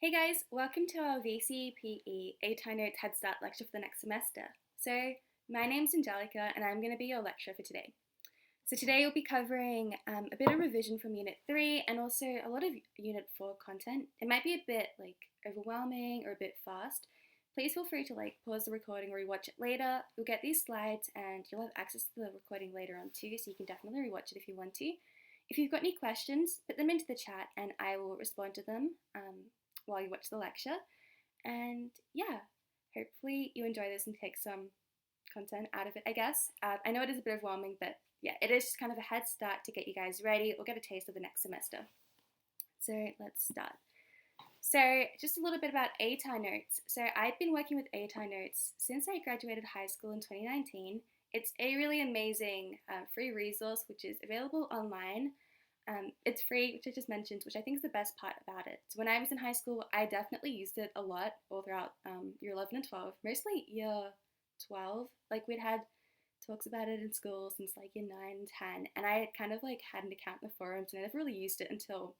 Hey guys, welcome to our VCE PE 8 Notes Head Start lecture for the next semester. So, my name's Angelica and I'm going to be your lecturer for today. So today we'll be covering a bit of revision from Unit 3 and also a lot of Unit 4 content. It might be a bit overwhelming or a bit fast. Please feel free to pause the recording or rewatch it later. You'll get these slides and you'll have access to the recording later on too, so you can definitely rewatch it if you want to. If you've got any questions, put them into the chat and I will respond to them while you watch the lecture. And yeah, hopefully you enjoy this and take some content out of it, I guess. I know it is a bit overwhelming, but yeah, it is just kind of a head start to get you guys ready or get a taste of the next semester. So let's start. So just a little bit about ATAR notes. So I've been working with ATAR notes since I graduated high school in 2019. It's a really amazing free resource which is available online. It's free, which I just mentioned, which I think is the best part about it. So when I was in high school, I definitely used it a lot all throughout year 11 and 12, mostly year 12. We'd had talks about it in school since year 9 and 10, and I kind of had an account in the forums, and I never really used it until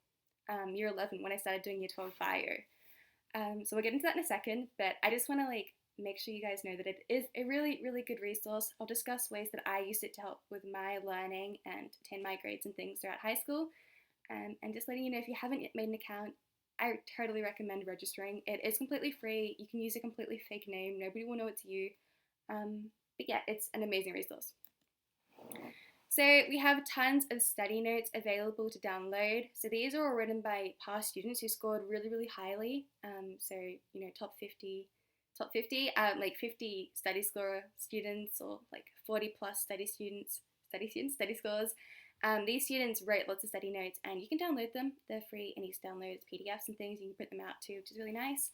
year 11 when I started doing year 12 bio. So we'll get into that in a second, but I just want to make sure you guys know that it is a really, really good resource. I'll discuss ways that I used it to help with my learning and attain my grades and things throughout high school. And just letting you know, if you haven't yet made an account, I totally recommend registering. It is completely free. You can use a completely fake name. Nobody will know it's you. But yeah, it's an amazing resource. So we have tons of study notes available to download. So these are all written by past students who scored really, really highly. So, top 50, 50 study score students or 40 plus study scores. These students wrote lots of study notes and you can download them. They're free and you can download as PDFs and things. You can print them out too, which is really nice.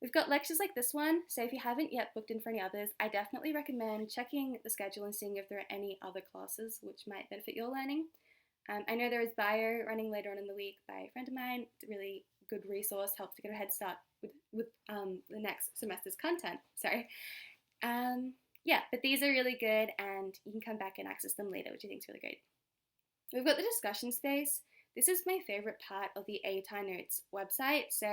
We've got lectures like this one, so if you haven't yet booked in for any others, I definitely recommend checking the schedule and seeing if there are any other classes which might benefit your learning. I know there is bio running later on in the week by a friend of mine. It's a really good resource, helps to get a head start with the next semester's content. But these are really good and you can come back and access them later, which I think is really great. We've got the discussion space. This is my favorite part of the ATAR Notes website. So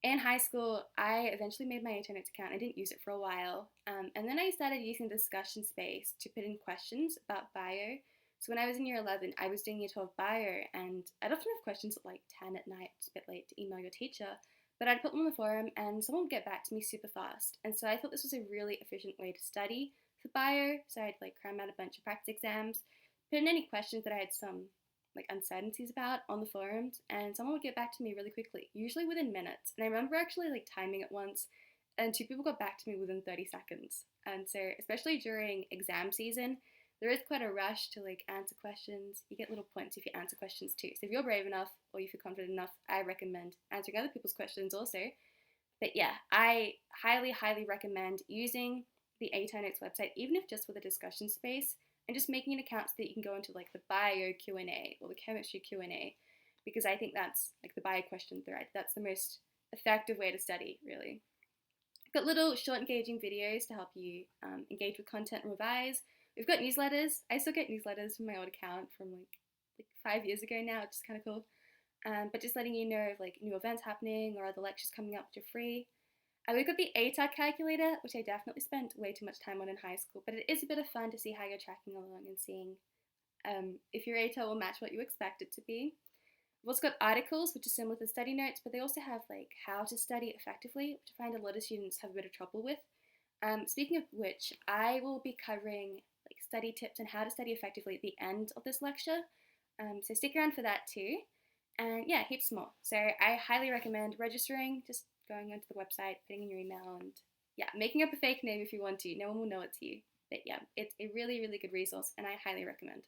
in high school, I eventually made my ATAR Notes account. I didn't use it for a while. And then I started using the discussion space to put in questions about bio. So when I was in year 11, I was doing year 12 bio, and I'd often have questions at 10 at night. It's a bit late to email your teacher. But I'd put them on the forum, and someone would get back to me super fast. And so I thought this was a really efficient way to study for bio. So I'd cram out a bunch of practice exams, put in any questions that I had some uncertainties about on the forums, and someone would get back to me really quickly, usually within minutes. And I remember actually timing it once, and 2 people got back to me within 30 seconds. And so especially during exam season, there is quite a rush to answer questions. You get little points if you answer questions too. So if you're brave enough or you feel confident enough, I recommend answering other people's questions also. But yeah, I highly, highly recommend using the ATAR Notes website, even if just with a discussion space, and just making an account so that you can go into the bio Q&A or the chemistry Q&A, because I think that's the bio question thread. That's the most effective way to study, really. I've got little short engaging videos to help you engage with content and revise. We've got newsletters. I still get newsletters from my old account from 5 years ago now, which is kind of cool. But just letting you know of new events happening or other lectures coming up which are free. We've got the ATAR calculator, which I definitely spent way too much time on in high school, but it is a bit of fun to see how you're tracking along and seeing if your ATAR will match what you expect it to be. We've also got articles, which are similar to study notes, but they also have how to study effectively, which I find a lot of students have a bit of trouble with. Speaking of which, I will be covering study tips and how to study effectively at the end of this lecture, so stick around for that too. And yeah, heaps more. So I highly recommend registering, just going onto the website, putting in your email, and yeah, making up a fake name if you want to. No one will know it's you. But yeah, it's a really, really good resource and I highly recommend.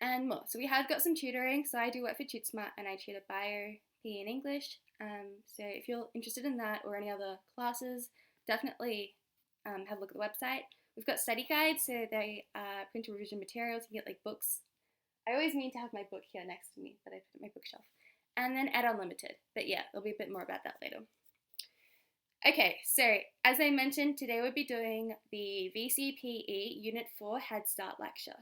And more. So we have got some tutoring. So I do work for TutorSmart and I tutor bio, PE and English. So if you're interested in that or any other classes, definitely have a look at the website. We've got study guides, so they print revision materials. You get books. I always mean to have my book here next to me, but I put it in my bookshelf. And then Ed Unlimited. But yeah, there'll be a bit more about that later. Okay, so as I mentioned, today we'll be doing the VCE PE Unit 4 Head Start lecture.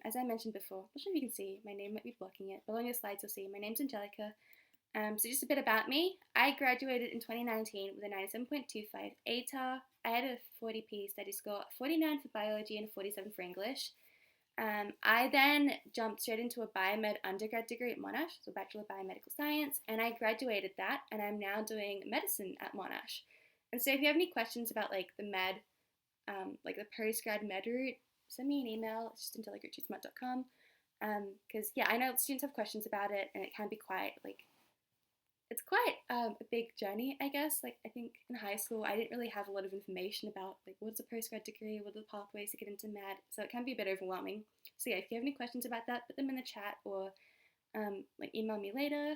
As I mentioned before, I'm not sure if you can see, my name might be blocking it, but on your slides you'll see my name's Angelica, So just a bit about me. I graduated in 2019 with a 97.25 ATAR. I had a 40 PE study score, 49 for biology and 47 for English. I then jumped straight into a biomed undergrad degree at Monash, so Bachelor of Biomedical Science, and I graduated that, and I'm now doing medicine at Monash. And so if you have any questions about like the med, like the postgrad med route, send me an email. It's just angelica@choosesmart.com. Because yeah, I know students have questions about it, and it can be quite like it's quite a big journey, I guess. Like I think in high school, I didn't really have a lot of information about like what's a postgrad degree, what are the pathways to get into med, so it can be a bit overwhelming. So yeah, if you have any questions about that, put them in the chat or like email me later.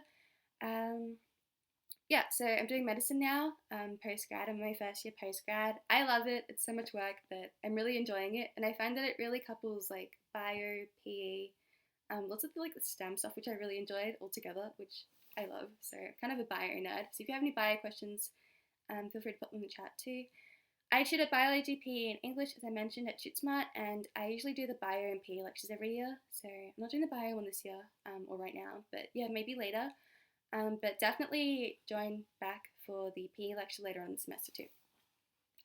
Yeah, so I'm doing medicine now, postgrad. I'm in my first year postgrad. I love it. It's so much work, but I'm really enjoying it, and I find that it really couples like bio, PE, lots of the, like the STEM stuff, which I really enjoyed all together, which I love. So I'm kind of a bio nerd. So if you have any bio questions, feel free to put them in the chat too. I tutor biology, PE, and English, as I mentioned, at ShootSmart, and I usually do the bio and PE lectures every year. So I'm not doing the bio one this year, or right now, but yeah, maybe later. But definitely join back for the PE lecture later on in the semester too.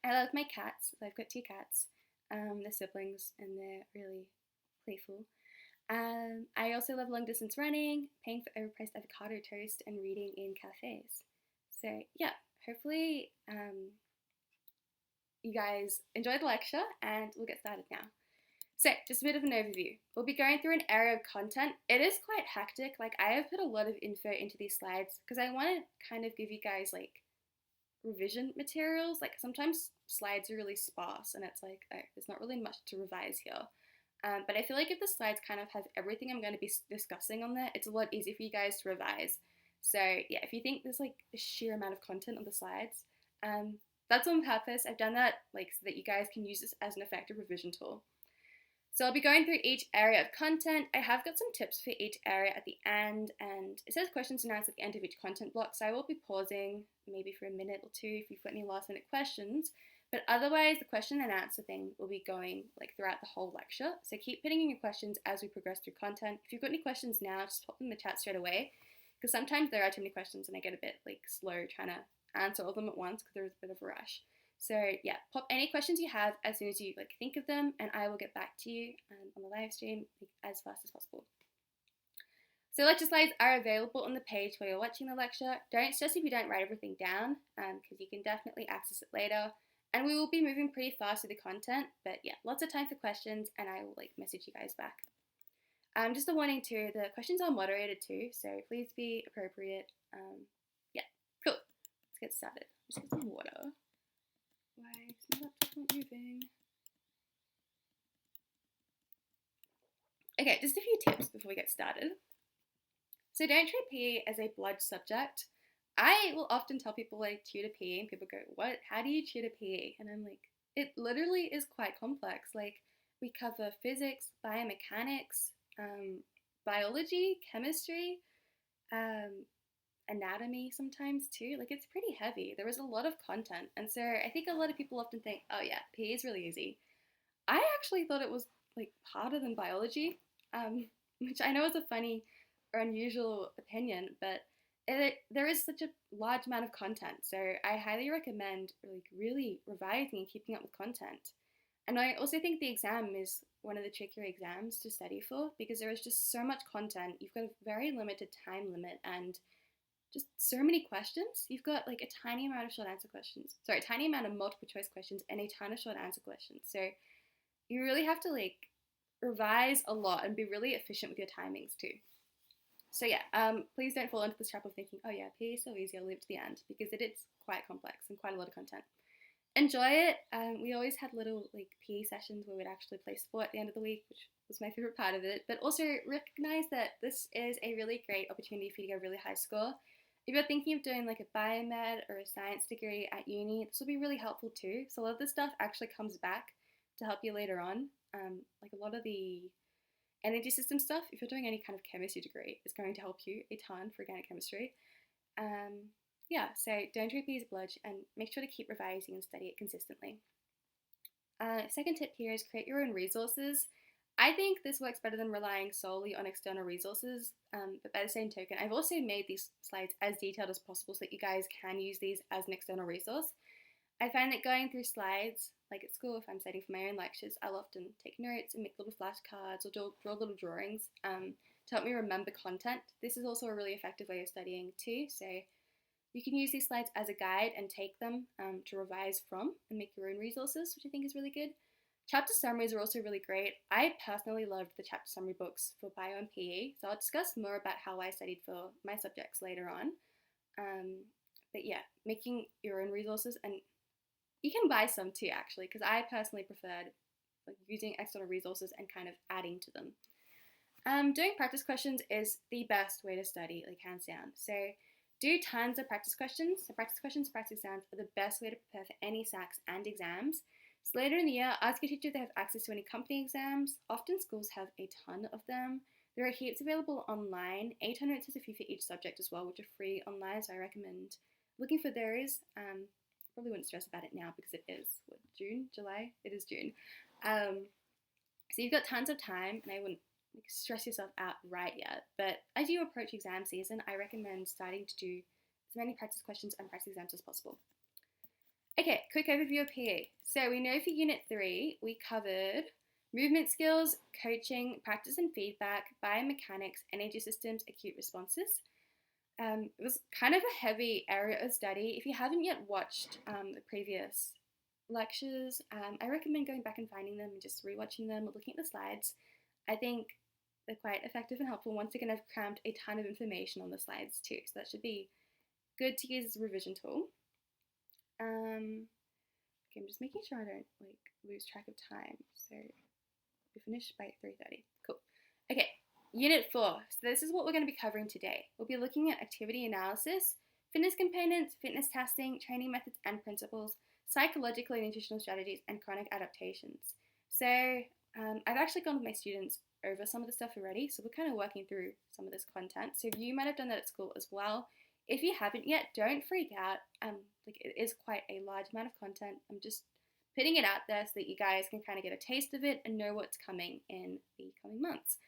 I love my cats. So I've got 2 cats. They're siblings, and they're really playful. I also love long distance running, paying for overpriced avocado toast, and reading in cafes. So yeah, hopefully you guys enjoyed the lecture, and we'll get started now. So just a bit of an overview. We'll be going through an area of content. It is quite hectic. Like I have put a lot of info into these slides because I want to kind of give you guys like revision materials. Like sometimes slides are really sparse and it's like, oh, there's not really much to revise here. But I feel like if the slides kind of have everything I'm going to be discussing on there, it's a lot easier for you guys to revise. So yeah, if you think there's like a sheer amount of content on the slides, that's on purpose. I've done that like so that you guys can use this as an effective revision tool. So I'll be going through each area of content. I have got some tips for each area at the end, and it says questions and answers at the end of each content block, so I will be pausing maybe for a minute or two if you've got any last minute questions. But otherwise, the question and answer thing will be going like throughout the whole lecture. So keep putting in your questions as we progress through content. If you've got any questions now, just pop them in the chat straight away, because sometimes there are too many questions and I get a bit like slow trying to answer all of them at once because there's a bit of a rush. So yeah, pop any questions you have as soon as you like think of them, and I will get back to you on the live stream as fast as possible. So lecture slides are available on the page where you're watching the lecture. Don't stress if you don't write everything down, because you can definitely access it later. And we will be moving pretty fast through the content, but yeah, lots of time for questions, and I will like message you guys back. Just a warning too, the questions are moderated too, so please be appropriate. Yeah, cool. Let's get started. Let's get some water. Why is my laptop not moving? Okay, just a few tips before we get started. So don't treat PE as a blood subject. I will often tell people like tutor PE, and people go, "What? How do you tutor PE?" And I'm like, it literally is quite complex. Like we cover physics, biomechanics, biology, chemistry, anatomy sometimes too. Like it's pretty heavy. There is a lot of content, and so I think a lot of people often think, oh yeah, PE is really easy. I actually thought it was like harder than biology, which I know is a funny or unusual opinion, but there is such a large amount of content, so I highly recommend like really revising and keeping up with content. And I also think the exam is one of the trickier exams to study for because there is just so much content. You've got a very limited time limit and just so many questions. You've got like a tiny amount of short answer questions. Sorry, a tiny amount of multiple choice questions and a ton of short answer questions. So you really have to like revise a lot and be really efficient with your timings too. So yeah, please don't fall into this trap of thinking, oh yeah, PE is so easy, I'll leave it to the end, because it is quite complex and quite a lot of content. Enjoy it. We always had little like PE sessions where we'd actually play sport at the end of the week, which was my favorite part of it. But also recognize that this is a really great opportunity for you to get a really high score. If you're thinking of doing like a biomed or a science degree at uni, this will be really helpful too. So a lot of this stuff actually comes back to help you later on. Like a lot of the energy system stuff, if you're doing any kind of chemistry degree, is going to help you a ton for organic chemistry. Yeah, so don't treat PE as blood and make sure to keep revising and study it consistently. Second tip here is create your own resources. I think this works better than relying solely on external resources, but by the same token, I've also made these slides as detailed as possible so that you guys can use these as an external resource. I find that going through slides, like at school, if I'm studying for my own lectures, I'll often take notes and make little flashcards or draw little drawings to help me remember content. This is also a really effective way of studying too, so you can use these slides as a guide and take them to revise from and make your own resources, which I think is really good. Chapter summaries are also really great. I personally loved the chapter summary books for Bio and PE, so I'll discuss more about how I studied for my subjects later on. But yeah, making your own resources, and you can buy some too actually, because I personally preferred like using external resources and kind of adding to them. Doing practice questions is the best way to study, like hands down. So do tons of practice questions. So practice questions, practice exams are the best way to prepare for any SACs and exams. So later in the year, ask your teacher if they have access to any company exams. Often schools have a ton of them. There are heaps available online. A-Ton Notes has a few for each subject as well, which are free online, so I recommend looking for those. Probably wouldn't stress about it now because it is, June? July? It is June. So you've got tons of time, and I wouldn't stress yourself out right yet. But as you approach exam season, I recommend starting to do as many practice questions and practice exams as possible. Okay, quick overview of PE. So we know for Unit 3, we covered movement skills, coaching, practice and feedback, biomechanics, energy systems, acute responses. It was kind of a heavy area of study. If you haven't yet watched the previous lectures, I recommend going back and finding them and just rewatching them or looking at the slides. I think they're quite effective and helpful. Once again, I've crammed a ton of information on the slides too, so that should be good to use as a revision tool. Okay, I'm just making sure I don't lose track of time. So we finished by 3:30. Cool. Okay, Unit 4. So this is what we're going to be covering today. We'll be looking at activity analysis, fitness components, fitness testing, training methods and principles, psychological and nutritional strategies, and chronic adaptations. So I've actually gone with my students over some of the stuff already, so we're kind of working through some of this content. So you might have done that at school as well. If you haven't yet, don't freak out. It is quite a large amount of content. I'm just putting it out there so that you guys can kind of get a taste of it and know what's coming in the coming months.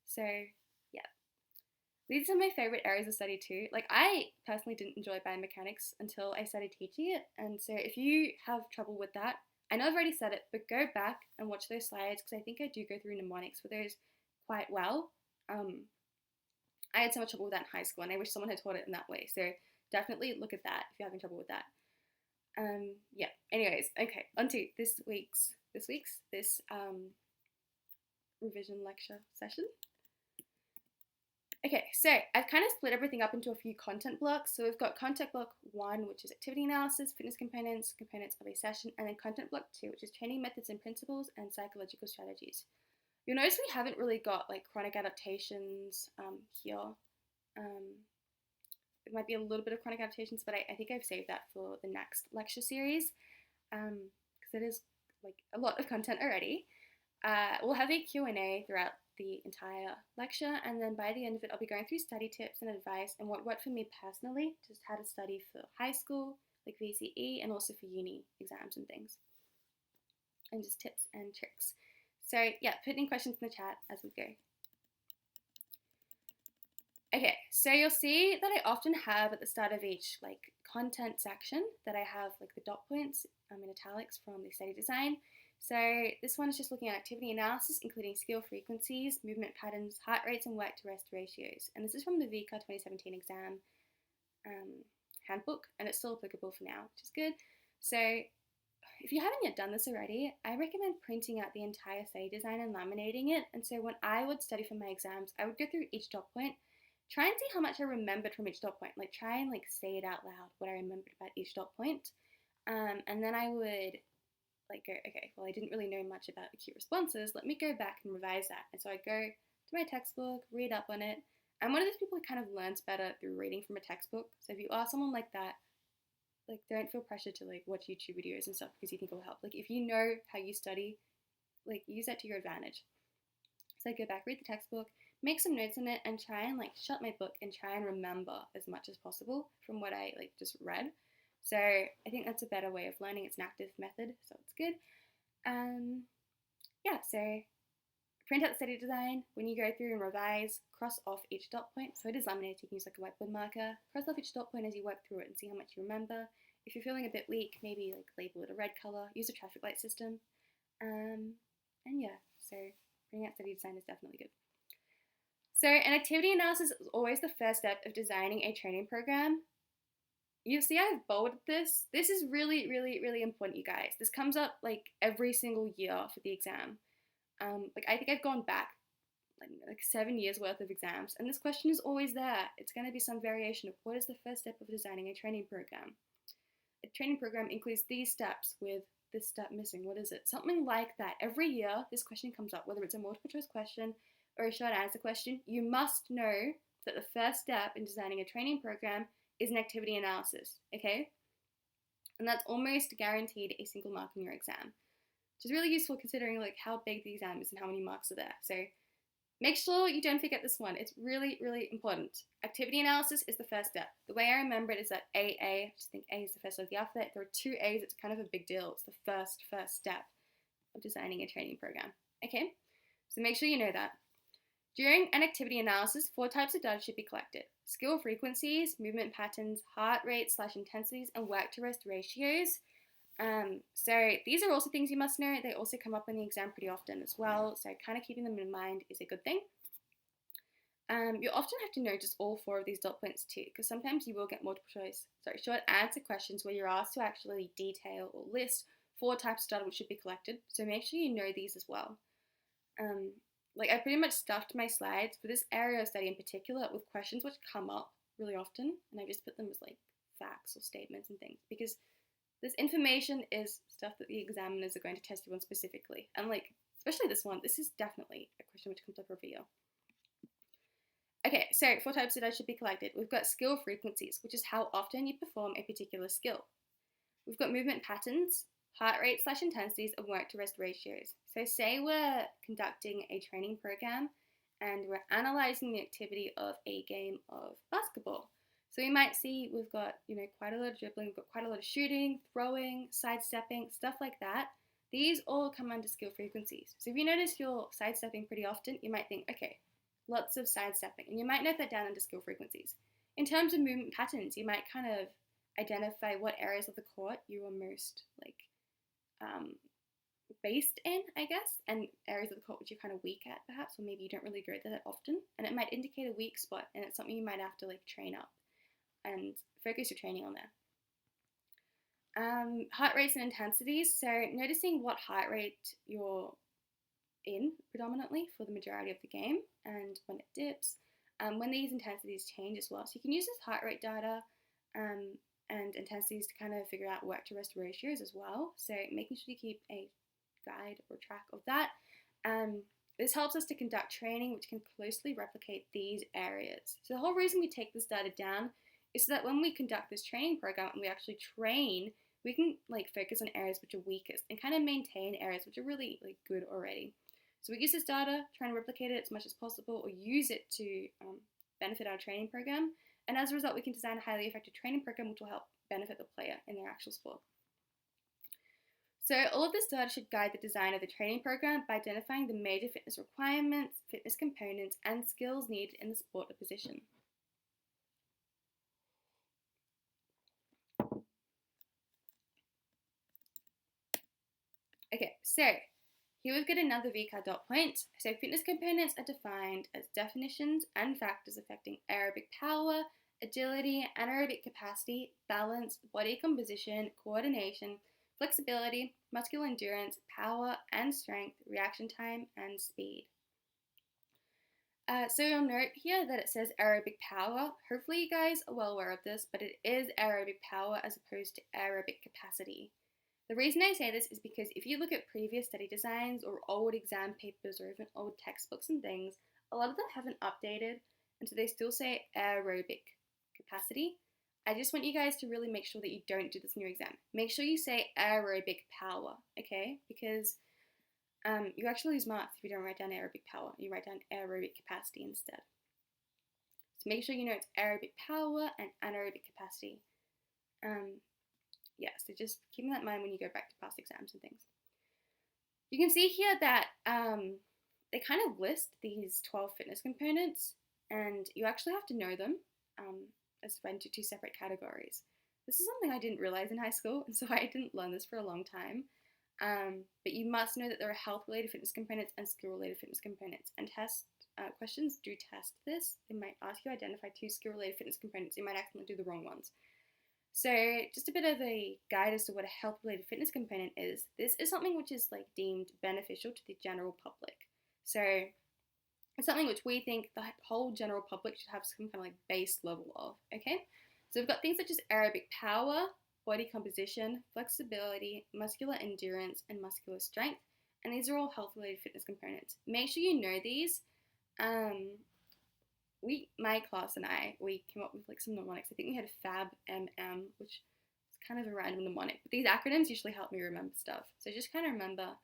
So yeah, these are my favorite areas of study too. Like I personally didn't enjoy biomechanics until I started teaching it, and so if you have trouble with that, I know I've already said it, but go back and watch those slides because I think I do go through mnemonics for those quite well. I had so much trouble with that in high school, and I wish someone had taught it in that way. So definitely look at that if you're having trouble with that. Yeah. Anyways, okay. On to this revision lecture session. Okay, so I've kind of split everything up into a few content blocks. So we've got content block 1, which is activity analysis, fitness components, components of a session, and then content block 2, which is training methods and principles and psychological strategies. You'll notice we haven't really got like chronic adaptations here. It might be a little bit of chronic adaptations, but I think I've saved that for the next lecture series because it is like a lot of content already. We'll have a Q&A throughout the entire lecture, and then by the end of it, I'll be going through study tips and advice and what worked for me personally, just how to study for high school, like VCE, and also for uni exams and things, and just tips and tricks. So yeah, put any questions in the chat as we go. Okay, so you'll see that I often have at the start of each like content section that I have like the dot points in italics from the study design. So this one is just looking at activity analysis, including skill frequencies, movement patterns, heart rates, and work to rest ratios. And this is from the VCA 2017 exam handbook, and it's still applicable for now, which is good. So if you haven't yet done this already, I recommend printing out the entire study design and laminating it. And so when I would study for my exams, I would go through each dot point, try and see how much I remembered from each dot point. Like try and like say it out loud what I remembered about each dot point. And then I would like go, okay, well I didn't really know much about acute responses. Let me go back and revise that. And so I go to my textbook, read up on it. I'm one of those people who kind of learns better through reading from a textbook. So if you are someone like that, like don't feel pressure to like watch YouTube videos and stuff because you think it will help. Like if you know how you study, like use that to your advantage. So I go back, read the textbook, make some notes in it, and try and like shut my book and try and remember as much as possible from what I like just read. So I think that's a better way of learning. It's an active method, so it's good. Yeah, so Print out the study design. When you go through and revise, cross off each dot point. So it is laminated, you can use like a whiteboard marker. Cross off each dot point as you work through it and see how much you remember. If you're feeling a bit weak, maybe like label it a red color. Use a traffic light system. And yeah, so printing out study design is definitely good. So an activity analysis is always the first step of designing a training program. You see I've bolded this. This is really, really, really important, you guys. This comes up like every single year for the exam. Like I think I've gone back like 7 years worth of exams, and this question is always there. It's going to be some variation of what is the first step of designing a training program. A training program includes these steps with this step missing. What is it? Something like that. Every year this question comes up, whether it's a multiple choice question or a short answer question. You must know that the first step in designing a training program is an activity analysis, okay? And that's almost guaranteed a single mark in your exam, which is really useful considering like how big the exam is and how many marks are there. So make sure you don't forget this one. It's really, really important. Activity analysis is the first step. The way I remember it is that AA, I just think A is the first letter of the alphabet. There are 2 A's, it's kind of a big deal. It's the first step of designing a training program, okay? So make sure you know that. During an activity analysis, 4 types of data should be collected: skill frequencies, movement patterns, heart rate/intensities, and work to rest ratios. So these are also things you must know. They also come up in the exam pretty often as well, so kind of keeping them in mind is a good thing. You often have to know just all 4 of these dot points too, because sometimes you will get short answer questions where you're asked to actually detail or list 4 types of data which should be collected, so make sure you know these as well. Like I pretty much stuffed my slides for this area of study in particular with questions which come up really often, and I just put them as like facts or statements and things, because this information is stuff that the examiners are going to test you on specifically, and like especially this one, this is definitely a question which comes up every year. Okay, so 4 types of data should be collected. We've got skill frequencies, which is how often you perform a particular skill. We've got movement patterns, heart rate/intensities, and work to rest ratios. So say we're conducting a training program and we're analyzing the activity of a game of basketball. So you might see we've got, quite a lot of dribbling, we've got quite a lot of shooting, throwing, sidestepping, stuff like that. These all come under skill frequencies. So if you notice you're sidestepping pretty often, you might think, okay, lots of sidestepping, and you might note that down under skill frequencies. In terms of movement patterns, you might kind of identify what areas of the court you are most based in, I guess, and areas of the court which you're kind of weak at perhaps, or maybe you don't really go there that often, and it might indicate a weak spot, and it's something you might have to like train up and focus your training on there. Heart rates and intensities, so noticing what heart rate you're in predominantly for the majority of the game and when it dips, when these intensities change as well. So you can use this heart rate data and intensities to kind of figure out work to rest ratios as well. So making sure you keep a guide or track of that. This helps us to conduct training which can closely replicate these areas. So the whole reason we take this data down is so that when we conduct this training program and we actually train, we can like focus on areas which are weakest and kind of maintain areas which are really like good already. So we use this data, try and replicate it as much as possible, or use it to benefit our training program. And as a result, we can design a highly effective training program which will help benefit the player in their actual sport. So all of this data should guide the design of the training program by identifying the major fitness requirements, fitness components, and skills needed in the sport or position. Okay, so here we've got another VCAR dot point. So fitness components are defined as definitions and factors affecting aerobic power, agility, anaerobic capacity, balance, body composition, coordination, flexibility, muscular endurance, power and strength, reaction time, and speed. So you'll note here that it says aerobic power. Hopefully you guys are well aware of this, but it is aerobic power as opposed to aerobic capacity. The reason I say this is because if you look at previous study designs or old exam papers or even old textbooks and things, a lot of them haven't updated, and so they still say aerobic capacity. I just want you guys to really make sure that you don't do this in your exam. Make sure you say aerobic power, okay? Because you actually lose marks if you don't write down aerobic power. You write down aerobic capacity instead. So make sure you know it's aerobic power and anaerobic capacity. Yeah, so just keep that in mind when you go back to past exams and things. You can see here that they kind of list these 12 fitness components, and you actually have to know them as divided into two separate categories. This is something I didn't realize in high school, and so I didn't learn this for a long time. But you must know that there are health-related fitness components and skill-related fitness components, and test questions do test this. They might ask you to identify two skill-related fitness components. You might accidentally do the wrong ones. So just a bit of a guide as to what a health-related fitness component is. This is something which is like deemed beneficial to the general public. So it's something which we think the whole general public should have some kind of like base level of, okay? So we've got things such as aerobic power, body composition, flexibility, muscular endurance, and muscular strength. And these are all health-related fitness components. Make sure you know these. My class and we came up with like some mnemonics. I think we had FAB-MM, which is kind of a random mnemonic. But these acronyms usually help me remember stuff. So just kind of remember,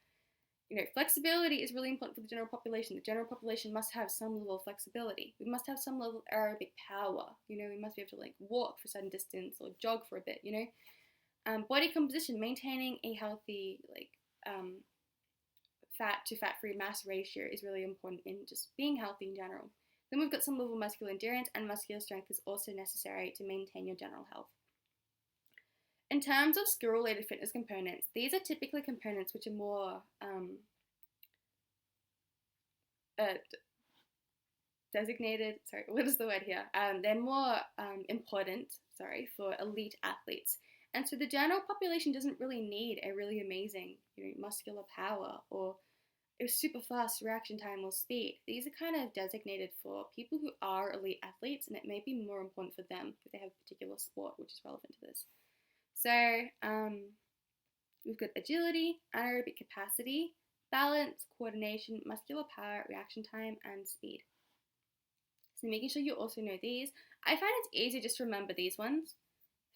flexibility is really important for the general population. The general population must have some level of flexibility. We must have some level of aerobic power. We must be able to like walk for a certain distance or jog for a bit, Body composition, maintaining a healthy fat to fat-free mass ratio is really important in just being healthy in general. Then we've got some level of muscular endurance, and muscular strength is also necessary to maintain your general health. In terms of skill-related fitness components, these are typically components which are more designated, they're more important, for elite athletes. And so the general population doesn't really need a really amazing, muscular power or a super fast reaction time or speed. These are kind of designated for people who are elite athletes, and it may be more important for them if they have a particular sport which is relevant to this. So we've got agility, anaerobic capacity, balance, coordination, muscular power, reaction time, and speed. So making sure you also know these. I find it's easy just to remember these ones,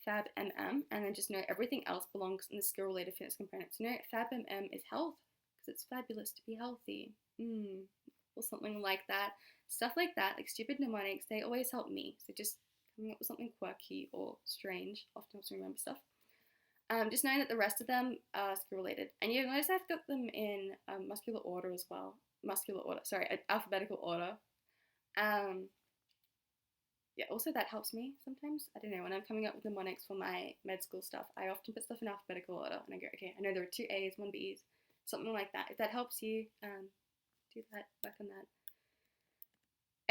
FAB-MM, and then just know everything else belongs in the skill-related fitness components. FAB-MM is health, because it's fabulous to be healthy, or something like that. Stuff like that, like stupid mnemonics, they always help me. So just coming up with something quirky or strange often helps me remember stuff. Just knowing that the rest of them are skill-related. And you'll notice I've got them in muscular order as well. Alphabetical order. Yeah, also that helps me sometimes. I don't know, when I'm coming up with mnemonics for my med school stuff, I often put stuff in alphabetical order, and I go, okay, I know there are 2 A's, 1 B's, something like that. If that helps you, do that, work on that.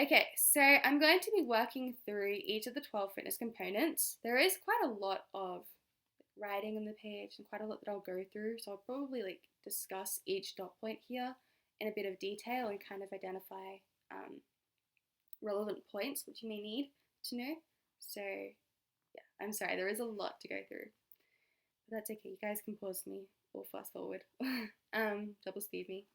Okay, so I'm going to be working through each of the 12 fitness components. There is quite a lot of writing on the page and quite a lot that I'll go through, so I'll probably discuss each dot point here in a bit of detail and kind of identify relevant points which you may need to know. So yeah, I'm sorry, there is a lot to go through, but that's okay. You guys can pause me or fast forward, double speed me.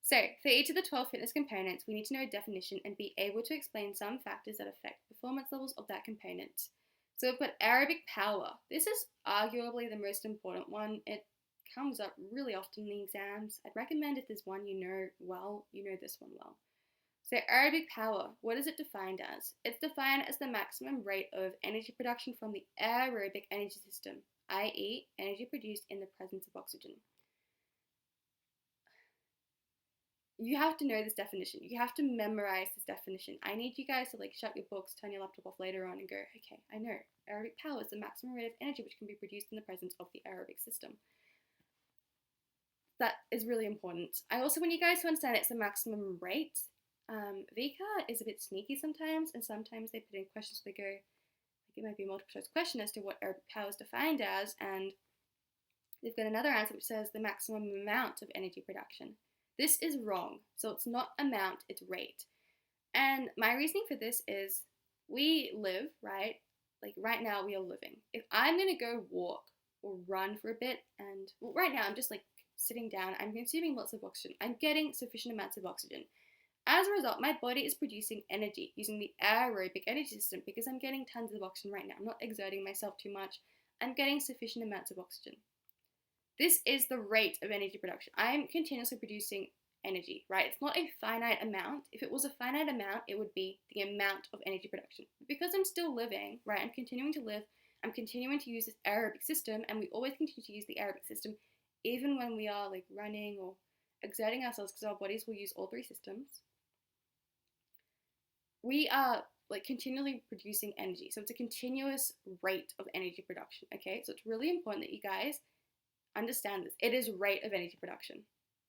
So for each of the 12 fitness components, we need to know a definition and be able to explain some factors that affect performance levels of that component. So we've got aerobic power. This is arguably the most important one. It comes up really often in the exams. I'd recommend if there's one you know well, you know this one well. So aerobic power, what is it defined as? It's defined as the maximum rate of energy production from the aerobic energy system, i.e. energy produced in the presence of oxygen. You have to know this definition. You have to memorize this definition. I need you guys to shut your books, turn your laptop off later on and go, okay, I know. Aerobic power is the maximum rate of energy which can be produced in the presence of the aerobic system. That is really important. I also want you guys to understand it's the maximum rate. VCA is a bit sneaky sometimes, and sometimes they put in questions where they go, it might be a multiple choice question as to what aerobic power is defined as, and they've got another answer which says the maximum amount of energy production. This is wrong. So it's not amount, it's rate. And my reasoning for this is we live, right? Right now we are living. If I'm going to go walk or run for a bit, and right now I'm just sitting down, I'm consuming lots of oxygen. I'm getting sufficient amounts of oxygen. As a result, my body is producing energy using the aerobic energy system because I'm getting tons of oxygen right now. I'm not exerting myself too much. I'm getting sufficient amounts of oxygen. This is the rate of energy production. I'm continuously producing energy, right? It's not a finite amount. If it was a finite amount, it would be the amount of energy production. But because I'm still living, right, I'm continuing to live, I'm continuing to use this aerobic system, and we always continue to use the aerobic system even when we are running or exerting ourselves because our bodies will use all three systems, we are like continually producing energy. So it's a continuous rate of energy production, okay? So it's really important that you guys understand this. It is rate of energy production.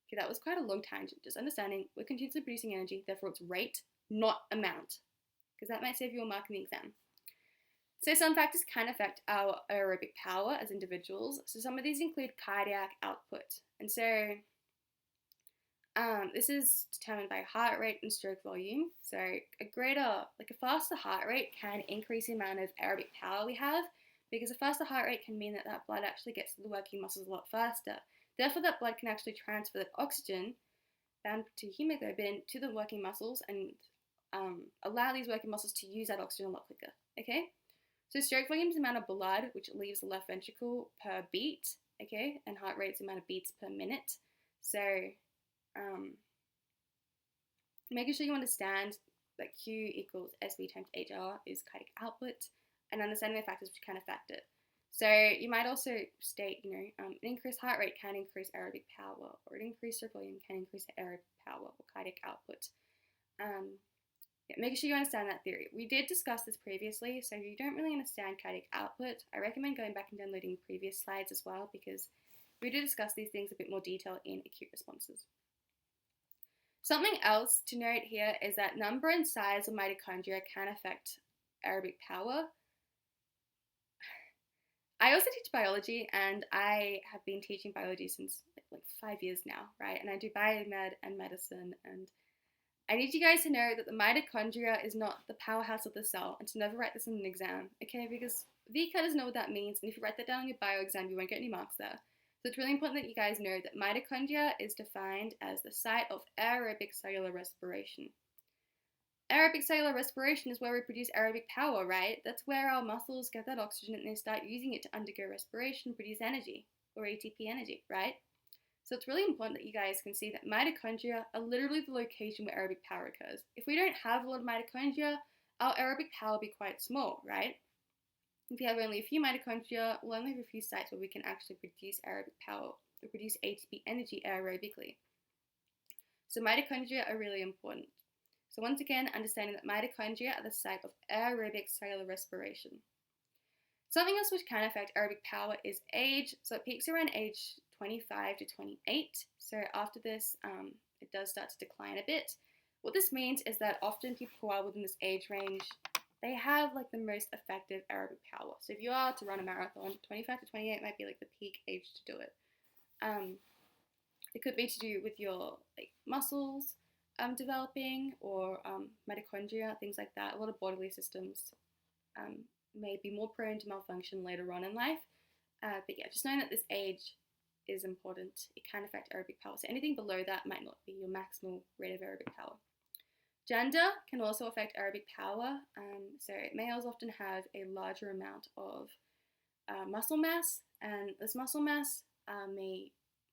Okay, that was quite a long tangent. Just understanding we're continuously producing energy, therefore it's rate, not amount, because that might save you a mark in the exam. So some factors can affect our aerobic power as individuals. So some of these include cardiac output. And so this is determined by heart rate and stroke volume. So a faster heart rate can increase the amount of aerobic power we have, because a faster heart rate can mean that blood actually gets to the working muscles a lot faster. Therefore, that blood can actually transfer that oxygen bound to hemoglobin to the working muscles and allow these working muscles to use that oxygen a lot quicker, okay? So stroke volume is the amount of blood which leaves the left ventricle per beat, okay? And heart rate is the amount of beats per minute. So making sure you understand that Q equals SV times HR is cardiac output, and understanding the factors which can affect it. So you might also state, an increased heart rate can increase aerobic power, or an increased stroke volume can increase aerobic power or cardiac output. Making sure you understand that theory. We did discuss this previously, so if you don't really understand cardiac output, I recommend going back and downloading previous slides as well, because we did discuss these things a bit more detail in acute responses. Something else to note here is that number and size of mitochondria can affect aerobic power. I also teach biology, and I have been teaching biology since like 5 years now, right? And I do biomed and medicine, and I need you guys to know that the mitochondria is not the powerhouse of the cell, and to never write this in an exam, okay? Because VCA doesn't know what that means, and if you write that down on your bio exam, you won't get any marks there. So it's really important that you guys know that mitochondria is defined as the site of aerobic cellular respiration. Aerobic cellular respiration is where we produce aerobic power, right? That's where our muscles get that oxygen and they start using it to undergo respiration, produce energy, or ATP energy, right? So it's really important that you guys can see that mitochondria are literally the location where aerobic power occurs. If we don't have a lot of mitochondria, our aerobic power will be quite small, right? If you have only a few mitochondria, we'll only have a few sites where we can actually produce aerobic power or produce ATP energy aerobically. So mitochondria are really important. So once again, understanding that mitochondria are the site of aerobic cellular respiration. Something else which can affect aerobic power is age. So it peaks around age 25 to 28. So after this, it does start to decline a bit. What this means is that often people who are within this age range, they have like the most effective aerobic power. So if you are to run a marathon, 25 to 28 might be like the peak age to do it. It could be to do with your muscles developing, or mitochondria, things like that. A lot of bodily systems may be more prone to malfunction later on in life. But yeah, just knowing that this age is important, it can affect aerobic power. So anything below that might not be your maximal rate of aerobic power. Gender can also affect aerobic power. So males often have a larger amount of muscle mass, and this muscle mass may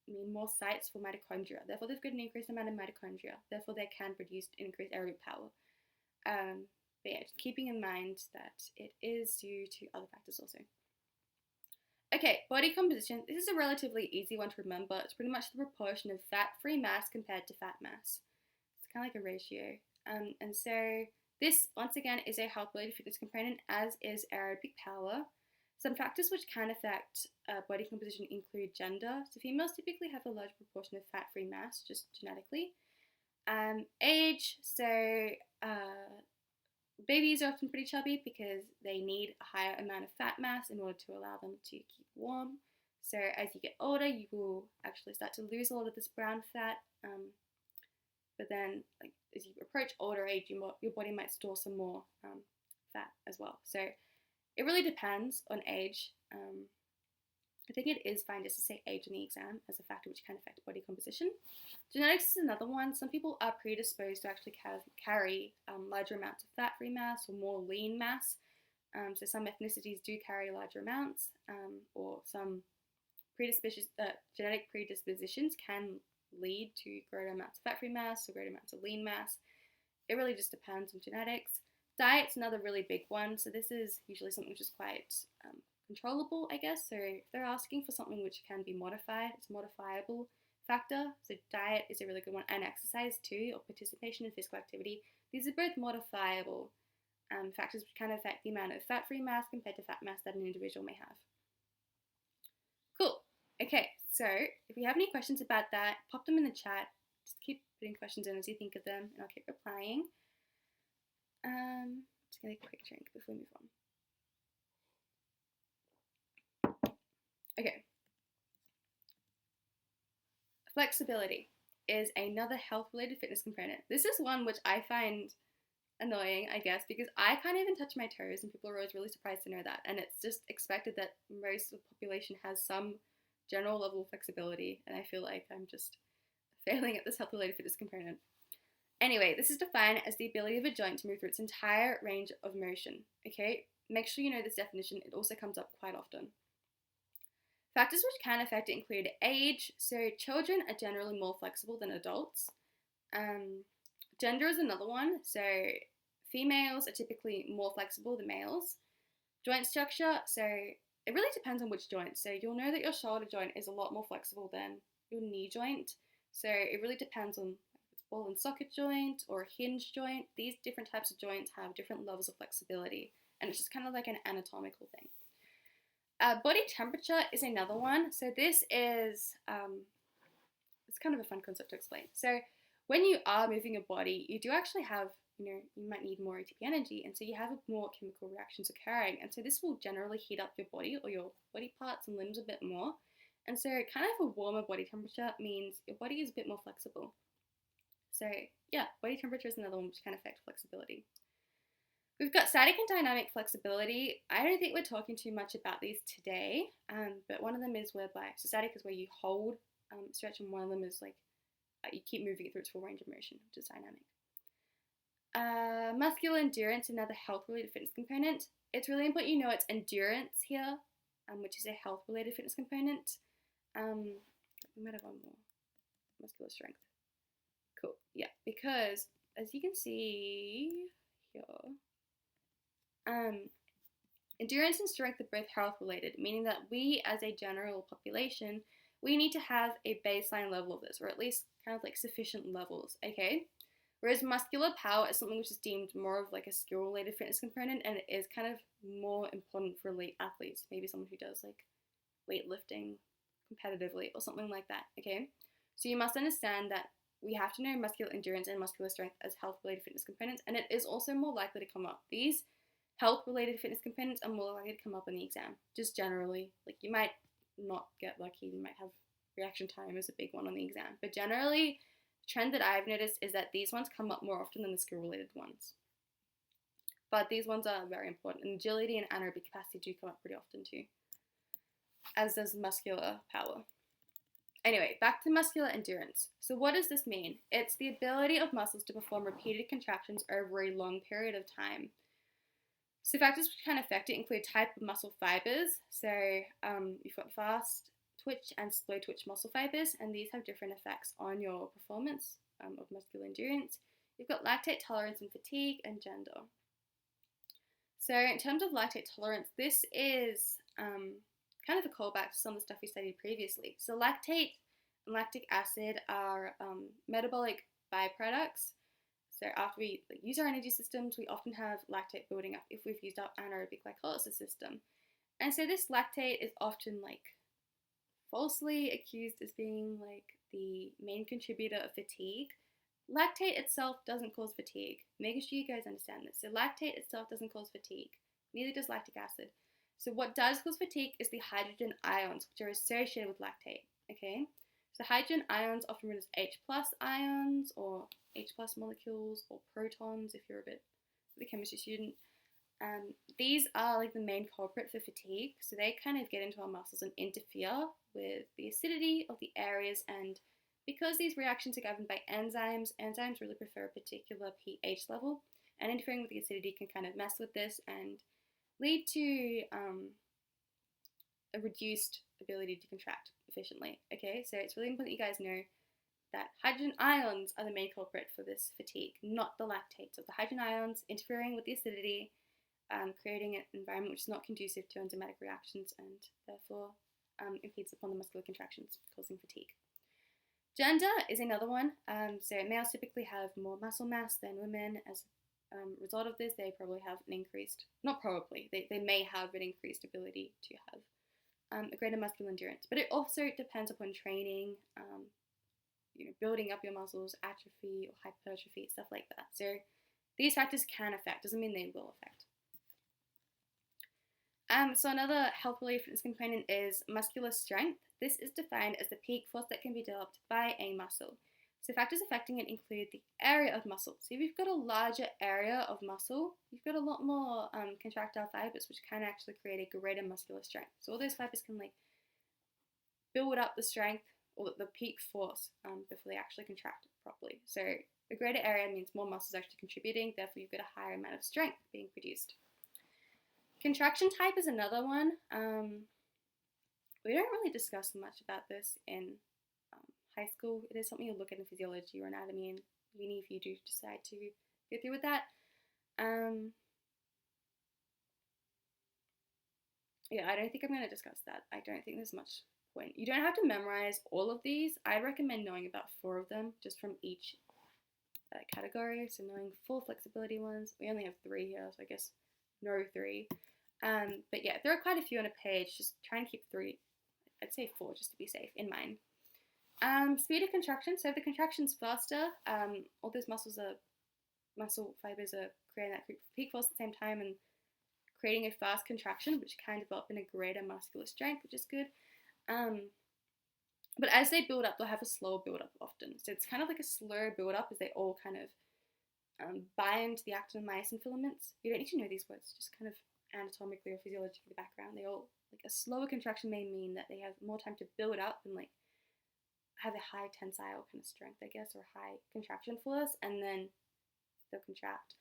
mean more sites for mitochondria. Therefore, they've got an increased amount of mitochondria. Therefore, they can produce increased aerobic power. But yeah, just keeping in mind that it is due to other factors also. Okay, body composition. This is a relatively easy one to remember. It's pretty much the proportion of fat-free mass compared to fat mass. It's kind of like a ratio. And so this, once again, is a health-related fitness component, as is aerobic power. Some factors which can affect body composition include gender. So females typically have a large proportion of fat-free mass, just genetically. Age. So babies are often pretty chubby because they need a higher amount of fat mass in order to allow them to keep warm. So as you get older, you will actually start to lose a lot of this brown fat. But then, as you approach older age, your body might store some more fat as well. So it really depends on age. I think it is fine just to say age in the exam as a factor which can affect body composition. Genetics is another one. Some people are predisposed to actually carry larger amounts of fat-free mass or more lean mass. So some ethnicities do carry larger amounts, or some genetic predispositions can lead to greater amounts of fat-free mass or greater amounts of lean mass. It really just depends on genetics. Diet's another really big one. So this is usually something which is quite controllable, I guess. So if they're asking for something which can be modified, it's modifiable. factor, so diet is a really good one, and exercise too, or participation in physical activity. These are both modifiable factors which can affect the amount of fat-free mass compared to fat mass that an individual may have. Cool. Okay, so if you have any questions about that, pop them in the chat. Just keep putting questions in as you think of them, and I'll keep replying. Just gonna take a quick drink before we move on. Okay. Flexibility is another health-related fitness component. This is one which I find annoying, I guess, because I can't even touch my toes, and people are always really surprised to know that. And it's just expected that most of the population has some general level of flexibility, and I feel like I'm just failing at this health-related fitness component. Anyway, this is defined as the ability of a joint to move through its entire range of motion. Okay, make sure you know this definition. It also comes up quite often. Factors which can affect it include age. So children are generally more flexible than adults. Gender is another one. So females are typically more flexible than males. Joint structure. So it really depends on which joint. So you'll know that your shoulder joint is a lot more flexible than your knee joint. So it really depends on if it's ball and socket joint or a hinge joint. These different types of joints have different levels of flexibility, and it's just kind of like an anatomical thing. Body temperature is another one. So this is, it's kind of a fun concept to explain. So when you are moving your body, you do actually have, you might need more ATP energy, and so you have more chemical reactions occurring. And so this will generally heat up your body or your body parts and limbs a bit more. And so kind of a warmer body temperature means your body is a bit more flexible. So yeah, body temperature is another one which can affect flexibility. We've got static and dynamic flexibility. I don't think we're talking too much about these today, but one of them is whereby, so static is where you hold stretch, and one of them is like you keep moving it through its full range of motion, which is dynamic. Muscular endurance, another health-related fitness component. It's really important you know it's endurance here, which is a health-related fitness component. We might have one more. Muscular strength. Cool. Yeah, because as you can see here, endurance and strength are both health-related, meaning that we as a general population, we need to have a baseline level of this, or at least kind of like sufficient levels, okay? Whereas muscular power is something which is deemed more of like a skill-related fitness component, and it is kind of more important for elite athletes, maybe someone who does like weightlifting competitively or something like that, okay? So you must understand that we have to know muscular endurance and muscular strength as health-related fitness components, and it is also more likely to come up. These health-related fitness components are more likely to come up in the exam, just generally. Like you might not get lucky, you might have reaction time as a big one on the exam, but generally, the trend that I've noticed is that these ones come up more often than the skill-related ones. But these ones are very important, and agility and anaerobic capacity do come up pretty often too, as does muscular power. Anyway, back to muscular endurance. So what does this mean? It's the ability of muscles to perform repeated contractions over a long period of time. So factors which can affect it include type of muscle fibers. So you've got fast twitch and slow twitch muscle fibers, and these have different effects on your performance of muscular endurance. You've got lactate tolerance and fatigue, and gender. So in terms of lactate tolerance, this is kind of a callback to some of the stuff we studied previously. So lactate and lactic acid are metabolic byproducts. So after we use our energy systems, we often have lactate building up if we've used our anaerobic glycolysis system. And so this lactate is often like falsely accused as being like the main contributor of fatigue. Lactate itself doesn't cause fatigue. Making sure you guys understand this. So lactate itself doesn't cause fatigue. Neither does lactic acid. So what does cause fatigue is the hydrogen ions, which are associated with lactate, okay? So hydrogen ions often known as H plus ions or H plus molecules or protons if you're a bit of a chemistry student. These are like the main culprit for fatigue. So they kind of get into our muscles and interfere with the acidity of the areas, and because these reactions are governed by enzymes, enzymes really prefer a particular pH level, and interfering with the acidity can kind of mess with this and lead to a reduced ability to contract efficiently, okay? So it's really important that you guys know that hydrogen ions are the main culprit for this fatigue, not the lactate. So the hydrogen ions interfering with the acidity, creating an environment which is not conducive to enzymatic reactions and therefore impedes upon the muscular contractions, causing fatigue. Gender is another one. So males typically have more muscle mass than women. As a result of this, they probably have an increased, not probably, they may have an increased ability to have a greater muscular endurance. But it also depends upon training, building up your muscles, atrophy or hypertrophy, stuff like that. So these factors can affect, doesn't mean they will affect. So another health-related fitness component is muscular strength. This is defined as the peak force that can be developed by a muscle. So factors affecting it include the area of muscle. So if you've got a larger area of muscle, you've got a lot more contractile fibers, which can actually create a greater muscular strength. So all those fibers can build up the strength or the peak force before they actually contract properly. So a greater area means more muscles actually contributing, therefore you've got a higher amount of strength being produced. Contraction type is another one. We don't really discuss much about this in high school. It is something you'll look at in physiology or anatomy in uni if you do decide to go through with that. Yeah, I don't think I'm going to discuss that. I don't think there's much point. You don't have to memorize all of these. I recommend knowing about 4 of them just from each category. So knowing full flexibility ones. We only have 3 here, so I guess no 3. But yeah, there are quite a few on a page. Just try and keep 3, I'd say 4 just to be safe in mind. Speed of contraction. So if the contraction's faster, all those muscle fibers are creating that peak force at the same time and creating a fast contraction, which can develop in a greater muscular strength, which is good. But as they build up, they'll have a slower build up often. So it's kind of like a slow build up as they all kind of bind to the actin and myosin filaments. You don't need to know these words, just kind of anatomically or physiologically the background. They all, a slower contraction may mean that they have more time to build up and have a high tensile kind of strength, I guess, or high contraction force, and then they'll contract.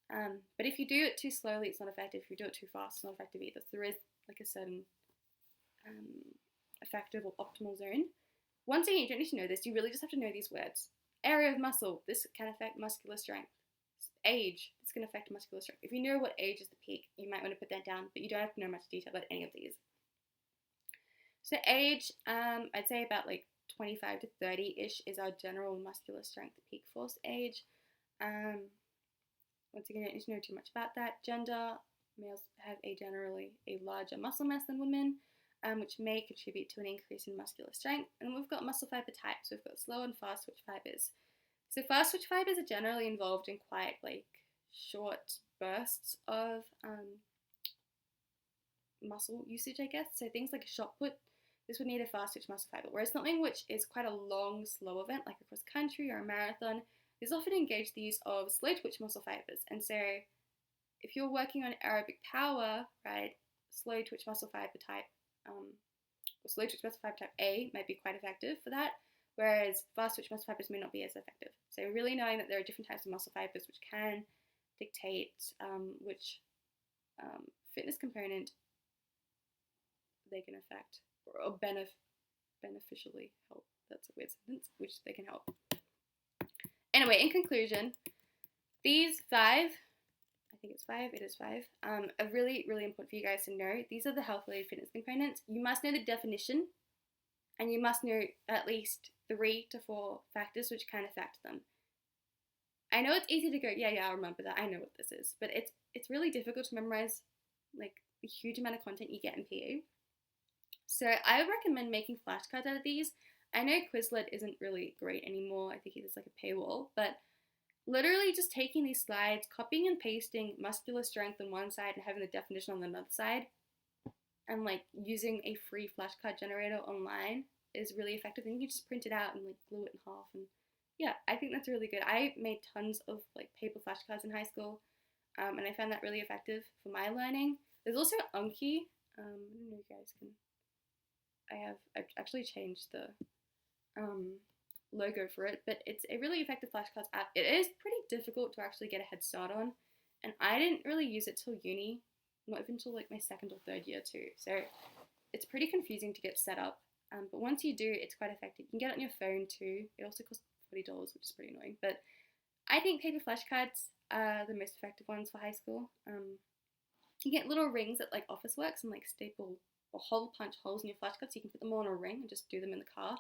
But if you do it too slowly, it's not effective. If you do it too fast, it's not effective either. So there is a certain effective or optimal zone. Once again, you don't need to know this. You really just have to know these words. Area of muscle, this can affect muscular strength. Age, this can affect muscular strength. If you know what age is the peak, you might want to put that down, but you don't have to know much detail about any of these. So age, I'd say about 25 to 30-ish is our general muscular strength peak force age. Once again, you don't need to know too much about that. Gender, males have generally a larger muscle mass than women, which may contribute to an increase in muscular strength. And we've got muscle fiber types. We've got slow and fast twitch fibers. So fast twitch fibers are generally involved in quite short bursts of muscle usage, I guess. So things like a shot put, this would need a fast twitch muscle fiber. Whereas something which is quite a long, slow event, like a cross country or a marathon, is often engaged the use of slow twitch muscle fibers. And so if you're working on aerobic power, right, slow twitch muscle fiber type, or slow twitch muscle fiber type A might be quite effective for that, whereas fast twitch muscle fibers may not be as effective. So really knowing that there are different types of muscle fibers which can dictate which fitness component they can affect or beneficially help. That's a weird sentence, which they can help. Anyway, in conclusion, these 5, I think it's 5, it is 5, are really, really important for you guys to know. These are the health-related fitness components. You must know the definition, and you must know at least 3 to 4 factors which can affect them. I know it's easy to go, yeah, I'll remember that, I know what this is, but it's really difficult to memorize the huge amount of content you get in PE. So I would recommend making flashcards out of these. I know Quizlet isn't really great anymore. I think it's a paywall, but literally just taking these slides, copying and pasting muscular strength on one side and having the definition on the other side, and using a free flashcard generator online is really effective. And you can just print it out and glue it in half. And yeah, I think that's really good. I made tons of paper flashcards in high school, and I found that really effective for my learning. There's also Anki. I don't know if you guys can. I've actually changed the logo for it, but it's a really effective flashcards app. It is pretty difficult to actually get a head start on, and I didn't really use it till uni, not even till my 2nd or 3rd year too. So it's pretty confusing to get set up, but once you do, it's quite effective. You can get it on your phone too. It also costs $40, which is pretty annoying, but I think paper flashcards are the most effective ones for high school. You get little rings at Officeworks and staple or hole punch holes in your flashcards, so you can put them all in a ring and just do them in the car.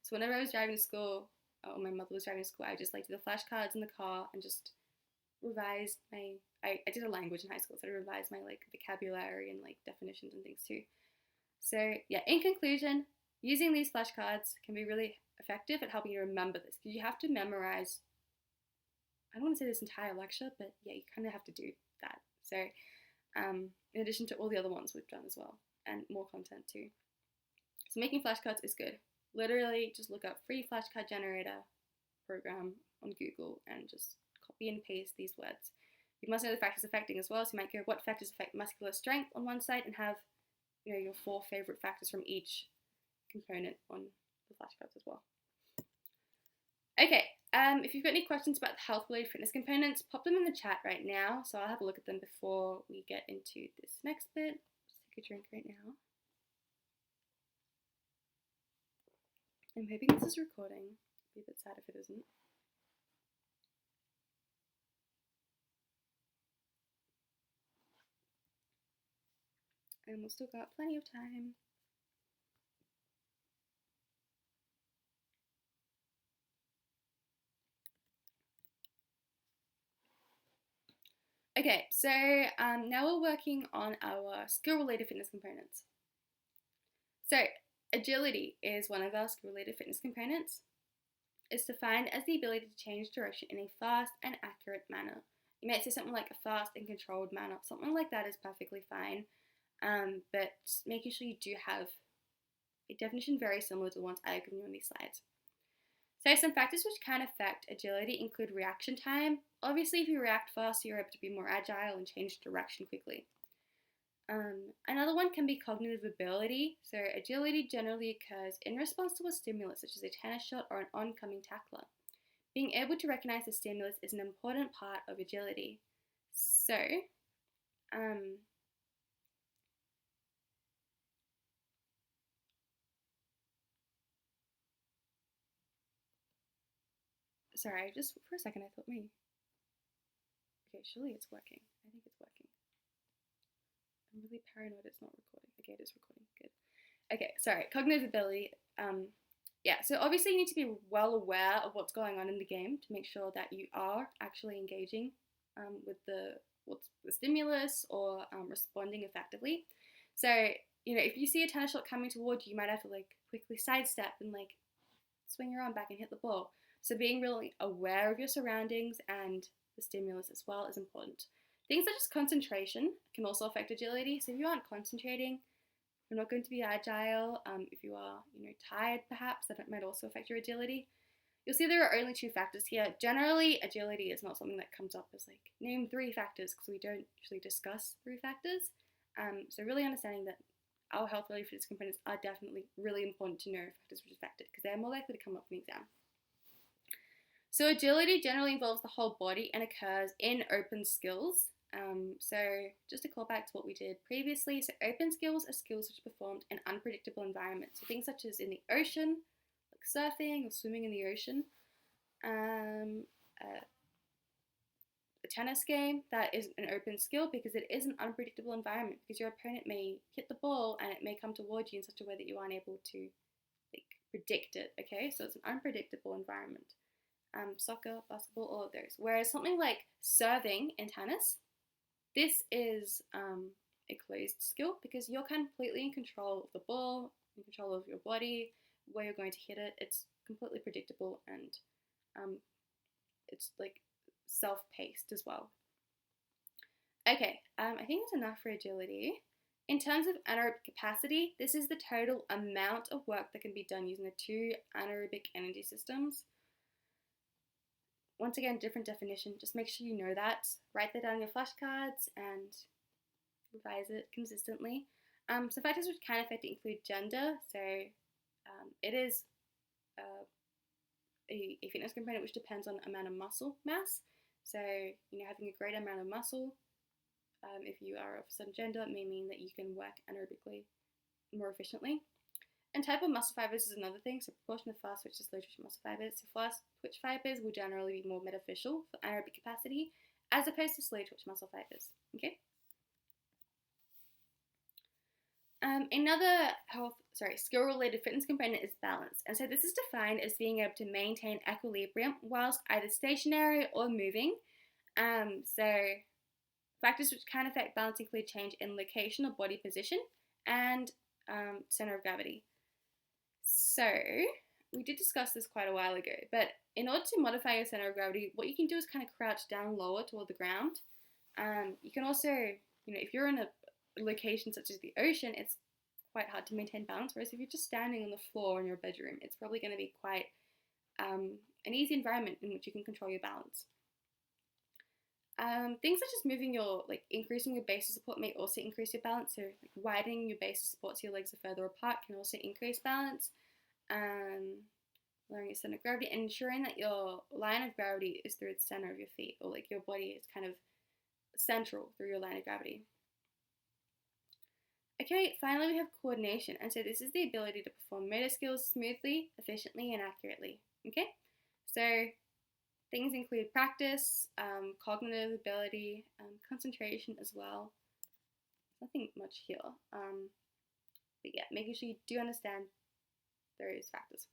So whenever I was driving to school, or my mother was driving to school, I just like do the flashcards in the car and just revise my. I did a language in high school, so I revised my like vocabulary and like definitions and things too. So yeah, in conclusion, using these flashcards can be really effective at helping you remember this because you have to memorize. I don't want to say this entire lecture, but yeah, you kind of have to do that. So in addition to all the other ones we've done as well, and more content too. So making flashcards is good. Literally, just look up free flashcard generator program on Google and just copy and paste these words. You must know the factors affecting as well. So you might go, what factors affect muscular strength on one side, and have your 4 favorite factors from each component on the flashcards as well. Okay, if you've got any questions about the health-related fitness components, pop them in the chat right now. So I'll have a look at them before we get into this next bit. Just take a drink right now. I'm hoping this is recording. It'd be a bit sad if it isn't. And we've still got plenty of time. Okay, so now we're working on our skill-related fitness components. So agility is one of our skill-related fitness components. It's defined as the ability to change direction in a fast and accurate manner. You might say something like a fast and controlled manner. Something like that is perfectly fine, but making sure you do have a definition very similar to the ones I've given you on these slides. So some factors which can affect agility include reaction time. Obviously, if you react fast, you're able to be more agile and change direction quickly. Another one can be cognitive ability. So agility generally occurs in response to a stimulus, such as a tennis shot or an oncoming tackler. Being able to recognize the stimulus is an important part of agility. So, sorry, just for a second I thought me. Okay, surely it's working. I think it's working. I'm really paranoid it's not recording. Okay, it is recording. Good. Okay, sorry. Cognitive ability. Yeah, so obviously you need to be well aware of what's going on in the game to make sure that you are actually engaging with the stimulus or responding effectively. So, if you see a tennis shot coming towards you, you might have to like quickly sidestep and like swing your arm back and hit the ball. So being really aware of your surroundings and the stimulus as well is important. Things such as concentration can also affect agility. So if you aren't concentrating, you're not going to be agile. If you are, tired perhaps, that might also affect your agility. You'll see there are only 2 factors here. Generally, agility is not something that comes up as like, name 3 factors, because we don't usually discuss 3 factors. So really understanding that our health-related fitness components are definitely really important to know factors which affect it, because they're more likely to come up in the exam. So agility generally involves the whole body and occurs in open skills. So just to call back to what we did previously, so open skills are skills which are performed in unpredictable environments. So things such as in the ocean, like surfing or swimming in the ocean. A tennis game, that is an open skill because it is an unpredictable environment, because your opponent may hit the ball and it may come towards you in such a way that you aren't able to predict it, okay? So it's an unpredictable environment. Soccer, basketball, all of those. Whereas something like serving in tennis, this is a closed skill because you're completely in control of the ball, in control of your body, where you're going to hit it. It's completely predictable and it's like self-paced as well. Okay, I think that's enough for agility. In terms of anaerobic capacity, this is the total amount of work that can be done using the 2 anaerobic energy systems. Once again, different definition. Just make sure you know that. Write that down in your flashcards and revise it consistently. So factors which can affect it include gender. So it is a fitness component which depends on amount of muscle mass. So having a greater amount of muscle, if you are of a certain gender, may mean that you can work anaerobically more efficiently. And type of muscle fibers is another thing. So proportion of fast twitch to slow twitch muscle fibers. So fast twitch fibers will generally be more beneficial for anaerobic capacity as opposed to slow twitch muscle fibers. Okay. Another skill-related fitness component is balance. And so this is defined as being able to maintain equilibrium whilst either stationary or moving. So factors which can affect balance include change in location or body position and center of gravity. So we did discuss this quite a while ago, but in order to modify your center of gravity, what you can do is kind of crouch down lower toward the ground. You can also, if you're in a location such as the ocean, it's quite hard to maintain balance, whereas if you're just standing on the floor in your bedroom, it's probably going to be quite an easy environment in which you can control your balance. Things such as increasing your base of support may also increase your balance. So widening your base of support so your legs are further apart can also increase balance. Lowering your center of gravity and ensuring that your line of gravity is through the center of your feet, or your body is kind of central through your line of gravity. Okay, finally we have coordination, and so this is the ability to perform motor skills smoothly, efficiently, and accurately. Okay, so things include practice, cognitive ability, concentration as well. Nothing much here, but yeah, making sure you do understand those factors.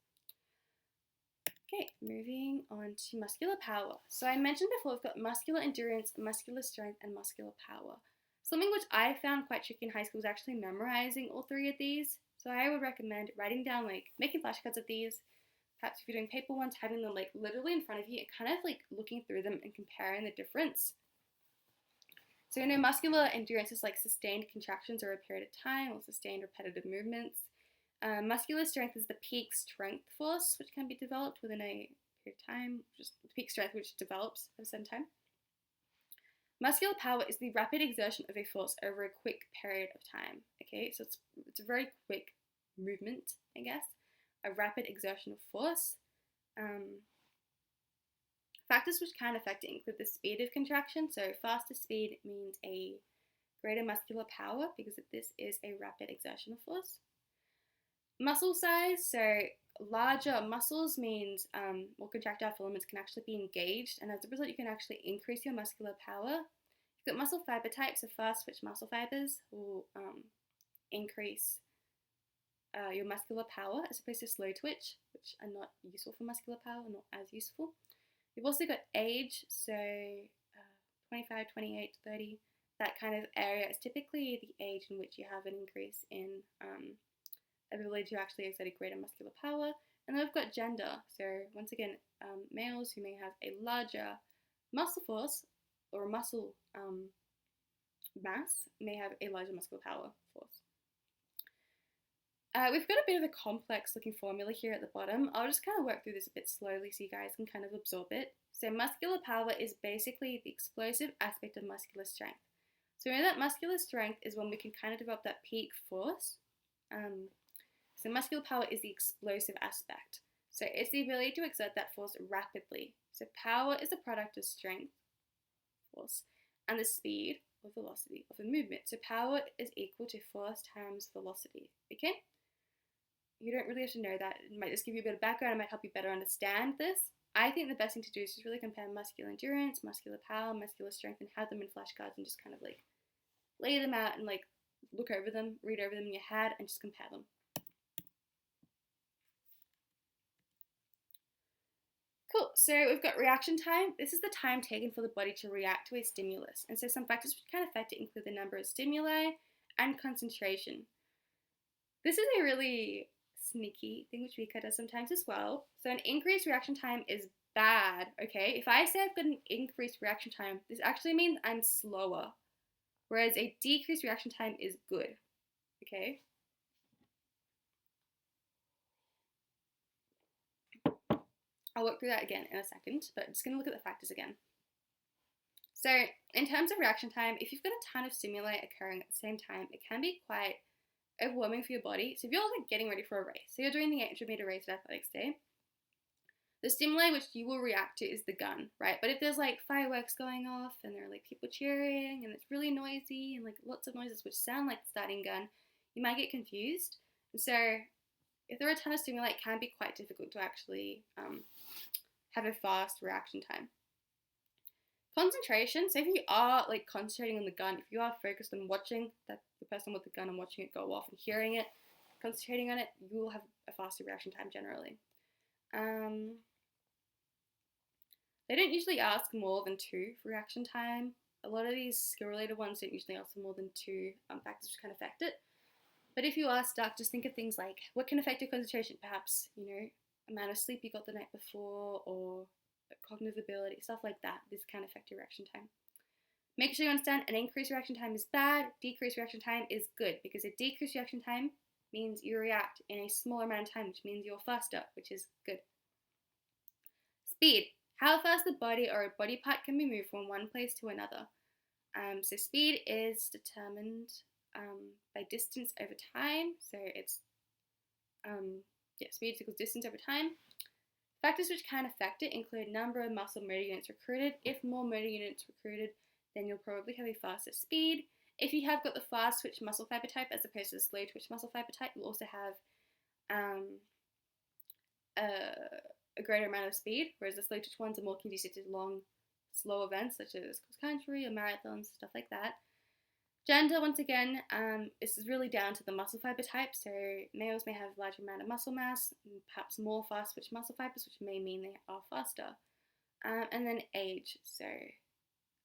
Okay, moving on to muscular power. So I mentioned before we've got muscular endurance, muscular strength, and muscular power. Something which I found quite tricky in high school was actually memorizing all three of these. So I would recommend writing down, making flashcards of these. Perhaps if you're doing paper ones, having them literally in front of you and kind of looking through them and comparing the difference. So muscular endurance is sustained contractions over a period of time or sustained repetitive movements. Muscular strength is the peak strength force which can be developed within a period of time, just the peak strength which develops at a certain time. Muscular power is the rapid exertion of a force over a quick period of time. Okay, so it's a very quick movement, I guess, a rapid exertion of force. Factors which can affect it include the speed of contraction. So faster speed means a greater muscular power because this is a rapid exertion of force. Muscle size, so larger muscles means more contractile filaments can actually be engaged, and as a result you can actually increase your muscular power. You've got muscle fiber types, so fast twitch muscle fibers will increase your muscular power as opposed to slow twitch, which are not useful for muscular power, not as useful. You've also got age, so 25, 28, 30, that kind of area is typically the age in which you have an increase in ability to actually exert a greater muscular power. And then we've got gender, so once again, males who may have a larger muscle force or muscle mass may have a larger muscular power force. We've got a bit of a complex looking formula here at the bottom. I'll just kind of work through this a bit slowly so you guys can kind of absorb it. So muscular power is basically the explosive aspect of muscular strength. So we know that muscular strength is when we can kind of develop that peak force. So muscular power is the explosive aspect. So it's the ability to exert that force rapidly. So power is the product of strength, force, and the speed or velocity of a movement. So power is equal to force times velocity, okay? You don't really have to know that. It might just give you a bit of background. It might help you better understand this. I think the best thing to do is just really compare muscular endurance, muscular power, muscular strength, and have them in flashcards and just kind of lay them out and look over them, read over them in your head, and just compare them. Cool, so we've got reaction time. This is the time taken for the body to react to a stimulus. And so some factors which can affect it include the number of stimuli and concentration. This is a really sneaky thing which VCA does sometimes as well. So an increased reaction time is bad, okay? If I say I've got an increased reaction time, this actually means I'm slower. Whereas a decreased reaction time is good, okay? I'll work through that again in a second, but I'm just going to look at the factors again. So in terms of reaction time, if you've got a ton of stimuli occurring at the same time, it can be quite overwhelming for your body. So if you're getting ready for a race, so you're doing the 800-meter race at Athletics Day, the stimuli which you will react to is the gun, right? But if there's fireworks going off and there are people cheering and it's really noisy and lots of noises which sound like the starting gun, you might get confused. And so if there are a ton of stimuli, it can be quite difficult to actually have a fast reaction time. Concentration. So if you are like concentrating on the gun, if you are focused on watching that the person with the gun and watching it go off and hearing it, concentrating on it, you will have a faster reaction time generally. They don't usually ask more than 2 for reaction time. A lot of these skill-related ones don't usually ask for more than 2 factors which can affect it. But if you are stuck, just think of things like what can affect your concentration. Perhaps, amount of sleep you got the night before, or cognitive ability, stuff like that. This can affect your reaction time. Make sure you understand an increased reaction time is bad, decreased reaction time is good, because a decreased reaction time means you react in a smaller amount of time, which means you're faster, which is good. Speed. How fast the body or a body part can be moved from one place to another. So speed is determined by distance over time. So it's speed equals distance over time. Factors which can affect it include number of muscle motor units recruited. If more motor units recruited, then you'll probably have a faster speed. If you have got the fast twitch muscle fiber type as opposed to the slow twitch muscle fiber type, you'll also have a greater amount of speed, whereas the slow twitch ones are more conducive to long, slow events such as cross country or marathons, stuff like that. Gender, once again, this is really down to the muscle fiber type. So males may have a larger amount of muscle mass, and perhaps more fast twitch muscle fibers, which may mean they are faster. And then age. So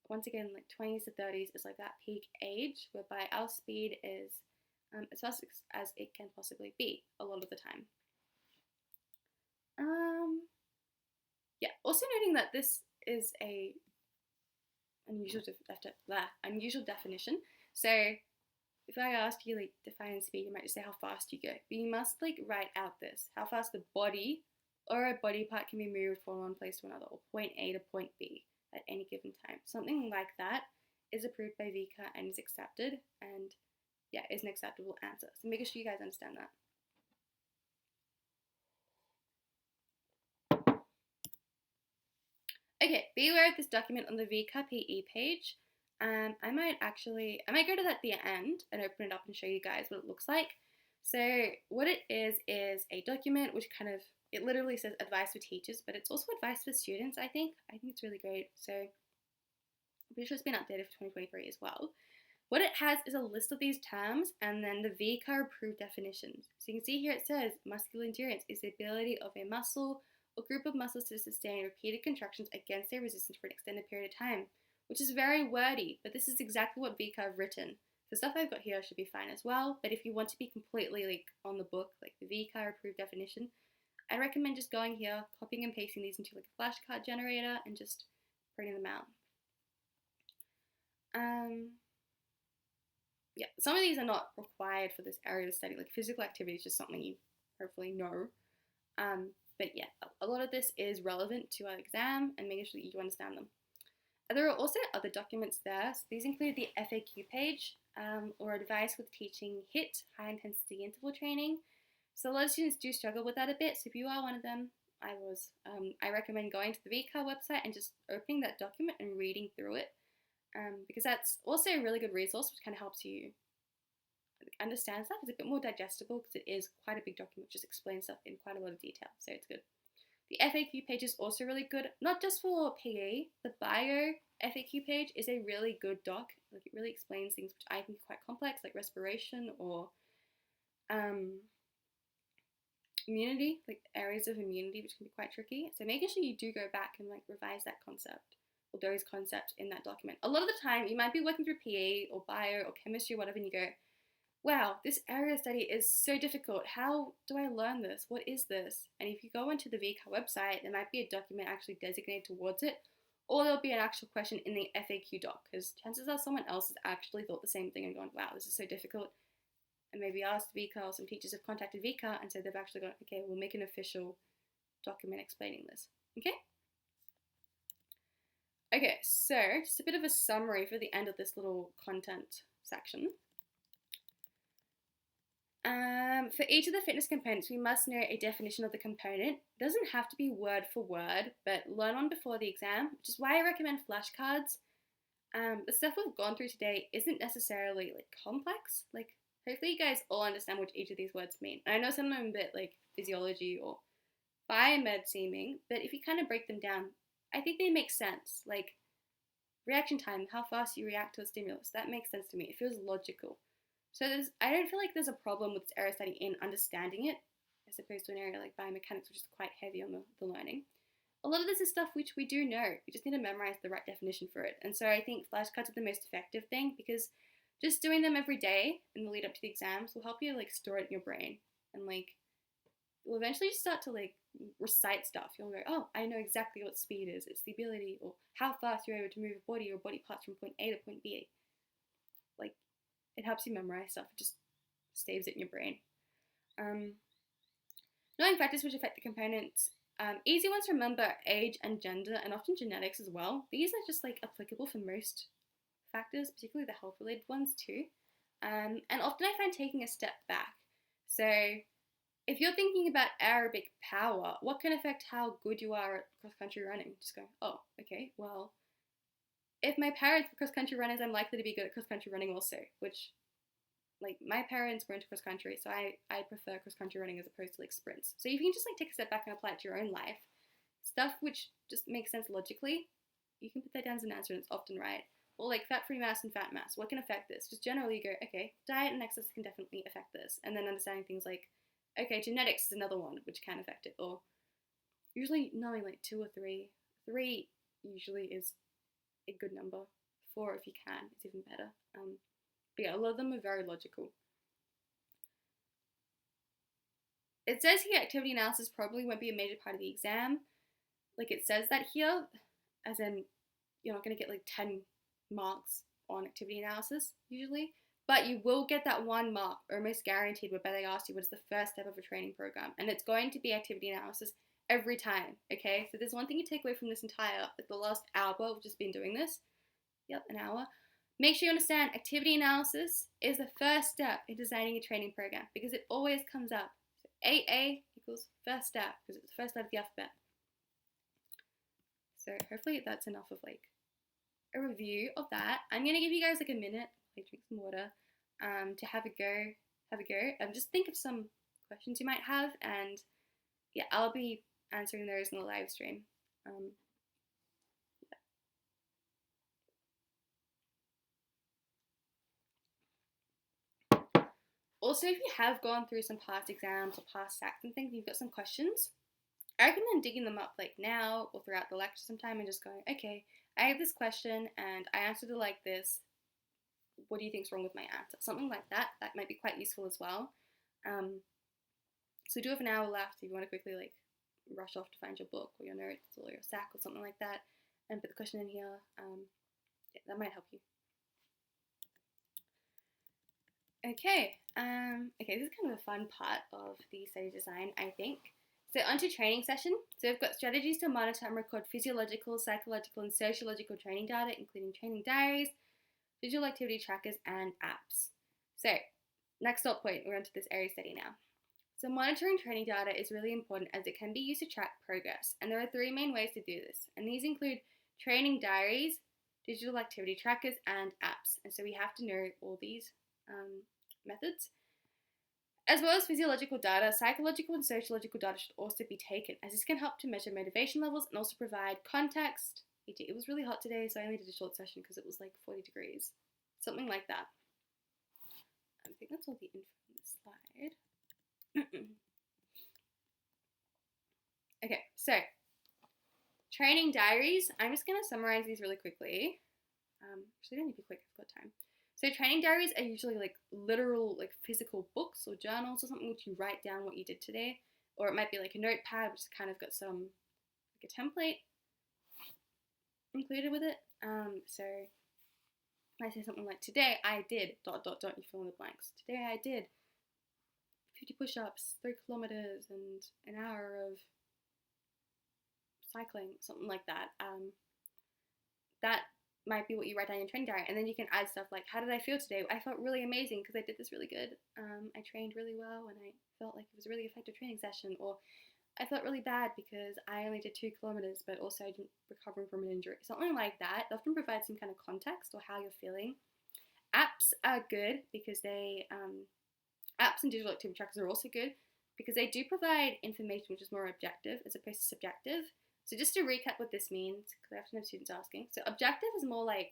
once again, like 20s to 30s is like that peak age, whereby our speed is as fast as it can possibly be a lot of the time. Also noting that this is a unusual definition. So if I ask you like define speed, you might just say how fast you go. But you must like write out this, how fast the body or a body part can be moved from one place to another, or point A to point B at any given time. Something like that is approved by VCA and is accepted, and is an acceptable answer. So make sure you guys understand that. Okay, be aware of this document on the VCA PE page. I might go to that at the end and open it up and show you guys what it looks like. So what it is a document which it literally says advice for teachers, but it's also advice for students, I think. I think it's really great. So I'm pretty sure it's been updated for 2023 as well. What it has is a list of these terms and then the VCA approved definitions. So you can see here it says muscular endurance is the ability of a muscle or group of muscles to sustain repeated contractions against their resistance for an extended period of time, which is very wordy, but this is exactly what VCA have written. The stuff I've got here should be fine as well, but if you want to be completely on the book, like the VCA approved definition, I recommend just going here, copying and pasting these into like a flashcard generator and just printing them out. Some of these are not required for this area of study, like physical activity is just something you hopefully know. But a lot of this is relevant to our exam and making sure that you understand them. There are also other documents there. So these include the FAQ page or advice with teaching HIIT, high intensity interval training. So a lot of students do struggle with that a bit. So if you are one of them, I recommend going to the VCA website and just opening that document and reading through it, because that's also a really good resource which kind of helps you understand stuff. It's a bit more digestible because it is quite a big document, which just explains stuff in quite a lot of detail, so it's good. The FAQ page is also really good, not just for PE. The bio FAQ page is a really good doc. Like it really explains things which I think are quite complex, like respiration or immunity, like areas of immunity which can be quite tricky. So making sure you do go back and like revise that concept or those concepts in that document. A lot of the time you might be working through PE or bio or chemistry or whatever and you go, wow, this area of study is so difficult. How do I learn this? What is this? And if you go onto the VCA website, there might be a document actually designated towards it, or there'll be an actual question in the FAQ doc, because chances are someone else has actually thought the same thing and gone, wow, this is so difficult. And maybe asked VCA, or some teachers have contacted VCA and said they've actually gone, okay, we'll make an official document explaining this. Okay, so just a bit of a summary for the end of this little content section. For each of the fitness components, we must know a definition of the component. It doesn't have to be word for word, but learn one before the exam, which is why I recommend flashcards. The stuff we've gone through today isn't necessarily like complex. Like, hopefully you guys all understand what each of these words mean. And I know some of them are a bit like physiology or biomed seeming, but if you kind of break them down, I think they make sense. Like, reaction time, how fast you react to a stimulus. That makes sense to me. It feels logical. So I don't feel like there's a problem with this area study in understanding it, as opposed to an area like biomechanics, which is quite heavy on the learning. A lot of this is stuff which we do know. We just need to memorize the right definition for it. And so I think flashcards are the most effective thing, because just doing them every day in the lead up to the exams will help you like store it in your brain, and like you'll eventually just start to like recite stuff. You'll go, oh, I know exactly what speed is. It's the ability or how fast you're able to move a body or body parts from point A to point B. Like, it helps you memorize stuff. It just saves it in your brain. Knowing factors which affect the components. Easy ones to remember: age and gender, and often genetics as well. These are just like applicable for most factors, particularly the health-related ones too. And often I find taking a step back. So if you're thinking about aerobic power, what can affect how good you are at cross-country running? Just go, oh, okay, well, if my parents were cross-country runners, I'm likely to be good at cross-country running also, which, like, my parents were into cross-country, so I prefer cross-country running as opposed to, like, sprints. So you can just, like, take a step back and apply it to your own life. Stuff which just makes sense logically, you can put that down as an answer and it's often right. Or, like, fat-free mass and fat mass, what can affect this? Just generally go, okay, diet and exercise can definitely affect this. And then understanding things like, okay, genetics is another one which can affect it. Or usually knowing, like, 2 or 3. 3 usually is a good number. 4, if you can, is even better. But yeah, a lot of them are very logical. It says here activity analysis probably won't be a major part of the exam. Like, it says that here, as in you're not going to get like 10 marks on activity analysis usually, but you will get that 1 mark, almost guaranteed, whereby they ask you what is the first step of a training program, and it's going to be activity analysis every time. Okay, so there's one thing you take away from this entire, like the last hour we've just been doing this. Yep, an hour. Make sure you understand activity analysis is the first step in designing a training program, because it always comes up. So AA equals first step, because it's the first letter of the alphabet. So hopefully that's enough of like a review of that. I'm gonna give you guys like a minute, like drink some water, to have a go, just think of some questions you might have, and yeah, I'll be answering those in the live stream. Also, if you have gone through some past exams or past SACs and things, you've got some questions, I recommend digging them up like now or throughout the lecture sometime and just going, okay, I have this question and I answered it like this. What do you think's wrong with my answer? Something like that. That might be quite useful as well. So do have an hour left if you want to quickly like rush off to find your book or your notes or your SAC or something like that, and put the question in here. Yeah, that might help you. Okay, this is kind of a fun part of the study design, I think. So onto training session. So we've got strategies to monitor and record physiological, psychological, and sociological training data, including training diaries, visual activity trackers, and apps. So next stop point, we're onto this area study now. So monitoring training data is really important as it can be used to track progress. And there are 3 main ways to do this. And these include training diaries, digital activity trackers, and apps. And so we have to know all these methods. As well as physiological data, psychological and sociological data should also be taken, as this can help to measure motivation levels and also provide context. It was really hot today, so I only did a short session because it was like 40 degrees. Something like that. I think that's all the info on this slide. Okay, so training diaries. I'm just going to summarize these really quickly. Actually, I don't need to be quick, I've got time. So training diaries are usually like literal, like physical books or journals or something which you write down what you did today. Or it might be like a notepad which has kind of got some, like a template included with it. So I say something like, today I did, ... you fill in the blanks. Today I did 50 push-ups, 3 kilometers, and an hour of cycling, something like that. That might be what you write down in your training diary, and then you can add stuff like, how did I feel today? I felt really amazing because I did this really good. I trained really well and I felt like it was a really effective training session. Or I felt really bad because I only did 2 kilometers, but also I didn't recover from an injury. Something like that. It often provides some kind of context or how you're feeling. Apps are good because they, apps and digital activity trackers are also good because they do provide information which is more objective as opposed to subjective. So just to recap what this means, because I often have students asking. So objective is more like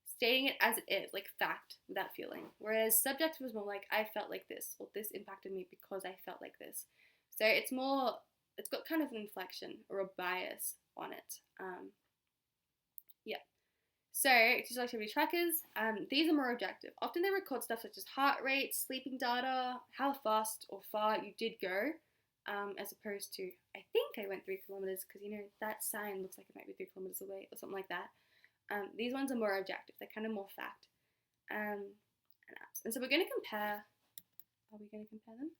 stating it as it is, like fact, without feeling. Whereas subjective is more like, I felt like this, or this impacted me because I felt like this. So it's got kind of an inflection or a bias on it. Yeah. So digital activity trackers, these are more objective. Often they record stuff such as heart rate, sleeping data, how fast or far you did go, as opposed to, I think I went 3 kilometers, because that sign looks like it might be 3 kilometers away or something like that. These ones are more objective. They're kind of more fact. And apps. And so we're going to compare. Are we going to compare them?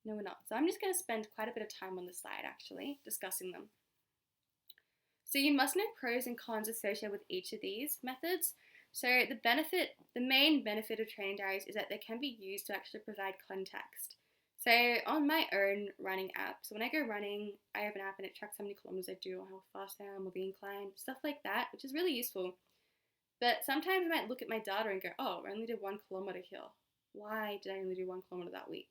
No, we're not. So I'm just going to spend quite a bit of time on this slide, actually, discussing them. So you must know pros and cons associated with each of these methods. So the main benefit of training diaries is that they can be used to actually provide context. So on my own running app, so when I go running, I have an app and it tracks how many kilometers I do or how fast I am or the incline, stuff like that, which is really useful. But sometimes I might look at my data and go, oh, I only did 1 kilometer here. Why did I only do 1 kilometer that week?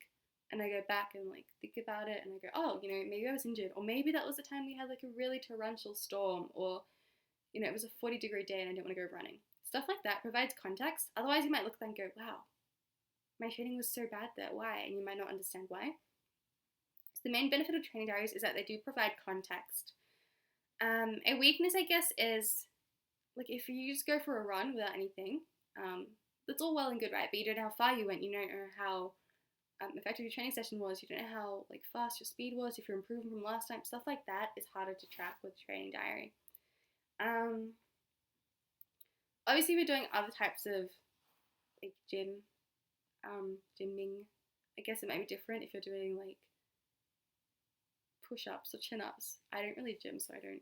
And I go back and like think about it and I go, oh, maybe I was injured, or maybe that was the time we had like a really torrential storm, or it was a 40-degree day and I didn't want to go running. Stuff like that provides context. Otherwise you might look and go, wow, my training was so bad there, why? And you might not understand why. So the main benefit of training diaries is that they do provide context. A weakness, I guess, is like if you just go for a run without anything, that's all well and good, right? But you don't know how far you went, you don't know how effective your training session was, you don't know how like fast your speed was, if you're improving from last time, stuff like that is harder to track with training diary. Obviously we're doing other types of like gymming. I guess it might be different if you're doing like push-ups or chin-ups. I don't really gym, so I do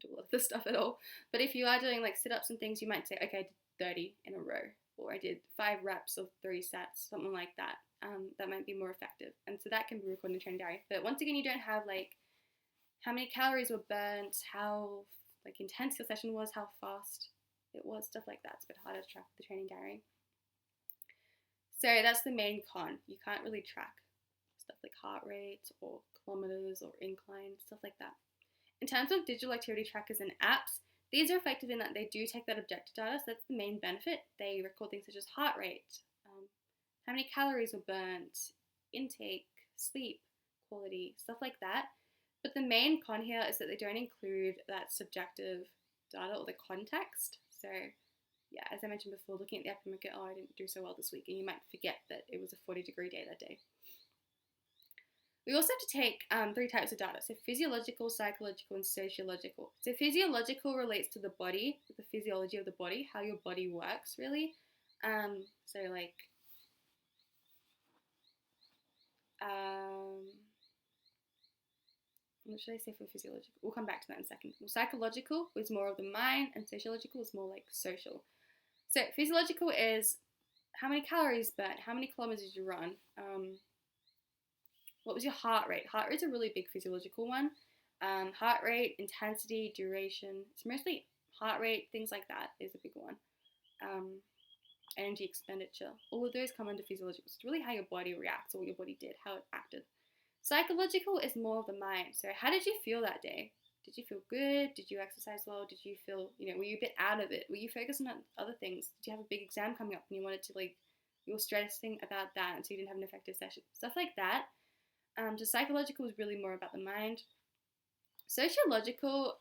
a lot of this stuff at all. But if you are doing like sit-ups and things, you might say, okay, I did 30 in a row, or I did 5 reps of 3 sets, something like that. That might be more effective. And so that can be recorded in a training diary. But once again, you don't have like how many calories were burnt, how like intense your session was, how fast it was, stuff like that. It's a bit harder to track with the training diary. So that's the main con. You can't really track stuff like heart rate or kilometers or incline, stuff like that. In terms of digital activity trackers and apps, these are effective in that they do take that objective data, so that's the main benefit. They record things such as heart rate, how many calories were burnt, intake, sleep quality, stuff like that. But the main con here is that they don't include that subjective data or the context. So yeah, as I mentioned before, looking at the app and go, oh, I didn't do so well this week, and you might forget that it was a 40-degree day that day. We also have to take 3 types of data, so physiological, psychological, and sociological. So physiological relates to the body, the physiology of the body, how your body works, really. So like, what should I say for physiological? We'll come back to that in a second. Well, psychological is more of the mind, and sociological is more like social. So physiological is how many calories burnt, how many kilometers did you run, what was your heart rate? Heart rate's a really big physiological one. Heart rate, intensity, duration. It's mostly heart rate, things like that is a big one. Energy expenditure. All of those come under physiological. It's really how your body reacts or what your body did, how it acted. Psychological is more of the mind. So how did you feel that day? Did you feel good? Did you exercise well? Did you feel, were you a bit out of it? Were you focused on other things? Did you have a big exam coming up and you wanted to you were stressing about that and so you didn't have an effective session? Stuff like that. So psychological is really more about the mind. Sociological,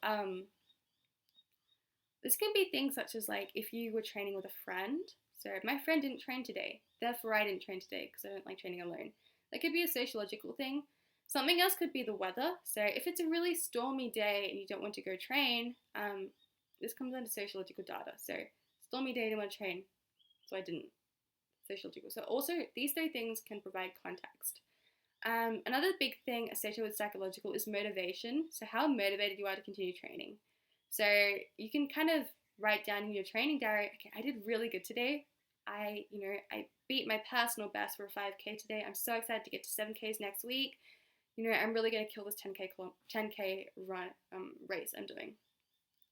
this can be things such as if you were training with a friend. So my friend didn't train today, therefore I didn't train today because I don't like training alone. That could be a sociological thing. Something else could be the weather. So if it's a really stormy day and you don't want to go train, this comes under sociological data. So stormy day, I didn't want to train, so I didn't. Sociological. So also these 3 things can provide context. Another big thing associated with psychological is motivation. So how motivated you are to continue training. So you can kind of write down in your training diary, okay, I did really good today. I beat my personal best for a 5K today. I'm so excited to get to 7Ks next week. I'm really going to kill this 10K run race I'm doing.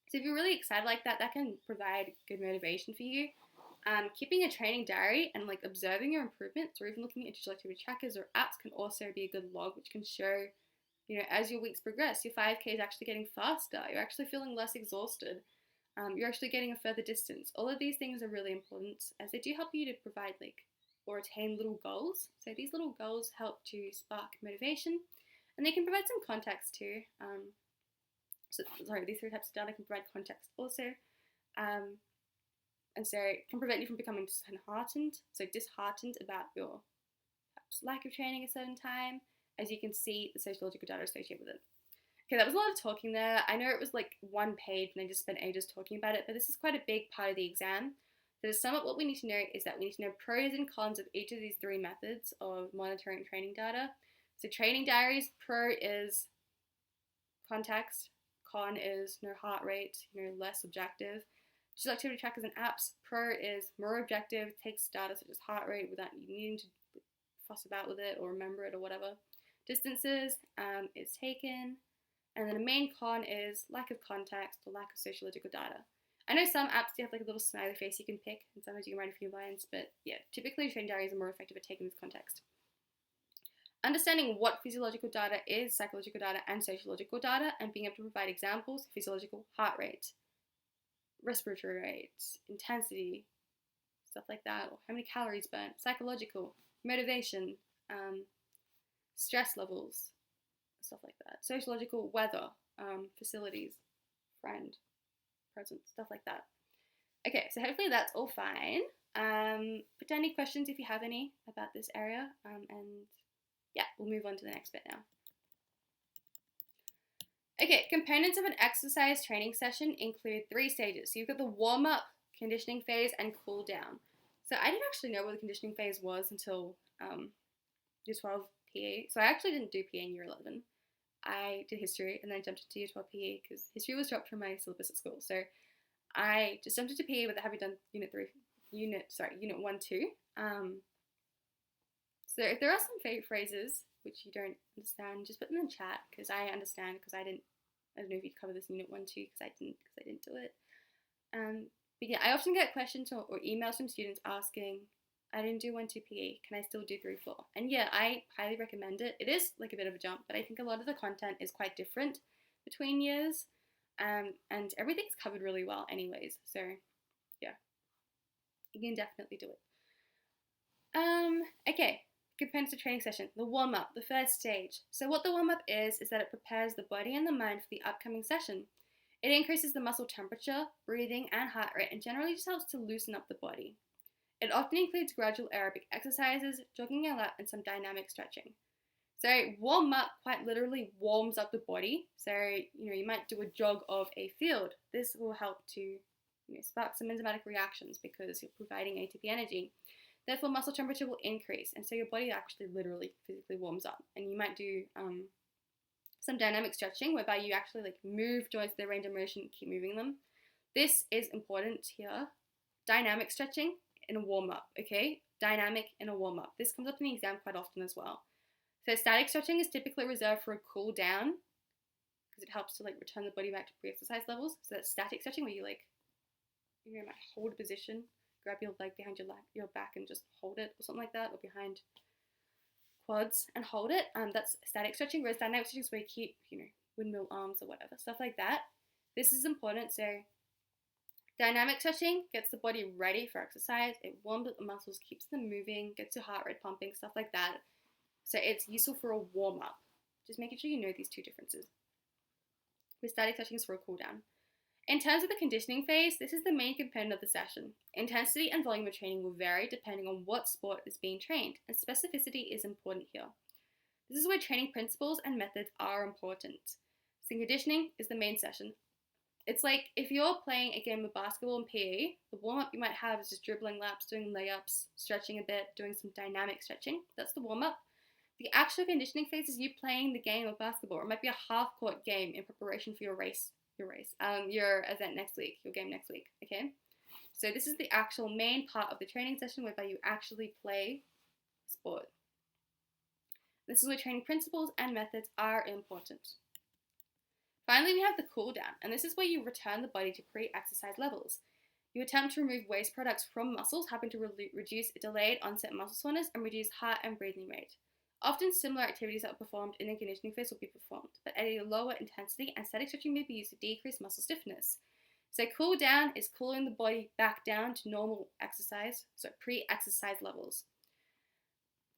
So if you're really excited like that, that can provide good motivation for you. Keeping a training diary and observing your improvements, or even looking at digital activity trackers or apps, can also be a good log, which can show as your weeks progress, your 5K is actually getting faster. You're actually feeling less exhausted. You're actually getting a further distance. All of these things are really important as they do help you to provide or attain little goals. So these little goals help to spark motivation, and they can provide some context too. These 3 types of data can provide context also. And so it can prevent you from becoming disheartened about your perhaps lack of training at a certain time, as you can see the sociological data associated with it. Okay, that was a lot of talking there. I know it was like 1 page and I just spent ages talking about it, but this is quite a big part of the exam. So to sum up, what we need to know is that we need to know pros and cons of each of these 3 methods of monitoring training data. So training diaries, pro is context, con is no heart rate, less objective. Digital activity trackers and apps, pro is more objective, takes data such as heart rate without you needing to fuss about with it or remember it or whatever. Distances is taken. And then the main con is lack of context or lack of sociological data. I know some apps do have like a little smiley face you can pick, and sometimes you can write a few lines, but yeah, typically training diaries are more effective at taking this context. Understanding what physiological data is psychological data and sociological data, and being able to provide examples: physiological, heart rate, respiratory rate, intensity, stuff like that, or how many calories burnt, psychological, motivation, stress levels, stuff like that, sociological, weather, facilities, friend, present, stuff like that. Okay, so hopefully that's all fine. Put down any questions if you have any about this area, and yeah, we'll move on to the next bit now. Okay, components of an exercise training session include 3 stages. So you've got the warm-up, conditioning phase, and cool down. So I didn't actually know what the conditioning phase was until year 12 PE. So I actually didn't do PE in year 11. I did history and then jumped into year 12 PE because history was dropped from my syllabus at school. So I just jumped into PE without having done unit 1, 2. So if there are some phrases which you don't understand, just put them in the chat because I understand, because I don't know if you'd cover this in unit 1, 2 because I didn't do it. But yeah, I often get questions or emails from students asking, I didn't do 1, 2 PE, can I still do 3, 4? And yeah, I highly recommend it. It is like a bit of a jump, but I think a lot of the content is quite different between years, and everything's covered really well anyways, so yeah, you can definitely do it. Okay, components of training session. The warm-up, the first stage. So what the warm-up is that it prepares the body and the mind for the upcoming session. It increases the muscle temperature, breathing, and heart rate, and generally just helps to loosen up the body. It often includes gradual aerobic exercises, jogging a lap, and some dynamic stretching. So warm up quite literally warms up the body. So, you might do a jog of a field. This will help to spark some enzymatic reactions because you're providing ATP energy. Therefore, muscle temperature will increase, and so your body actually literally physically warms up. And you might do some dynamic stretching whereby you actually move joints to their range of motion and keep moving them. This is important here. Dynamic stretching in a warm-up, okay? Dynamic in a warm-up. This comes up in the exam quite often as well. So static stretching is typically reserved for a cool down because it helps to return the body back to pre-exercise levels. So that's static stretching where you might hold a position, grab your leg behind your back and just hold it or something like that, or behind quads and hold it. That's static stretching, whereas dynamic stretching is where you keep, windmill arms or whatever, stuff like that. This is important. So dynamic stretching gets the body ready for exercise. It warms up the muscles, keeps them moving, gets your heart rate pumping, stuff like that. So it's useful for a warm-up. Just making sure you know these 2 differences. With static stretching is for a cool down. In terms of the conditioning phase, this is the main component of the session. Intensity and volume of training will vary depending on what sport is being trained, and specificity is important here. This is where training principles and methods are important. So conditioning is the main session. It's like if you're playing a game of basketball in PE, the warm-up you might have is just dribbling laps, doing layups, stretching a bit, doing some dynamic stretching. That's the warm-up. The actual conditioning phase is you playing the game of basketball. Or it might be a half-court game in preparation for your event next week, your game next week, okay? So this is the actual main part of the training session whereby you actually play sport. This is where training principles and methods are important. Finally, we have the cool down, and this is where you return the body to pre-exercise levels. You attempt to remove waste products from muscles, helping to reduce delayed onset muscle soreness and reduce heart and breathing rate. Often similar activities that were performed in the conditioning phase will be performed, but at a lower intensity, and static stretching may be used to decrease muscle stiffness. So cool down is cooling the body back down to normal exercise, so pre-exercise levels.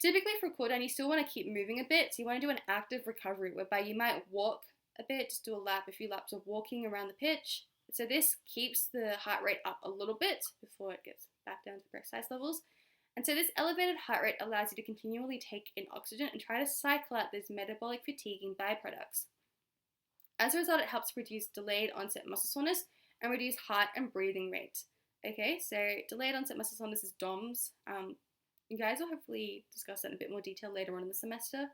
Typically for cool down, you still want to keep moving a bit, so you want to do an active recovery whereby you might walk a bit, just do a few laps of walking around the pitch. So this keeps the heart rate up a little bit before it gets back down to pre-exercise levels. And so this elevated heart rate allows you to continually take in oxygen and try to cycle out those metabolic fatiguing byproducts. As a result, it helps reduce delayed onset muscle soreness and reduce heart and breathing rate. Okay, so delayed onset muscle soreness is DOMS. You guys will hopefully discuss that in a bit more detail later on in the semester.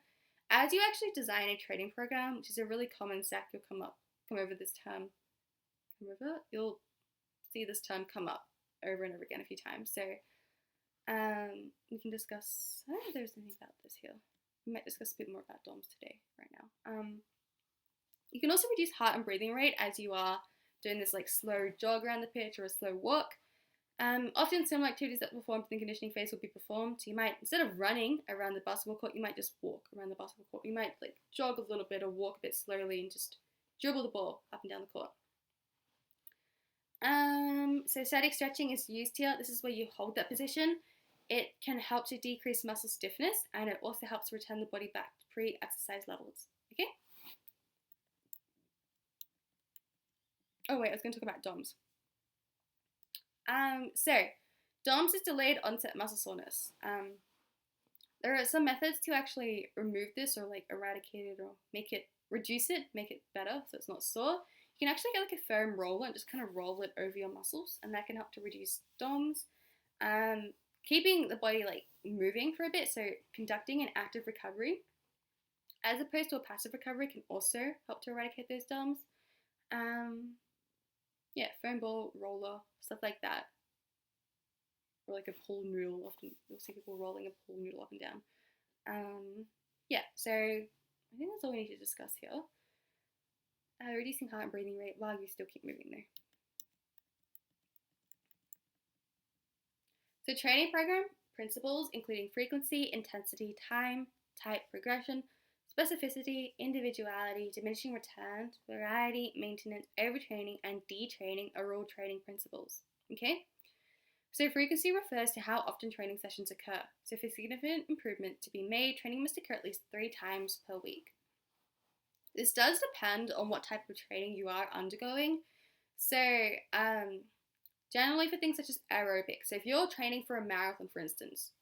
As you actually design a training program, which is a really common SAC, you'll come over this term. You'll see this term come up over and over again a few times. So we can discuss, I don't know if there's anything about this here. We might discuss a bit more about DOMS today, right now. You can also reduce heart and breathing rate as you are doing this like slow jog around the pitch or a slow walk. Often similar activities that were performed in the conditioning phase will be performed. So you might, instead of running around the basketball court, you might just walk around the basketball court. You might like jog a little bit or walk a bit slowly and just dribble the ball up and down the court. So static stretching is used here. This is where you hold that position. It can help to decrease muscle stiffness, and it also helps return the body back to pre-exercise levels. Okay? Oh wait, I was going to talk about DOMS. So DOMS is delayed onset muscle soreness. There are some methods to actually remove this or like eradicate it or reduce it, make it better so it's not sore. You can actually get like a foam roller and just kind of roll it over your muscles, and that can help to reduce DOMS. Keeping the body like moving for a bit, so conducting an active recovery as opposed to a passive recovery can also help to eradicate those DOMS. Yeah, foam ball, roller, stuff like that. Or like a pool noodle, often you'll see people rolling a pool noodle up and down. Yeah, so I think that's all we need to discuss here. Reducing heart and breathing rate while you still keep moving there. So training program principles including frequency, intensity, time, type, progression, specificity, individuality, diminishing returns, variety, maintenance, overtraining, and detraining are all training principles. Okay? So frequency refers to how often training sessions occur. So for significant improvement to be made, training must occur at least 3 times per week. This does depend on what type of training you are undergoing. So generally for things such as aerobics, so if you're training for a marathon, for instance,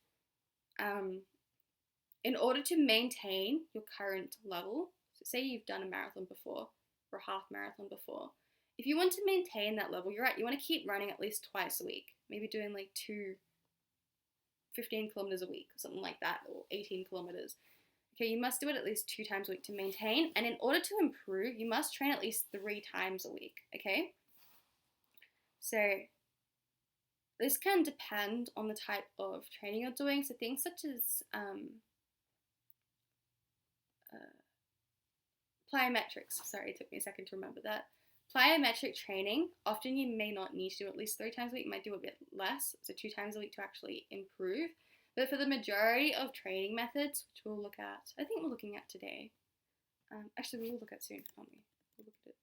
in order to maintain your current level, so say you've done a marathon before or a half marathon before, if you want to maintain that level, you're right, you want to keep running at least twice a week, maybe doing like 15 kilometers a week or something like that, or 18 kilometers. Okay, you must do it at least 2 times a week to maintain, and in order to improve, you must train at least 3 times a week, okay? So this can depend on the type of training you're doing, so things such as plyometrics, sorry, it took me a second to remember that. Plyometric training, often you may not need to do at least 3 times a week, you might do a bit less, so 2 times a week to actually improve. But for the majority of training methods, which we'll look at, I think we're looking at today, actually we will look at soon, aren't we? We'll look at it.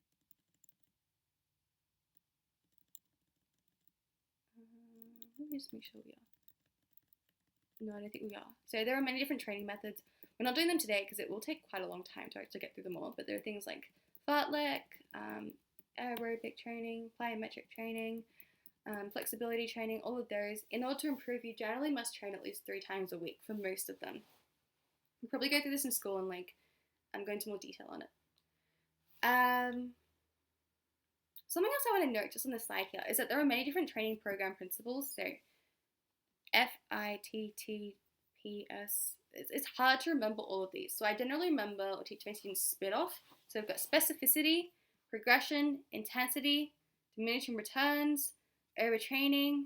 Let me just make sure we are. No, I don't think we are. So there are many different training methods. We're not doing them today because it will take quite a long time to actually get through them all, but there are things like fartlek, aerobic training, plyometric training, flexibility training, all of those. In order to improve, you generally must train at least 3 times a week for most of them. We'll probably go through this in school and go into more detail on it. Something else I want to note just on the slide here is that there are many different training program principles. So FITTPS. It's hard to remember all of these. So I generally remember or teach my students spit off. So we've got specificity, progression, intensity, diminishing returns, overtraining,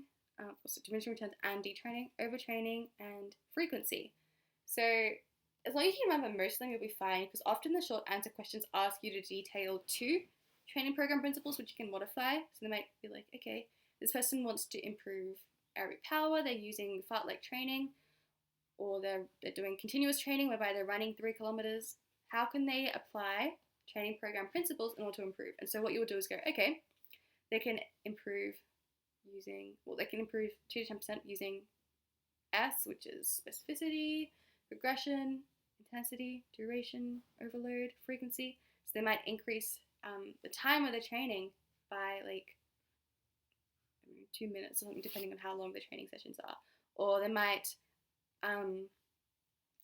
so diminishing returns and detraining, overtraining, and frequency. So as long as you remember most of them, you'll be fine, because often the short answer questions ask you to detail 2 training program principles, which you can modify. So they might be like, okay, this person wants to improve aerobic power, they're using fartlek training, or they're doing continuous training whereby they're running 3 kilometers, how can they apply training program principles in order to improve? And so what you'll do is go, okay, they can improve they can improve 2 to 10% using S, which is specificity, progression, intensity, duration, overload, frequency. So they might increase the time of the training by like 2 minutes or something, depending on how long the training sessions are. Or they might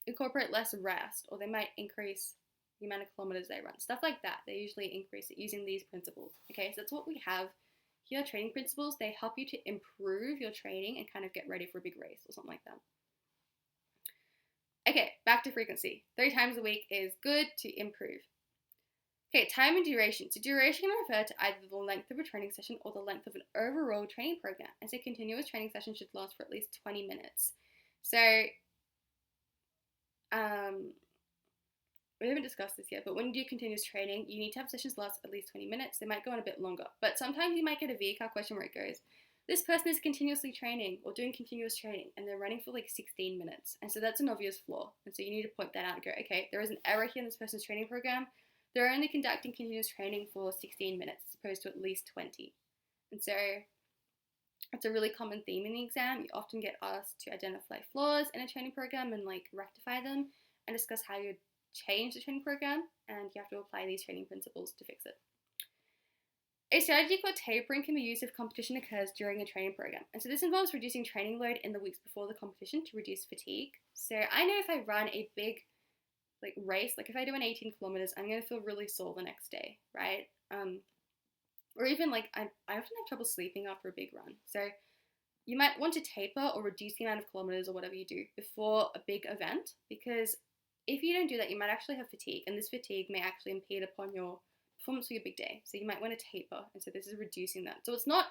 incorporate less rest, or they might increase the amount of kilometers they run. Stuff like that. They usually increase it using these principles. Okay, so that's what we have here, training principles. They help you to improve your training and kind of get ready for a big race or something like that. Okay, back to frequency. 3 times a week is good to improve. Okay, time and duration. So duration can refer to either the length of a training session or the length of an overall training program. And so continuous training sessions should last for at least 20 minutes. So we haven't discussed this yet, but when you do continuous training, you need to have sessions last at least 20 minutes. They might go on a bit longer, but sometimes you might get a VCAR question where it goes, this person is continuously training or doing continuous training and they're running for like 16 minutes. And so that's an obvious flaw. And so you need to point that out and go, okay, there is an error here in this person's training program. They're only conducting continuous training for 16 minutes as opposed to at least 20. And so it's a really common theme in the exam. You often get asked to identify flaws in a training program and like rectify them and discuss how you change the training program, and you have to apply these training principles to fix it. A strategy called tapering can be used if competition occurs during a training program. And so this involves reducing training load in the weeks before the competition to reduce fatigue. So I know if I run a big race, like if I do an 18 kilometers, I'm going to feel really sore the next day, right? Or even I often have trouble sleeping after a big run. So you might want to taper or reduce the amount of kilometers or whatever you do before a big event, because if you don't do that, you might actually have fatigue, and this fatigue may actually impede upon your performance for your big day. So you might want to taper, and so this is reducing that. So it's not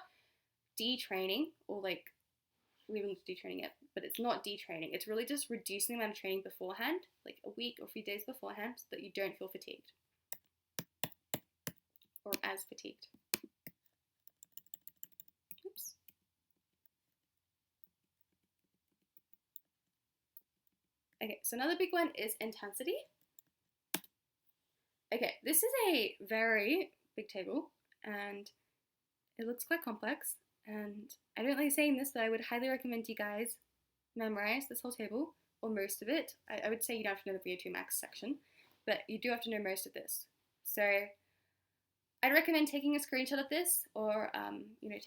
detraining or we haven't detraining yet, but it's not detraining. It's really just reducing the amount of training beforehand, like a week or a few days beforehand, so that you don't feel fatigued or as fatigued. Oops. Okay, so another big one is intensity. Okay, this is a very big table and it looks quite complex, and I don't like saying this, but I would highly recommend you guys memorize this whole table, or most of it. I would say you don't have to know the VO2 max section, but you do have to know most of this. So I'd recommend taking a screenshot of this, or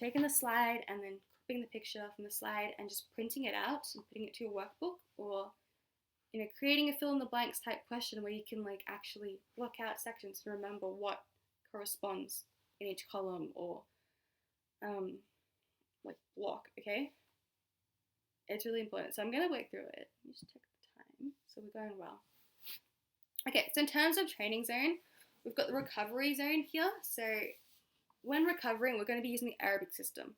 taking the slide and then cropping the picture from the slide and just printing it out and putting it to your workbook, or creating a fill in the blanks type question where you can actually block out sections to remember what corresponds in each column or block, okay? It's really important. So I'm going to work through it. Let me just take the time so we're going well. Okay, so in terms of training zone, we've got the recovery zone here. So when recovering, we're going to be using the aerobic system.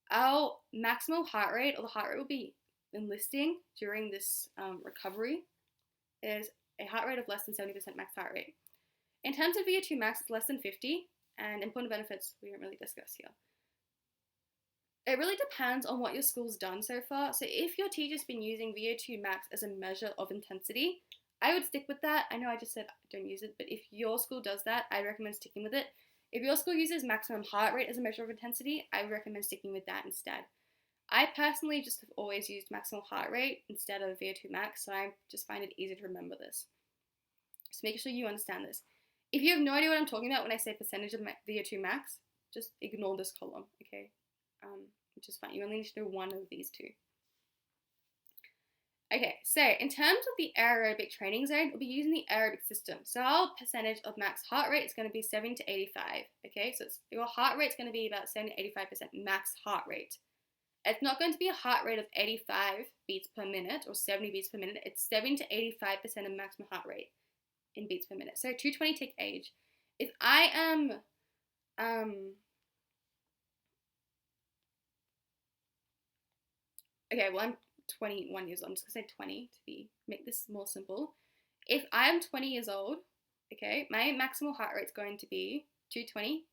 Our maximal heart rate, or the heart rate we'll be enlisting during this recovery, is a heart rate of less than 70% max heart rate. In terms of VO2 max, it's less than 50, and important benefits we don't really discuss here. It really depends on what your school's done so far. So if your teacher's been using VO2 max as a measure of intensity, I would stick with that. I know I just said don't use it, but if your school does that, I recommend sticking with it. If your school uses maximum heart rate as a measure of intensity, I would recommend sticking with that instead. I personally just have always used maximal heart rate instead of VO2 max, so I just find it easy to remember this. So make sure you understand this. If you have no idea what I'm talking about when I say percentage of VO2 max, just ignore this column, okay? Which is fine. You only need to know one of these two. Okay, so in terms of the aerobic training zone, we'll be using the aerobic system. So our percentage of max heart rate is going to be 70 to 85, okay? So your heart rate is going to be about 70 to 85% max heart rate. It's not going to be a heart rate of 85 beats per minute or 70 beats per minute. It's 70 to 85% of maximum heart rate in beats per minute. So 220 take age. If I am okay, well, I'm 21 years old. I'm just going to say 20 to make this more simple. If I'm 20 years old, okay, my maximal heart rate is going to be 220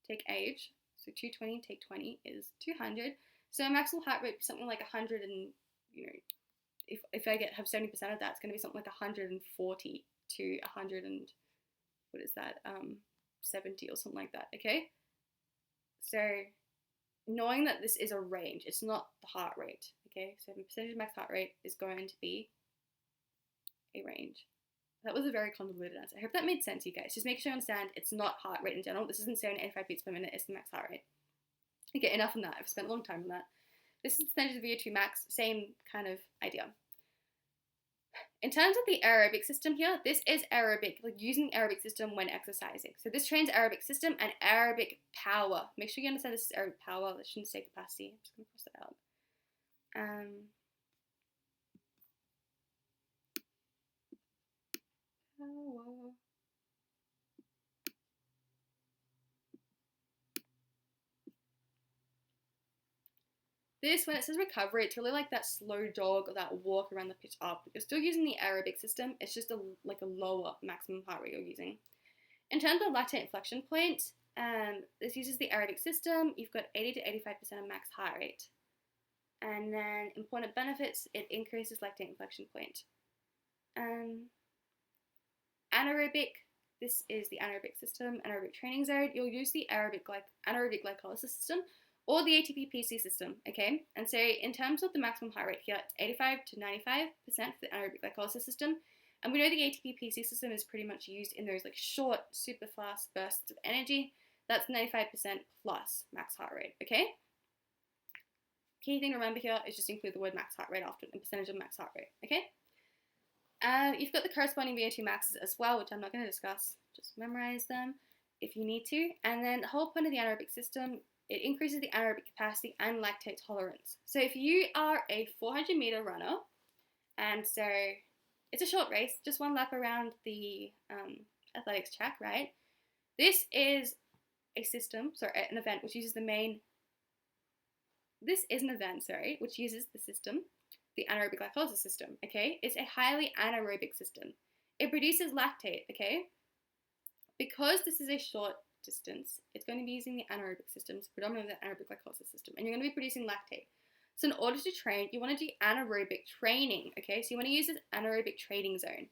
take age. So 220 take 20 is 200. So my maximal heart rate would be something like 100 and, if I have 70% of that, it's going to be something like 140 to 100 and what is that 70 or something like that. Okay, so knowing that this is a range, it's not the heart rate. Okay, so the percentage of max heart rate is going to be a range. That was a very convoluted answer. I hope that made sense, you guys. Just make sure you understand it's not heart rate in general. This isn't 785 beats per minute, it's the max heart rate. Okay, enough on that. I've spent a long time on that. This is the percentage of VO2 max, same kind of idea. In terms of the aerobic system here, this is aerobic, like using the aerobic system when exercising. So this trains aerobic system and aerobic power. Make sure you understand this is aerobic power. That shouldn't say capacity. I'm just going to cross that out. Power. This, when it says recovery, it's really like that slow jog or that walk around the pitch up. You're still using the aerobic system. It's just like a lower maximum heart rate you're using. In terms of lactate inflection point, this uses the aerobic system. You've got 80 to 85% of max heart rate. And then important benefits, it increases lactate inflection point. Anaerobic, this is the anaerobic system, anaerobic training zone. You'll use the anaerobic glycolysis system or the ATP PC system, okay? And so in terms of the maximum heart rate here, it's 85 to 95% for the anaerobic glycolysis system. And we know the ATP PC system is pretty much used in those like short, super fast bursts of energy. That's 95% plus max heart rate, okay? Key thing to remember here is just include the word max heart rate after the percentage of max heart rate, okay? You've got the corresponding VO2 maxes as well, which I'm not going to discuss. Just memorize them if you need to. And then the whole point of the anaerobic system, it increases the anaerobic capacity and lactate tolerance. So if you are a 400-meter runner, and so it's a short race, just one lap around the athletics track, right? This is an event which uses which uses the system, the anaerobic glycolysis system, okay? It's a highly anaerobic system. It produces lactate, okay? Because this is a short distance, it's going to be using the anaerobic systems, predominantly the anaerobic glycolysis system, and you're going to be producing lactate. So in order to train, you want to do anaerobic training, okay? So you want to use this anaerobic training zone.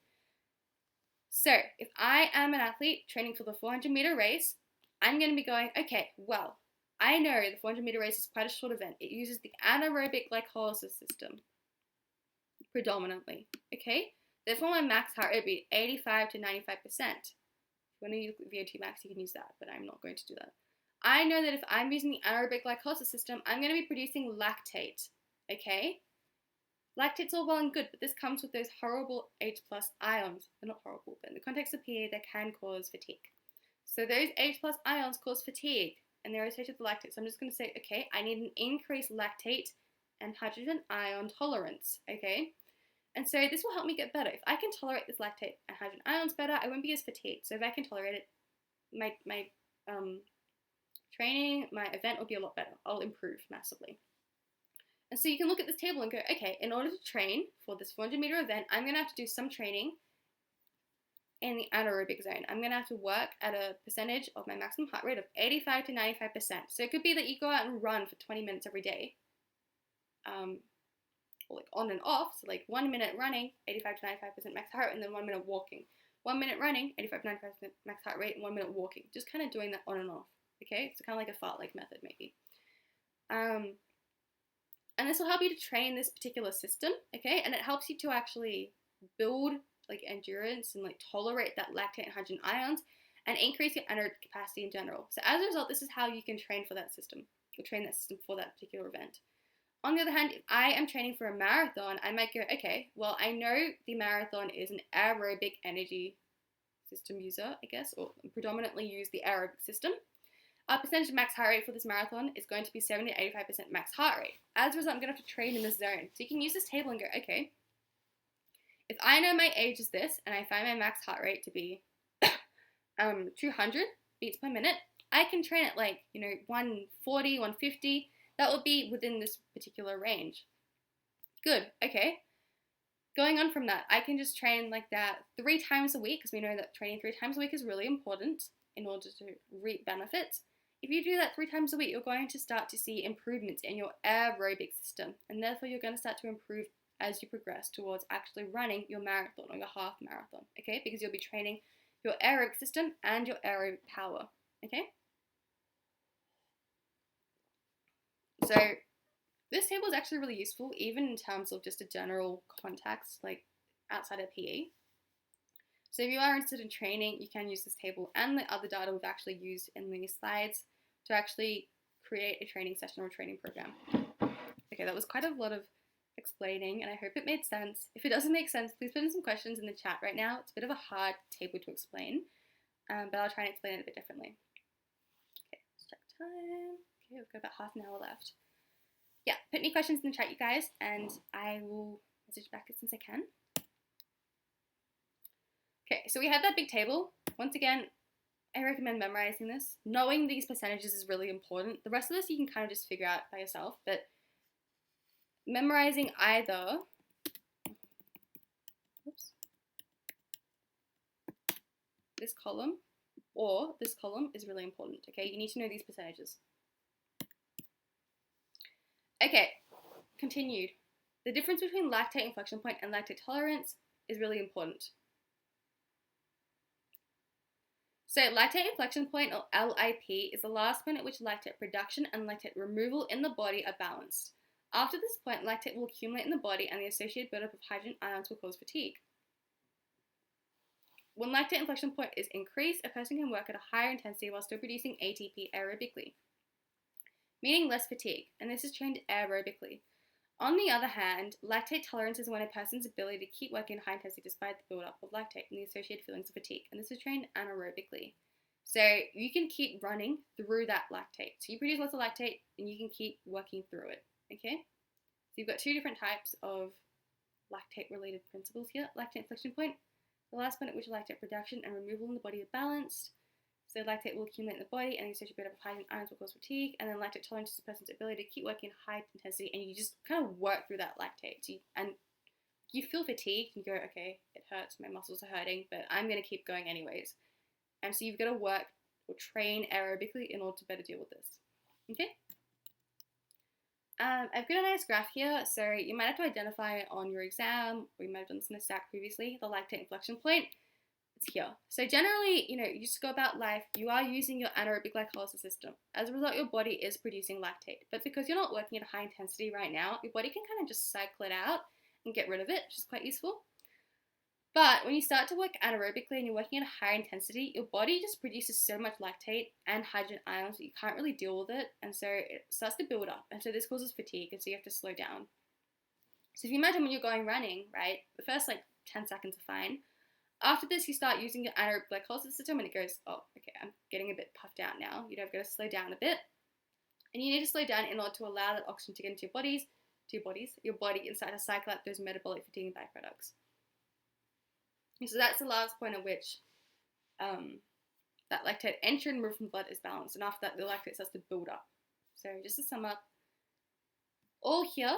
So if I am an athlete training for the 400-meter race, I'm going to be going, okay, well, I know the 400-meter race is quite a short event. It uses the anaerobic glycolysis system predominantly, okay? Therefore, my max heart rate would be 85 to 95%. If you want to use VO2 max, you can use that, but I'm not going to do that. I know that if I'm using the anaerobic glycolysis system, I'm going to be producing lactate, okay? Lactate's all well and good, but this comes with those horrible H+ ions. They're not horrible, but in the context of PE, they can cause fatigue. So those H+ ions cause fatigue, and they're associated with lactate. So I'm just going to say, okay, I need an increased lactate and hydrogen ion tolerance, okay? And so this will help me get better. If I can tolerate this lactate and hydrogen ions better, I won't be as fatigued. So if I can tolerate it, my training, my event will be a lot better. I'll improve massively. And so you can look at this table and go, okay, in order to train for this 400-meter event, I'm going to have to do some training in the anaerobic zone. I'm going to have to work at a percentage of my maximum heart rate of 85 to 95%. So it could be that you go out and run for 20 minutes every day, or like on and off. So like 1 minute running, 85 to 95% max heart rate, and then 1 minute walking. 1 minute running, 85 to 95% max heart rate, and 1 minute walking. Just kind of doing that on and off. Okay, so kind of like a fartlek method maybe. And this will help you to train this particular system, okay? And it helps you to actually build like endurance and like tolerate that lactate and hydrogen ions and increase your anaerobic capacity in general. So as a result, this is how you can train for that system, or train that system for that particular event. On the other hand, if I am training for a marathon, I might go, okay, well, I know the marathon is an aerobic energy system user, I guess, or predominantly use the aerobic system. Our percentage of max heart rate for this marathon is going to be 70 to 85% max heart rate. As a result, I'm going to have to train in this zone. So you can use this table and go, okay, if I know my age is this, and I find my max heart rate to be 200 beats per minute, I can train at like, 140, 150. That would be within this particular range. Good, okay. Going on from that, I can just train like that 3 times a week, because we know that training 3 times a week is really important in order to reap benefits. If you do that 3 times a week, you're going to start to see improvements in your aerobic system, and therefore you're going to start to improve as you progress towards actually running your marathon or your half marathon, okay? Because you'll be training your aerobic system and your aerobic power, okay? So this table is actually really useful, even in terms of just a general context, like outside of PE. So if you are interested in training, you can use this table and the other data we've actually used in these slides to actually create a training session or a training program. Okay, that was quite a lot of explaining, and I hope it made sense. If it doesn't make sense, please put in some questions in the chat right now. It's a bit of a hard table to explain, but I'll try and explain it a bit differently. Okay, let's check time. Okay, we've got about half an hour left. Yeah, put any questions in the chat, you guys, and I will message back as soon as I can. Okay, so we have that big table. Once again, I recommend memorizing this. Knowing these percentages is really important. The rest of this you can kind of just figure out by yourself, but memorizing either this column or this column is really important, okay? You need to know these percentages. Okay, continued. The difference between lactate inflection point and lactate tolerance is really important. So lactate inflection point, or LIP, is the last point at which lactate production and lactate removal in the body are balanced. After this point, lactate will accumulate in the body and the associated buildup of hydrogen ions will cause fatigue. When lactate inflection point is increased, a person can work at a higher intensity while still producing ATP aerobically, meaning less fatigue, and this is trained aerobically. On the other hand, lactate tolerance is when a person's ability to keep working at high intensity despite the buildup of lactate and the associated feelings of fatigue, and this is trained anaerobically. So you can keep running through that lactate. So you produce lots of lactate and you can keep working through it, okay? So you've got two different types of lactate-related principles here. Lactate inflection point, the last point at which lactate production and removal in the body are balanced. So lactate will accumulate in the body and the associated buildup of hydrogen ions will cause fatigue. And then lactate tolerance is a person's ability to keep working at high intensity and you just kind of work through that lactate. So you feel fatigued and you go, okay, it hurts, my muscles are hurting, but I'm going to keep going anyways. And so you've got to work or train aerobically in order to better deal with this. Okay? I've got a nice graph here, so you might have to identify on your exam, or you might have done this in a stack previously, the lactate inflection point. It's here. So generally, you just go about life, you are using your anaerobic glycolysis system. As a result, your body is producing lactate. But because you're not working at a high intensity right now, your body can kind of just cycle it out and get rid of it, which is quite useful. But when you start to work anaerobically and you're working at a higher intensity, your body just produces so much lactate and hydrogen ions that you can't really deal with it, and so it starts to build up, and so this causes fatigue, and so you have to slow down. So if you imagine when you're going running, right, the first 10 seconds are fine. After this, you start using your anaerobic glycolysis system, and it goes, oh, okay, I'm getting a bit puffed out now. You've got to slow down a bit, and you need to slow down in order to allow that oxygen to get into your body, and start to cycle out those metabolic fatigue byproducts. So that's the last point at which that lactate entry and removal from the blood is balanced, and after that the lactate starts to build up. So just to sum up, all here,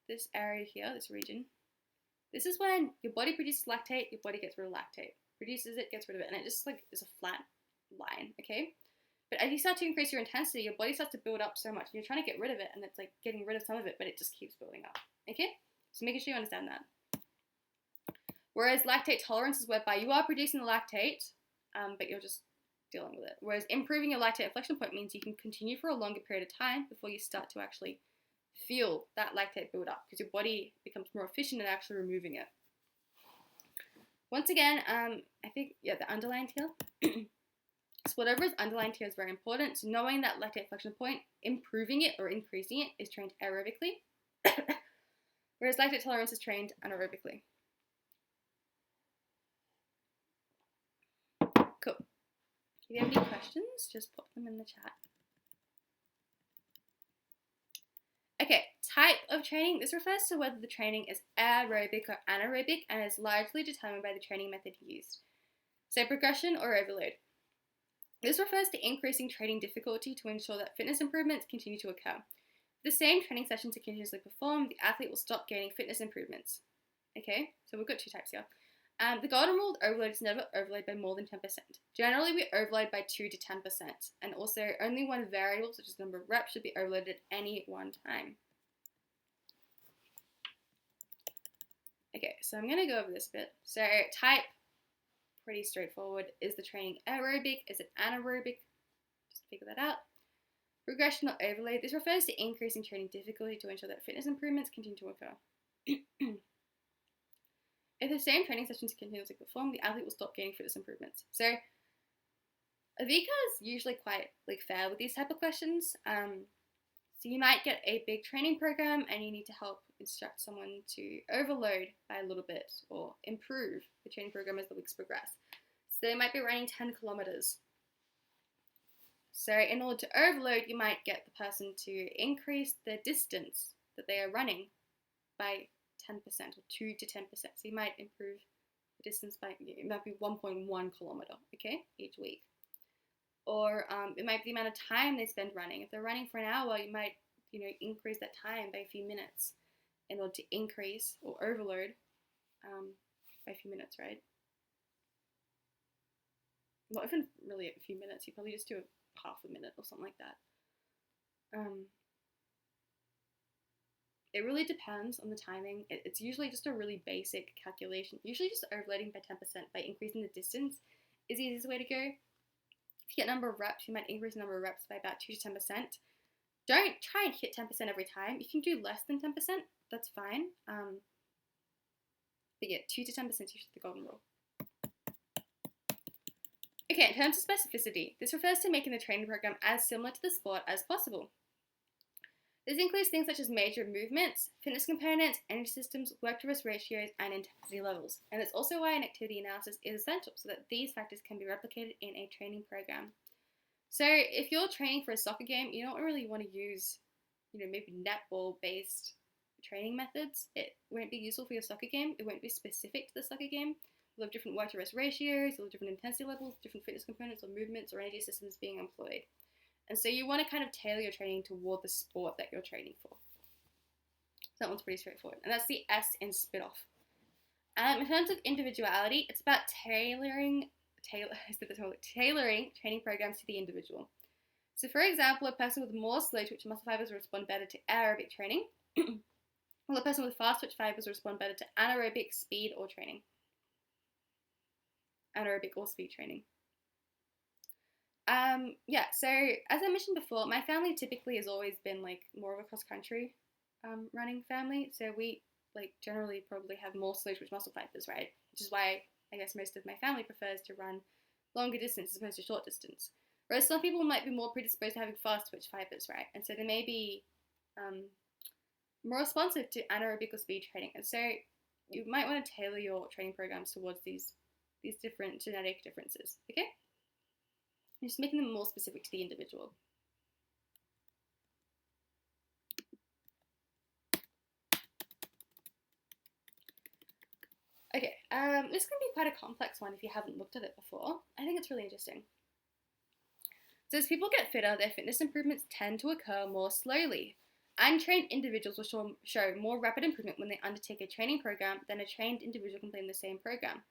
this area here, this region, this is when your body produces lactate, your body gets rid of lactate, produces it, gets rid of it, and it just is a flat line, okay? But as you start to increase your intensity, your body starts to build up so much, and you're trying to get rid of it, and it's getting rid of some of it, but it just keeps building up, okay? So making sure you understand that. Whereas lactate tolerance is whereby you are producing the lactate, but you're just dealing with it. Whereas improving your lactate inflection point means you can continue for a longer period of time before you start to actually feel that lactate build up, because your body becomes more efficient at actually removing it. Once again, I think, the underlined here. So whatever is underlined here is very important. So knowing that lactate inflection point, improving it or increasing it is trained aerobically, whereas lactate tolerance is trained anaerobically. Cool. If you have any questions, just pop them in the chat. Okay, type of training. This refers to whether the training is aerobic or anaerobic and is largely determined by the training method used. So progression or overload. This refers to increasing training difficulty to ensure that fitness improvements continue to occur. If the same training sessions are continuously performed, the athlete will stop gaining fitness improvements. Okay, so we've got two types here. The golden rule, overload is never overload by more than 10%. Generally, we overload by 2 to 10%, and also only one variable, such as the number of reps, should be overloaded at any one time. Okay, so I'm gonna go over this a bit. So type, pretty straightforward. Is the training aerobic? Is it anaerobic? Just figure that out. Regression or overload. This refers to increasing training difficulty to ensure that fitness improvements continue to occur. If the same training sessions continuously performed, the athlete will stop gaining fitness improvements. So Avika is usually quite fair with these type of questions. So you might get a big training program and you need to help instruct someone to overload by a little bit or improve the training program as the weeks progress. So they might be running 10 kilometers. So in order to overload, you might get the person to increase the distance that they are running by 10% or 2 to 10%. So you might improve the distance by, it might be 1.1 kilometer, okay, each week. Or it might be the amount of time they spend running. If they're running for an hour, you might, increase that time by a few minutes in order to increase or overload by a few minutes, right? Not even really a few minutes. You probably just do half a minute or something like that. It really depends on the timing. It's usually just a really basic calculation. Usually just overloading by 10% by increasing the distance is the easiest way to go. If you get number of reps, you might increase the number of reps by about 2 to 10%. Don't try and hit 10% every time. If you can do less than 10%, that's fine. But yeah, 2 to 10% is usually the golden rule. Okay, in terms of specificity, this refers to making the training program as similar to the sport as possible. This includes things such as major movements, fitness components, energy systems, work-to-rest ratios, and intensity levels. And it's also why an activity analysis is essential, so that these factors can be replicated in a training program. So if you're training for a soccer game, you don't really want to use, maybe netball-based training methods. It won't be useful for your soccer game. It won't be specific to the soccer game. You'll have different work-to-rest ratios, you'll have different intensity levels, different fitness components or movements or energy systems being employed. And so you want to kind of tailor your training toward the sport that you're training for. So that one's pretty straightforward. And that's the S in spit off. In terms of individuality, it's about tailoring training programs to the individual. So for example, a person with more slow twitch muscle fibers will respond better to aerobic training, while a person with fast twitch fibers will respond better to anaerobic speed or training. Anaerobic or speed training. So as I mentioned before, my family typically has always been more of a cross-country running family. So we generally probably have more slow twitch muscle fibers, right? Which is why I guess most of my family prefers to run longer distance as opposed to short distance. Whereas some people might be more predisposed to having fast twitch fibers, right? And so they may be more responsive to anaerobic or speed training. And so you might want to tailor your training programs towards these different genetic differences, okay? You're just making them more specific to the individual. Okay, this can be quite a complex one if you haven't looked at it before. I think it's really interesting. So as people get fitter, their fitness improvements tend to occur more slowly. Untrained individuals will show more rapid improvement when they undertake a training program than a trained individual completing the same program.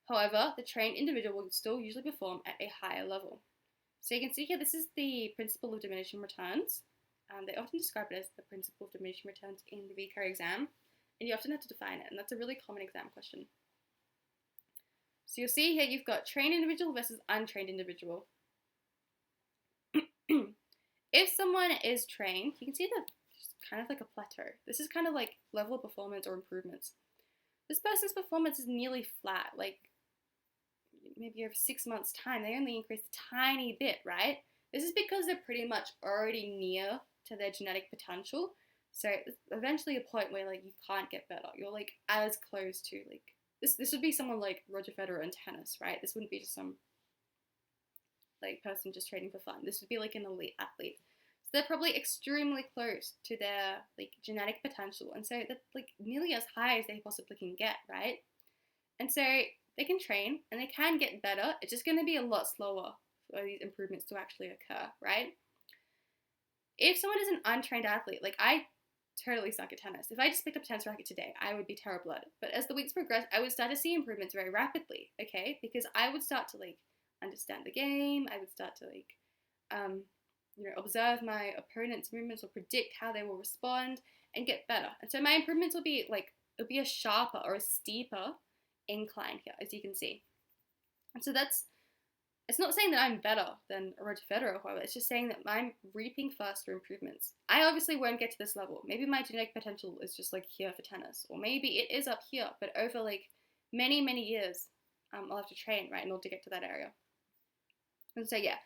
However, the trained individual will still usually perform at a higher level. So you can see here, this is the principle of diminishing returns. They often describe it as the principle of diminishing returns in the VCE exam, and you often have to define it, and that's a really common exam question. So you'll see here you've got trained individual versus untrained individual. If someone is trained, you can see that it's kind of like a plateau. This is kind of like level of performance or improvements. This person's performance is nearly flat, maybe over 6 months' time, they only increase a tiny bit, right? This is because they're pretty much already near to their genetic potential. So it's eventually a point where you can't get better. You're as close to this would be someone like Roger Federer in tennis, right? This wouldn't be just some person just training for fun. This would be an elite athlete. So they're probably extremely close to their genetic potential, and so they're nearly as high as they possibly can get, right? And so they can train and they can get better. It's just going to be a lot slower for these improvements to actually occur, right? If someone is an untrained athlete, I totally suck at tennis. If I just picked up a tennis racket today, I would be terrible at it. But as the weeks progress, I would start to see improvements very rapidly, okay? Because I would start to understand the game. I would start to observe my opponent's movements or predict how they will respond and get better. And so my improvements will be it'll be a sharper or a steeper incline here, as you can see. And so it's not saying that I'm better than a Roger Federer, however, it's just saying that I'm reaping faster improvements. I obviously won't get to this level. Maybe my genetic potential is just like here for tennis, or maybe it is up here, but over like many, many years, I'll have to train, right, in order to get to that area. And so, yeah,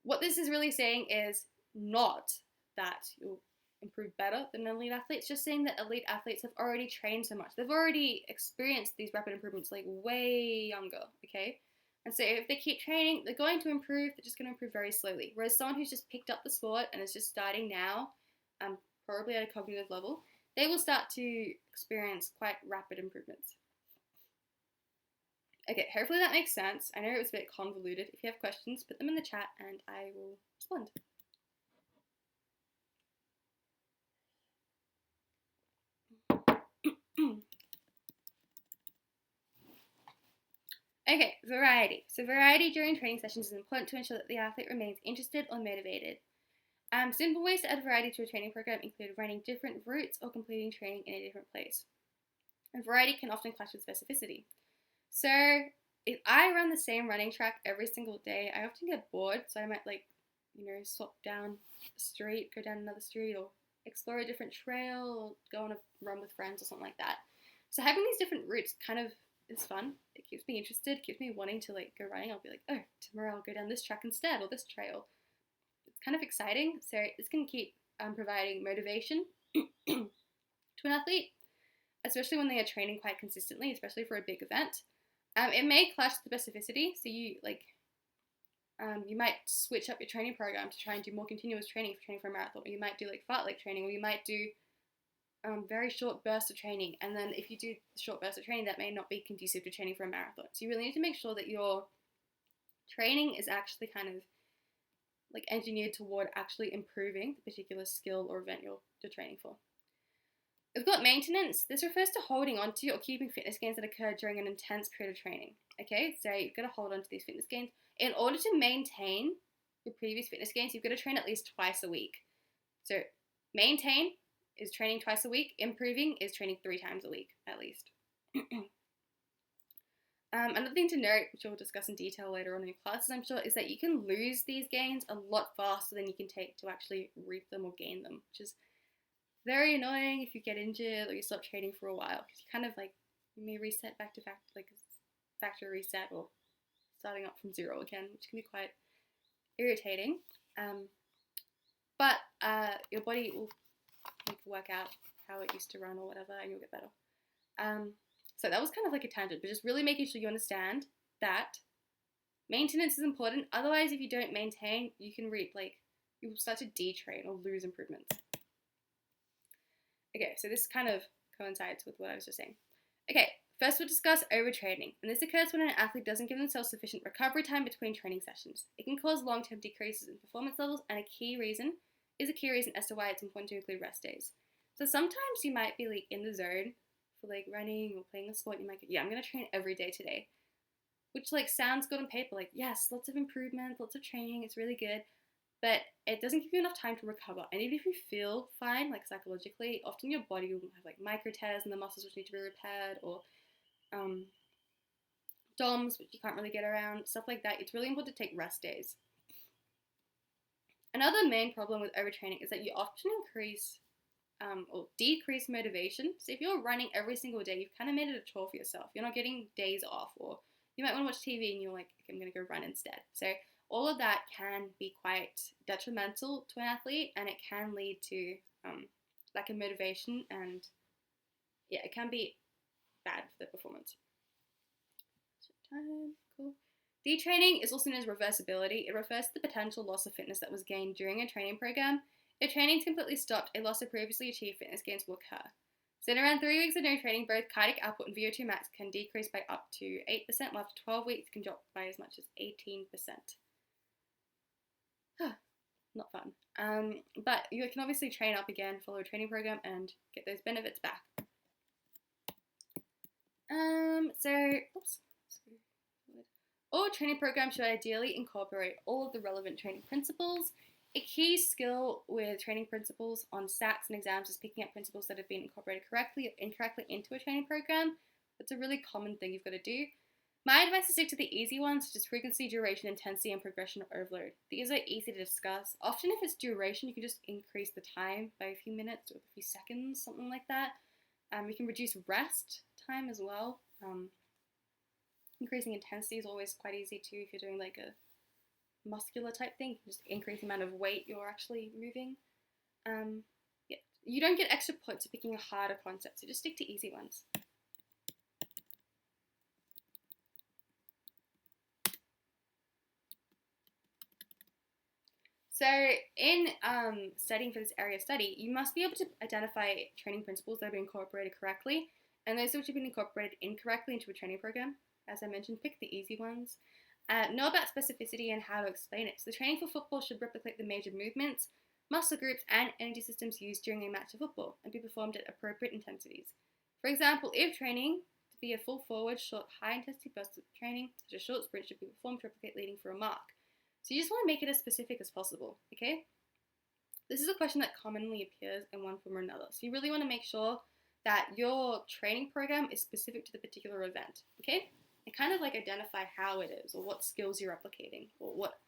what this is really saying is not that you'll improve better than an elite athlete. It's just saying that elite athletes have already trained so much. They've already experienced these rapid improvements like way younger, okay? And so if they keep training, they're going to improve. They're just going to improve very slowly. Whereas someone who's just picked up the sport and is just starting now, probably at a cognitive level, they will start to experience quite rapid improvements. Okay, hopefully that makes sense. I know it was a bit convoluted. If you have questions, put them in the chat and I will respond. Okay, variety. So variety during training sessions is important to ensure that the athlete remains interested or motivated. Simple ways to add variety to a training program include running different routes or completing training in a different place. And variety can often clash with specificity. So if I run the same running track every single day, I often get bored. So I might swap down the street, go down another street, or explore a different trail, or go on a run with friends or something like that. So having these different routes kind of is fun. It keeps me interested, keeps me wanting to go running. I'll be like, oh, tomorrow I'll go down this track instead, or this trail. It's kind of exciting. So this can keep providing motivation to an athlete, especially when they are training quite consistently, especially for a big event. It may clash with the specificity, so you might switch up your training program to try and do more continuous training for a marathon, or you might do fartlek training, or you might do very short bursts of training, and then if you do short bursts of training, that may not be conducive to training for a marathon. So you really need to make sure that your training is actually kind of engineered toward actually improving the particular skill or event you're training for. We've got maintenance. This refers to holding on to or keeping fitness gains that occur during an intense period of training. Okay, so you've got to hold on to these fitness gains. In order to maintain your previous fitness gains, you've got to train at least twice a week. So maintain is training twice a week. Improving is training 3 times a week, at least. Another thing to note, which we'll discuss in detail later on in your classes, I'm sure, is that you can lose these gains a lot faster than you can take to actually reap them or gain them, which is very annoying if you get injured or you stop training for a while, because you kind of you may reset back to factory reset, or starting up from zero again, which can be quite irritating. But your body will work out how it used to run or whatever, and you'll get better. So that was kind of a tangent, but just really making sure you understand that maintenance is important. Otherwise, if you don't maintain, you can reap you will start to detrain or lose improvements. Okay, so this kind of coincides with what I was just saying. Okay, first we'll discuss overtraining, and this occurs when an athlete doesn't give themselves sufficient recovery time between training sessions. It can cause long-term decreases in performance levels, and a key reason as to why it's important to include rest days. So sometimes you might be in the zone for running or playing a sport. You might go, yeah, I'm going to train every day today, which sounds good on paper. Yes, lots of improvement, lots of training, it's really good. But it doesn't give you enough time to recover. And even if you feel fine, psychologically, often your body will have micro tears in the muscles which need to be repaired, or DOMs which you can't really get around, stuff like that. It's really important to take rest days. Another main problem with overtraining is that you often increase or decrease motivation. So if you're running every single day, you've kind of made it a chore for yourself. You're not getting days off, or you might want to watch TV and you're okay, I'm going to go run instead. So all of that can be quite detrimental to an athlete, and it can lead to lack of motivation, and yeah, it can be bad for their performance. Cool. Detraining is also known as reversibility. It refers to the potential loss of fitness that was gained during a training program. If training is completely stopped, a loss of previously achieved fitness gains will occur. So in around 3 weeks of no training, both cardiac output and VO2 max can decrease by up to 8%, while after 12 weeks it can drop by as much as 18%. Not fun. But you can obviously train up again, follow a training program, and get those benefits back. All training programs should ideally incorporate all of the relevant training principles. A key skill with training principles on stats and exams is picking up principles that have been incorporated correctly or incorrectly into a training program. That's a really common thing you've got to do. My advice is to stick to the easy ones, such as frequency, duration, intensity, and progression or overload. These are easy to discuss. Often if it's duration, you can just increase the time by a few minutes or a few seconds, something like that. You can reduce rest time as well. Increasing intensity is always quite easy too if you're doing like a muscular type thing. You can just increase the amount of weight you're actually moving. Yeah. You don't get extra points for picking a harder concept, so just stick to easy ones. So in studying for this area of study, you must be able to identify training principles that have been incorporated correctly and those which have been incorporated incorrectly into a training program. As I mentioned, pick the easy ones. Know about specificity and how to explain it. So the training for football should replicate the major movements, muscle groups, and energy systems used during a match of football and be performed at appropriate intensities. For example, if training to be a full forward, short, high intensity burst of training, such as short sprint, should be performed to replicate leading for a mark. So you just want to make it as specific as possible, okay? This is a question that commonly appears in one form or another. So you really want to make sure that your training program is specific to the particular event, okay? And kind of like identify how it is or what skills you're replicating or what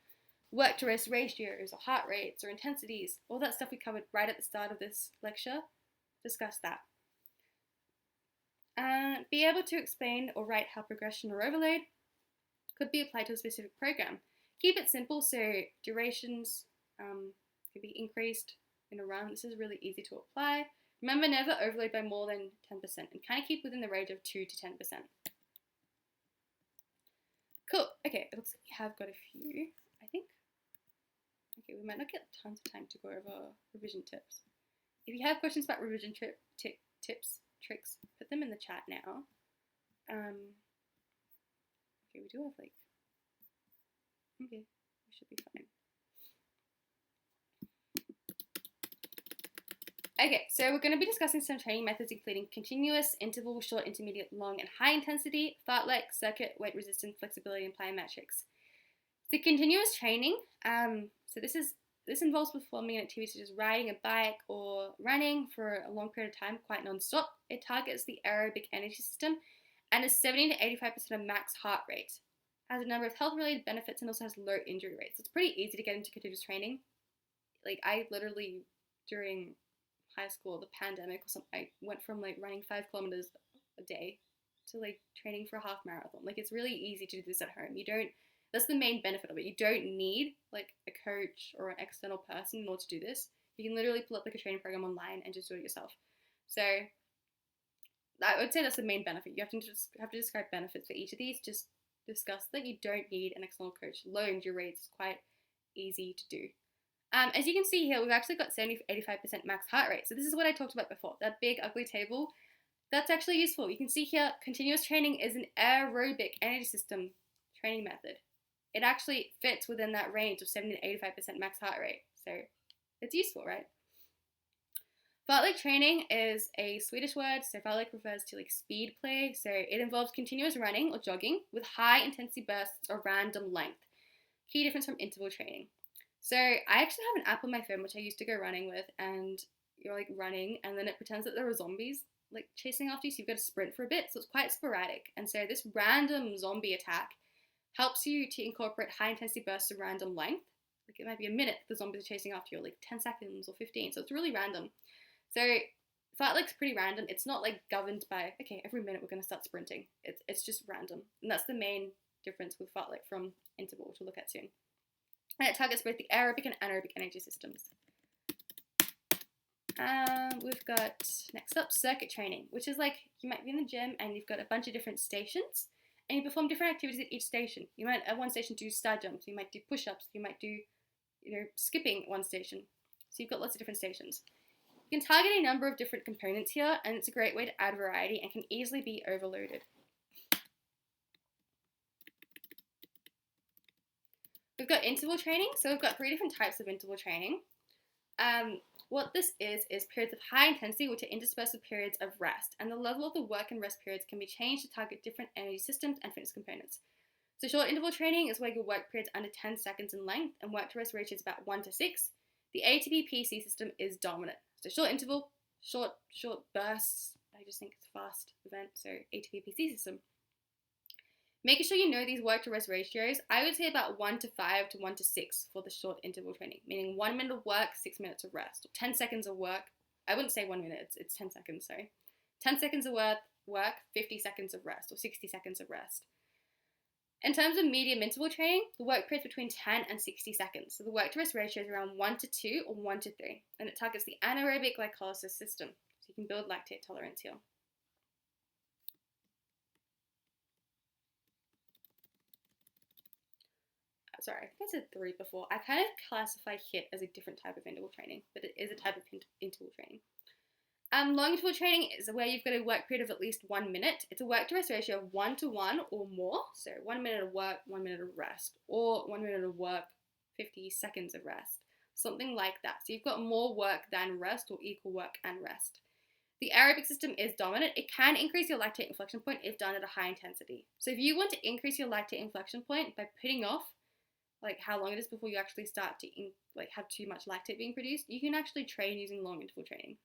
work to rest ratios or heart rates or intensities, all that stuff we covered right at the start of this lecture. Discuss that. Be able to explain or write how progression or overload could be applied to a specific program. Keep it simple, so durations could be increased in a run. This is really easy to apply. Remember, never overload by more than 10% and kind of keep within the range of 2 to 10%. Cool. Okay, it looks like we have got a few, I think. Okay, we might not get tons of time to go over revision tips. If you have questions about revision tips, tricks, put them in the chat now. Okay, we do have like, okay, we should be fine. Okay, so we're going to be discussing some training methods including continuous, interval, short, intermediate, long, and high intensity, fartlek, circuit, weight resistance, flexibility, and plyometrics. The continuous training, so this involves performing activities such as riding a bike or running for a long period of time, quite non-stop. It targets the aerobic energy system and is 70 to 85% of max heart rate. Has a number of health-related benefits and also has low injury rates. It's pretty easy to get into continuous training. Like I literally, during high school, the pandemic or something, I went from like running 5 kilometers a day to like training for a half marathon. Like it's really easy to do this at home. That's the main benefit of it. You don't need like a coach or an external person in order to do this. You can literally pull up like a training program online and just do it yourself. So I would say that's the main benefit. You have to describe benefits for each of these. Just discuss that you don't need an external coach. Low injury rates is quite easy to do. As you can see here, we've actually got 70 to 85% max heart rate. So this is what I talked about before, that big ugly table. That's actually useful. You can see here, continuous training is an aerobic energy system training method. It actually fits within that range of 70 to 85% max heart rate. So it's useful, right? Fartlek training is a Swedish word. So fartlek refers to like speed play. So it involves continuous running or jogging with high intensity bursts or random length. Key difference from interval training. So I actually have an app on my phone which I used to go running with, and you're like running and then it pretends that there are zombies like chasing after you, so you've got to sprint for a bit. So it's quite sporadic. And so this random zombie attack helps you to incorporate high intensity bursts of random length. Like it might be a minute the zombies are chasing after you, or like 10 seconds or 15. So it's really random. So fartlek's pretty random. It's not like governed by, okay, every minute we're going to start sprinting. It's just random. And that's the main difference with fartlek from interval, which we'll look at soon. And it targets both the aerobic and anaerobic energy systems. We've got, next up, circuit training, which is like, you might be in the gym and you've got a bunch of different stations, and you perform different activities at each station. You might at one station do star jumps, you might do push-ups, you might do, skipping at one station. So you've got lots of different stations. You can target a number of different components here, and it's a great way to add variety and can easily be overloaded. We've got interval training. So we've got 3 different types of interval training. What this is periods of high intensity which are interspersed with periods of rest, and the level of the work and rest periods can be changed to target different energy systems and fitness components. So short interval training is where your work period's under 10 seconds in length and work to rest ratio is about 1 to 6. The ATP PC system is dominant. So short interval, short bursts. I just think it's a fast event, so ATP PC system. Making sure you know these work to rest ratios, I would say about 1 to 5 to 1 to 6 for the short interval training, meaning 1 minute of work, 6 minutes of rest, or 10 seconds of work. I wouldn't say 1 minute, it's 10 seconds, sorry. 10 seconds of work, 50 seconds of rest, or 60 seconds of rest. In terms of medium interval training, the work period is between 10 and 60 seconds. So the work to rest ratio is around 1 to 2 or 1 to 3, and it targets the anaerobic glycolysis system, so you can build lactate tolerance here. Sorry, I think I said 3 before. I kind of classify HIIT as a different type of interval training, but it is a type of interval training. Long interval training is where you've got a work period of at least 1 minute. It's a work to rest ratio of 1 to 1 or more. So 1 minute of work, 1 minute of rest, or 1 minute of work, 50 seconds of rest. Something like that. So you've got more work than rest or equal work and rest. The aerobic system is dominant. It can increase your lactate inflection point if done at a high intensity. So if you want to increase your lactate inflection point by putting off like how long it is before you actually start to have too much lactate being produced, you can actually train using long interval training.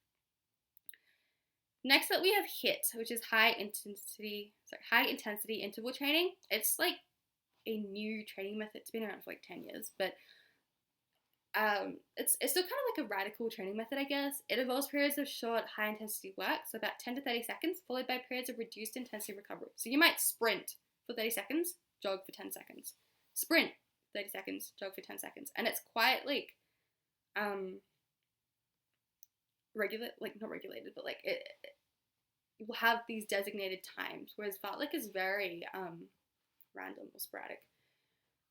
Next up we have HIIT, which is high intensity interval training. It's like a new training method. It's been around for like 10 years, but it's still kind of like a radical training method, I guess. It involves periods of short, high intensity work, so about 10 to 30 seconds, followed by periods of reduced intensity recovery. So you might sprint for 30 seconds, jog for 10 seconds. Sprint, 30 seconds, jog for 10 seconds. And it's quite like, not regulated, but like it will have these designated times, whereas fartlek is very random or sporadic.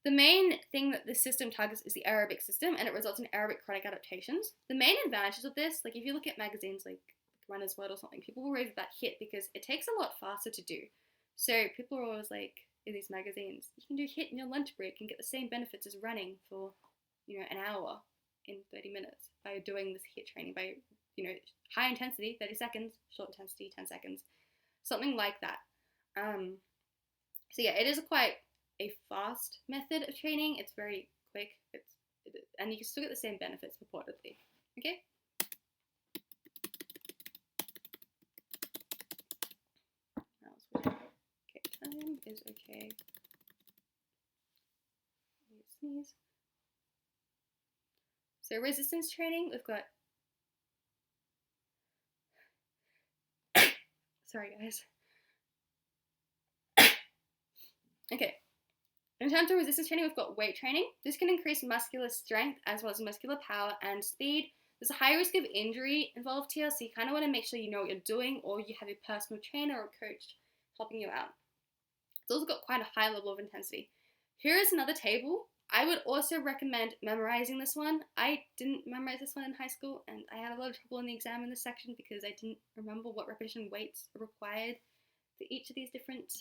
The main thing that this system targets is the aerobic system, and it results in aerobic chronic adaptations. The main advantages of this, like if you look at magazines like Runner's World or something, people will rave about HIIT because it takes a lot faster to do. So people are always like, in these magazines, you can do HIIT in your lunch break and get the same benefits as running for, an hour in 30 minutes by doing this HIIT training, by, high intensity, 30 seconds, short intensity, 10 seconds, something like that. So yeah, it is quite a fast method of training. It's very quick, and you can still get the same benefits purportedly. Okay? Okay, time is okay. Sneeze. So resistance training, we've got sorry guys. Okay. In terms of resistance training, we've got weight training. This can increase muscular strength as well as muscular power and speed. There's a high risk of injury involved here, so you kind of want to make sure you know what you're doing, or you have a personal trainer or coach helping you out. It's also got quite a high level of intensity. Here is another table. I would also recommend memorizing this one. I didn't memorize this one in high school, and I had a lot of trouble in the exam in this section because I didn't remember what repetition weights are required for each of these different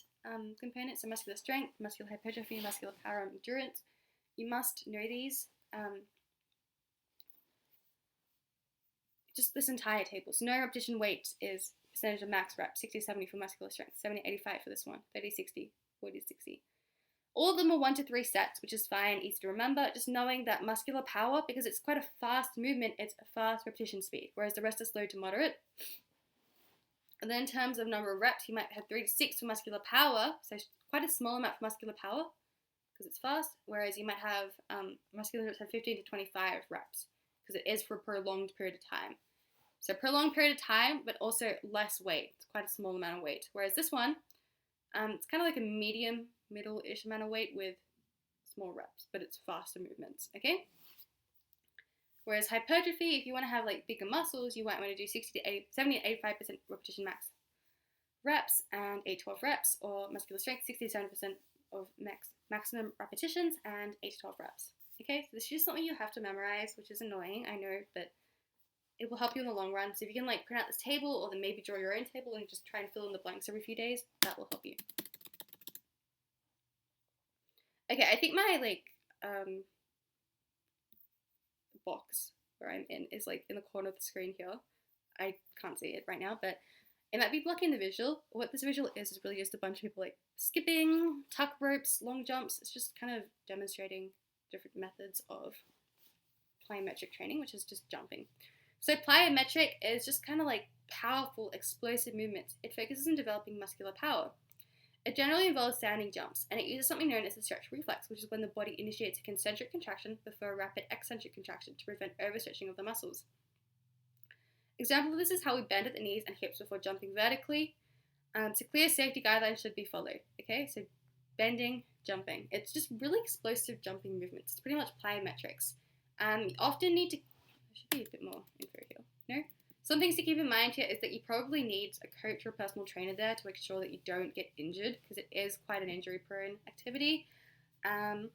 components. So muscular strength, muscular hypertrophy, muscular power, and endurance. You must know these. Just this entire table. So no repetition weight is percentage of max reps, 60-70 for muscular strength, 70-85 for this one, 30-60, 40-60. All of them are 1 to 3 sets, which is fine, easy to remember. Just knowing that muscular power, because it's quite a fast movement, it's a fast repetition speed, whereas the rest is slow to moderate. And then in terms of number of reps, you might have 3 to 6 for muscular power, so quite a small amount for muscular power, because it's fast, whereas you might have muscular reps have 15 to 25 reps, because it is for a prolonged period of time. So prolonged period of time, but also less weight. It's quite a small amount of weight. Whereas this one, it's kind of like a middle-ish amount of weight with small reps, but it's faster movements, okay? Whereas hypertrophy, if you want to have like bigger muscles, you might want to do 70 to 85% repetition max reps and 8-12 reps, or muscular strength, 60 to 70% of maximum repetitions and 8 to 12 reps. Okay, so this is just something you have to memorize, which is annoying, I know, but it will help you in the long run. So if you can like print out this table, or then maybe draw your own table and just try and fill in the blanks every few days, that will help you. Okay, I think my box where I'm in is like in the corner of the screen here. I can't see it right now, but It might be blocking the visual. What this visual is really just a bunch of people like skipping, tuck ropes, long jumps. It's just kind of demonstrating different methods of plyometric training, which is just jumping. So plyometric is just kind of like powerful, explosive movements. It focuses on developing muscular power. It generally involves standing jumps, and it uses something known as the stretch reflex, which is when the body initiates a concentric contraction before a rapid eccentric contraction to prevent overstretching of the muscles. Example of this is how we bend at the knees and hips before jumping vertically. So clear safety guidelines should be followed. Okay, so bending, jumping. It's just really explosive jumping movements. It's pretty much plyometrics. You often need to, there should be a bit more info here. No? Some things to keep in mind here is that you probably need a coach or a personal trainer there to make sure that you don't get injured, because it is quite an injury-prone activity. And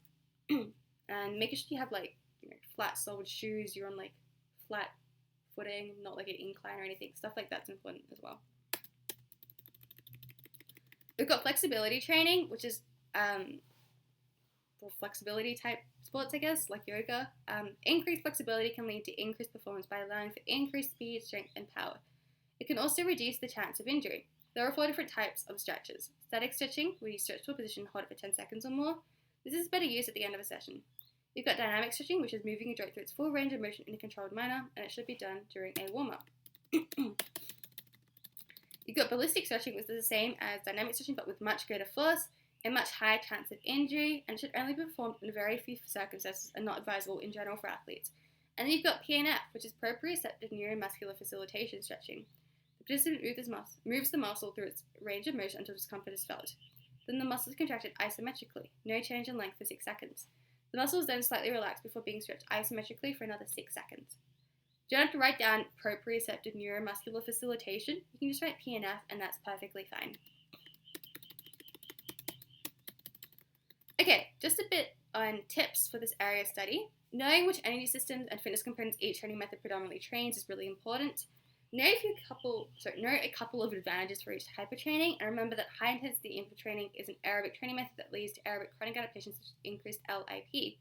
making sure you have like flat solid shoes, you're on like flat footing, not like an incline or anything. Stuff like that's important as well. We've got flexibility training, which is for flexibility type sports, I guess, like yoga. Increased flexibility can lead to increased performance by allowing for increased speed, strength, and power. It can also reduce the chance of injury. There are 4 different types of stretches. Static stretching, where you stretch to a position and hold it for 10 seconds or more. This is better used at the end of a session. You've got dynamic stretching, which is moving your joint through its full range of motion in a controlled manner, and it should be done during a warm-up. You've got ballistic stretching, which is the same as dynamic stretching, but with much greater force and much higher chance of injury, and should only be performed in very few circumstances and not advisable in general for athletes. And then you've got PNF, which is proprioceptive neuromuscular facilitation stretching. The participant moves the muscle through its range of motion until discomfort is felt. Then the muscle is contracted isometrically, no change in length for 6 seconds. The muscle is then slightly relaxed before being stretched isometrically for another 6 seconds. You don't have to write down proprioceptive neuromuscular facilitation. You can just write PNF, and that's perfectly fine. Okay, just a bit on tips for this area of study. Knowing which energy systems and fitness components each training method predominantly trains is really important. Know a couple of advantages for each type of training, and remember that high intensity input training is an aerobic training method that leads to aerobic chronic adaptations such as increased LIP.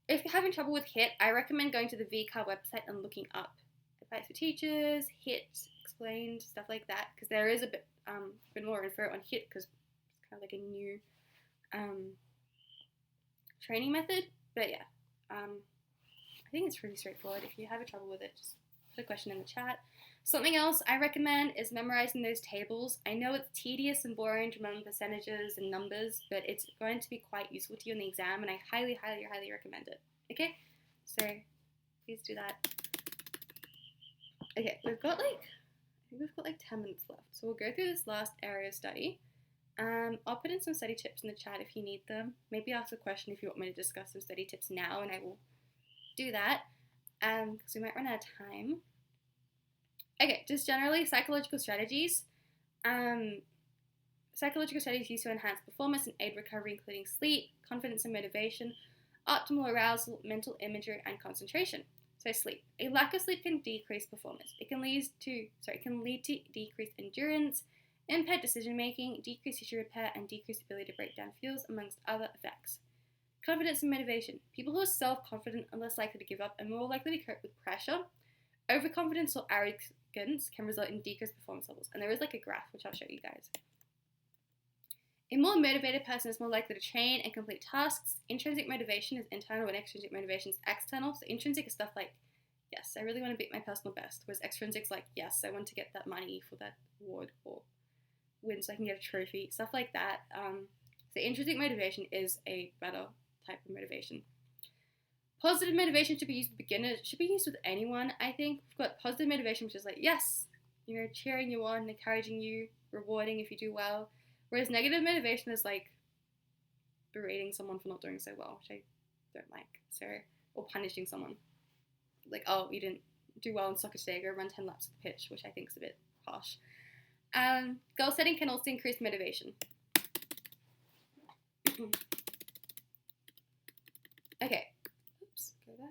If you're having trouble with HIIT, I recommend going to the VCAR website and looking up advice for teachers, HIIT explained, stuff like that, because there is a bit more info on HIIT because it's kind of like a new training method. But yeah, I think it's pretty straightforward. If you have a trouble with it, just put a question in the chat. Something else I recommend is memorizing those tables. I know it's tedious and boring to remember percentages and numbers, but it's going to be quite useful to you in the exam, and I highly, highly, highly recommend it. Okay, so please do that. Okay, we've got like 10 minutes left, so we'll go through this last area of study. I'll put in some study tips in the chat if you need them. Maybe ask a question if you want me to discuss some study tips now, and I will do that, because we might run out of time. Okay, just generally psychological strategies. Psychological strategies used to enhance performance and aid recovery, including sleep, confidence and motivation, optimal arousal, mental imagery, and concentration. So sleep. A lack of sleep can decrease performance. It can lead to decreased endurance, impaired decision making, decreased tissue repair, and decreased ability to break down fuels, amongst other effects. Confidence and motivation. People who are self-confident are less likely to give up and more likely to cope with pressure. Overconfidence or arrogance can result in decreased performance levels. And there is like a graph, which I'll show you guys. A more motivated person is more likely to train and complete tasks. Intrinsic motivation is internal and extrinsic motivation is external. So intrinsic is stuff like, yes, I really want to beat my personal best. Whereas extrinsic is like, yes, I want to get that money for that award or win so I can get a trophy. Stuff like that. So intrinsic motivation is a better type of motivation. Positive motivation should be used with beginners, should be used with anyone, I think. We've got positive motivation, which is like, yes, cheering you on, encouraging you, rewarding if you do well. Whereas negative motivation is like berating someone for not doing so well, which I don't like. So, or punishing someone. Like, oh, you didn't do well in soccer today, go run 10 laps of the pitch, which I think is a bit harsh. Goal setting can also increase motivation. Okay. Go back.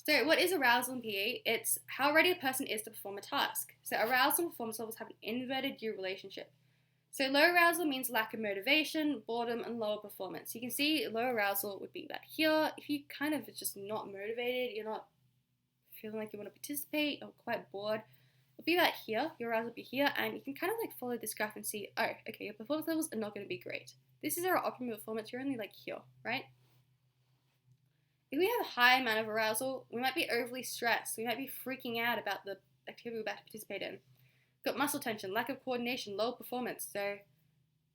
So what is arousal in PE? It's how ready a person is to perform a task. So arousal and performance levels have an inverted U relationship. So low arousal means lack of motivation, boredom, and lower performance. You can see low arousal would be about here. If you kind of just not motivated, you're not feeling like you want to participate, or quite bored, it'll be about here, your arousal will be here, and you can kind of like follow this graph and see, oh, okay, your performance levels are not going to be great. This is our optimal performance, you're only like here, right? If we have a high amount of arousal, we might be overly stressed, we might be freaking out about the activity we're about to participate in. Got muscle tension, lack of coordination, low performance, so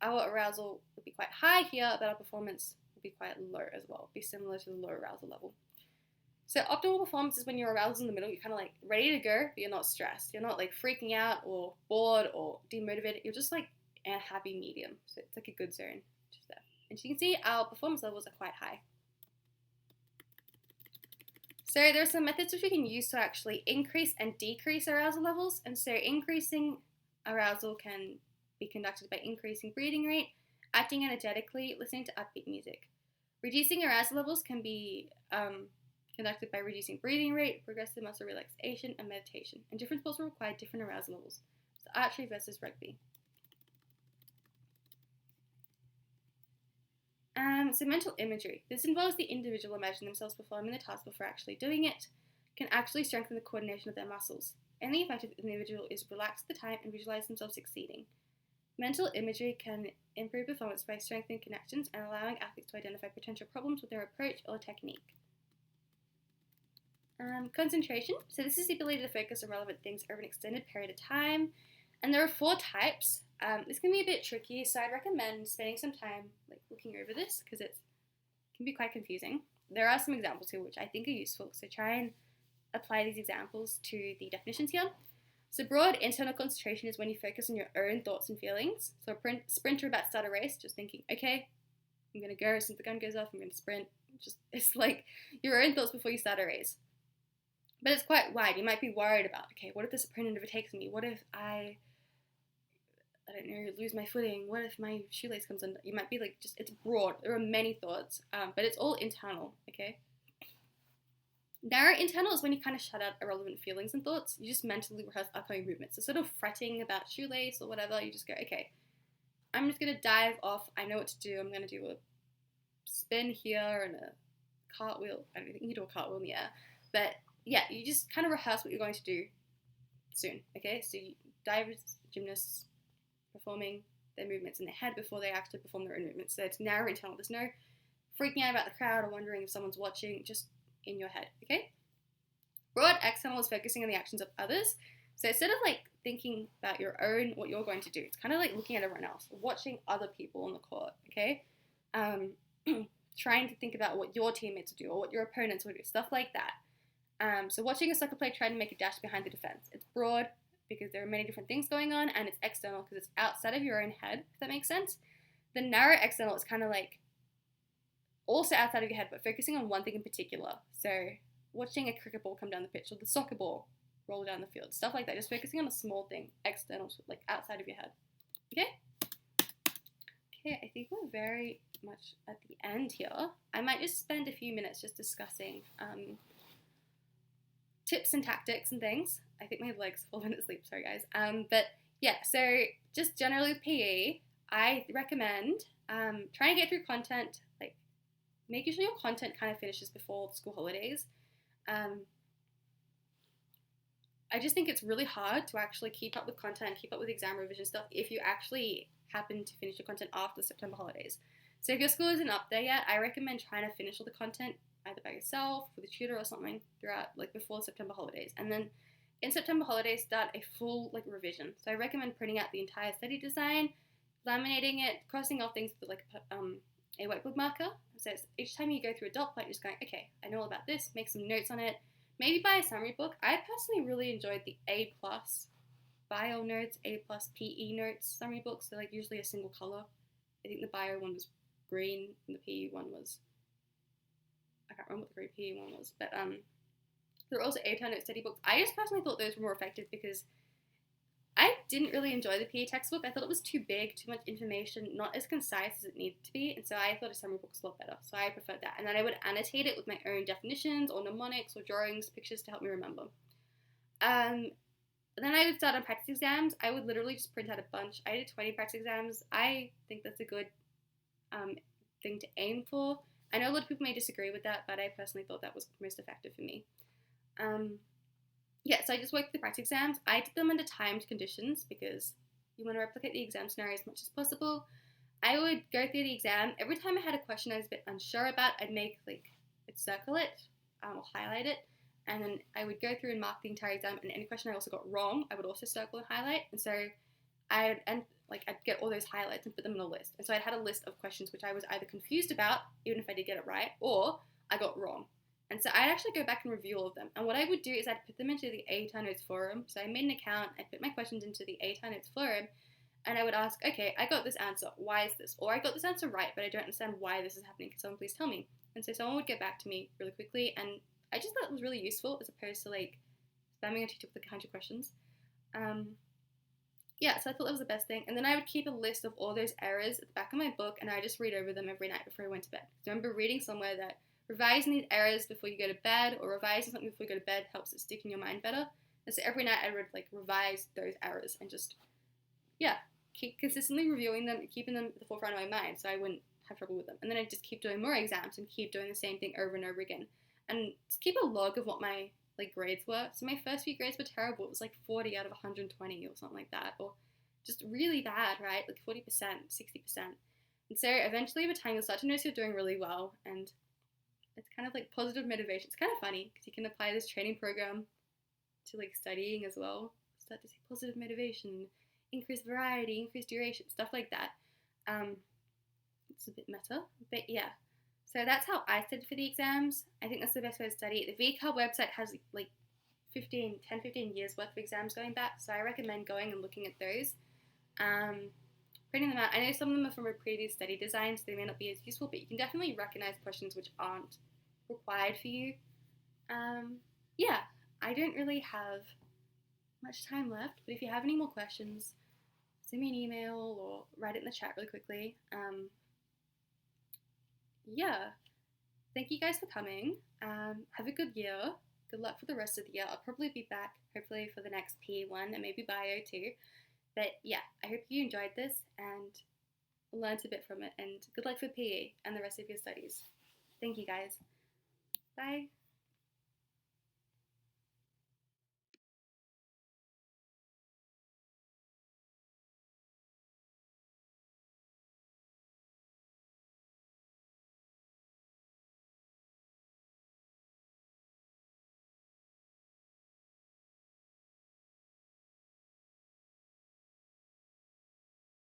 our arousal would be quite high here, but our performance would be quite low as well, be similar to the low arousal level. So optimal performance is when your arousal is in the middle, you're kind of like ready to go, but you're not stressed. You're not like freaking out or bored or demotivated. You're just like in a happy medium. So it's like a good zone just there. And so you can see our performance levels are quite high. So there are some methods which we can use to actually increase and decrease arousal levels. And so increasing arousal can be conducted by increasing breathing rate, acting energetically, listening to upbeat music. Reducing arousal levels can be conducted by reducing breathing rate, progressive muscle relaxation, and meditation. And different sports will require different arousal levels. So archery versus rugby. So mental imagery. This involves the individual imagining themselves performing the task before actually doing it, can actually strengthen the coordination of their muscles. And the effect of the individual is relax at the time and visualize themselves succeeding. Mental imagery can improve performance by strengthening connections and allowing athletes to identify potential problems with their approach or technique. Concentration. So this is the ability to focus on relevant things over an extended period of time. And there are 4 types. This can be a bit tricky, so I'd recommend spending some time like looking over this because it can be quite confusing. There are some examples here which I think are useful, so try and apply these examples to the definitions here. So broad internal concentration is when you focus on your own thoughts and feelings. So a sprinter about to start a race, just thinking, okay, I'm going to go, since the gun goes off, I'm going to sprint. It's like your own thoughts before you start a race. But it's quite wide. You might be worried about, okay, what if this opponent overtakes me? What if I don't know, lose my footing? What if my shoelace comes undone? You might be like, it's broad. There are many thoughts, but it's all internal, okay? Narrow internal is when you kind of shut out irrelevant feelings and thoughts. You just mentally rehearse upcoming movements. So sort of fretting about shoelace or whatever, you just go, okay, I'm just going to dive off. I know what to do. I'm going to do a spin here and a cartwheel. I don't think you can do a cartwheel in the air. But yeah, you just kind of rehearse what you're going to do soon, okay? So divers, gymnasts, performing their movements in their head before they actually perform their own movements. So it's narrow internal. There's no freaking out about the crowd or wondering if someone's watching, just in your head, okay? Broad external is focusing on the actions of others. So instead of like thinking about your own, what you're going to do, it's kind of like looking at everyone else, watching other people on the court, okay? Trying to think about what your teammates will do or what your opponents will do, stuff like that. So watching a soccer player trying to make a dash behind the defense. It's broad because there are many different things going on, and it's external because it's outside of your own head, if that makes sense. The narrow external is kind of like also outside of your head, but focusing on one thing in particular. So watching a cricket ball come down the pitch or the soccer ball roll down the field, stuff like that. Just focusing on a small thing, external, like outside of your head. Okay? Okay, I think we're very much at the end here. I might just spend a few minutes just discussing tips and tactics and things. I think my legs are falling asleep, sorry guys. But yeah, so just generally with PE, I recommend trying to get through content, like making sure your content kind of finishes before the school holidays. I just think it's really hard to actually keep up with content, keep up with exam revision stuff if you actually happen to finish your content after the September holidays. So if your school isn't up there yet, I recommend trying to finish all the content either by yourself, with a tutor or something throughout, like before the September holidays. And then in September holidays, start a full like revision. So I recommend printing out the entire study design, laminating it, crossing off things with like a whiteboard marker. So each time you go through a dot point, you're just going, okay, I know all about this, make some notes on it. Maybe buy a summary book. I personally really enjoyed the A+ bio notes, A+ PE notes summary books. They're like usually a single color. I think the bio one was green and the PE one was, I can't remember what the green PE one was, but there are also A-Town note study books. I just personally thought those were more effective because I didn't really enjoy the PE textbook. I thought it was too big, too much information, not as concise as it needed to be, and so I thought a summary book was a lot better. So I preferred that. And then I would annotate it with my own definitions or mnemonics or drawings, pictures to help me remember. Then I would start on practice exams. I would literally just print out a bunch. I did 20 practice exams. I think that's a good thing to aim for. I know a lot of people may disagree with that, but I personally thought that was most effective for me. yeah, so I just worked the practice exams. I did them under timed conditions because you want to replicate the exam scenario as much as possible. I would go through the exam. Every time I had a question I was a bit unsure about, I'd circle it or highlight it, and then I would go through and mark the entire exam. And any question I also got wrong, I would also circle and highlight. And so I'd get all those highlights and put them in a list. And so I had a list of questions which I was either confused about, even if I did get it right, or I got wrong. And so I'd actually go back and review all of them. And what I would do is I'd put them into the ATAR Notes forum. So I made an account, I put my questions into the ATAR Notes forum, and I would ask, okay, I got this answer. Why is this? Or I got this answer right, but I don't understand why this is happening. Can someone please tell me? And so someone would get back to me really quickly, and I just thought it was really useful as opposed to spamming a teacher with a bunch of questions. Yeah, so I thought that was the best thing. And then I would keep a list of all those errors at the back of my book, and I just read over them every night before I went to bed. So I remember reading somewhere that revising these errors before you go to bed, or revising something before you go to bed, helps it stick in your mind better. And so every night I would revise those errors and just, yeah, keep consistently reviewing them and keeping them at the forefront of my mind so I wouldn't have trouble with them. And then I'd just keep doing more exams and keep doing the same thing over and over again. And just keep a log of what my grades were. So my first few grades were terrible. It was 40 out of 120 or something like that, or just really bad, right? 40%, 60%. And so eventually over time you'll start to notice you're doing really well, and it's kind of like positive motivation. It's kind of funny because you can apply this training program to studying as well. Start to see positive motivation, increased variety, increased duration, stuff like that. It's a bit meta, but yeah. So that's how I studied for the exams. I think that's the best way to study. The VCAL website has 15 years worth of exams going back, so I recommend going and looking at those. Printing them out. I know some of them are from a previous study design, so they may not be as useful, but you can definitely recognize questions which aren't required for you. Yeah, I don't really have much time left, but if you have any more questions, send me an email or write it in the chat really quickly. Yeah, thank you guys for coming. Have a good year. Good luck for the rest of the year. I'll probably be back, hopefully, for the next PE one and maybe bio too. But yeah, I hope you enjoyed this and learned a bit from it. And good luck for PE and the rest of your studies. Thank you guys. Bye.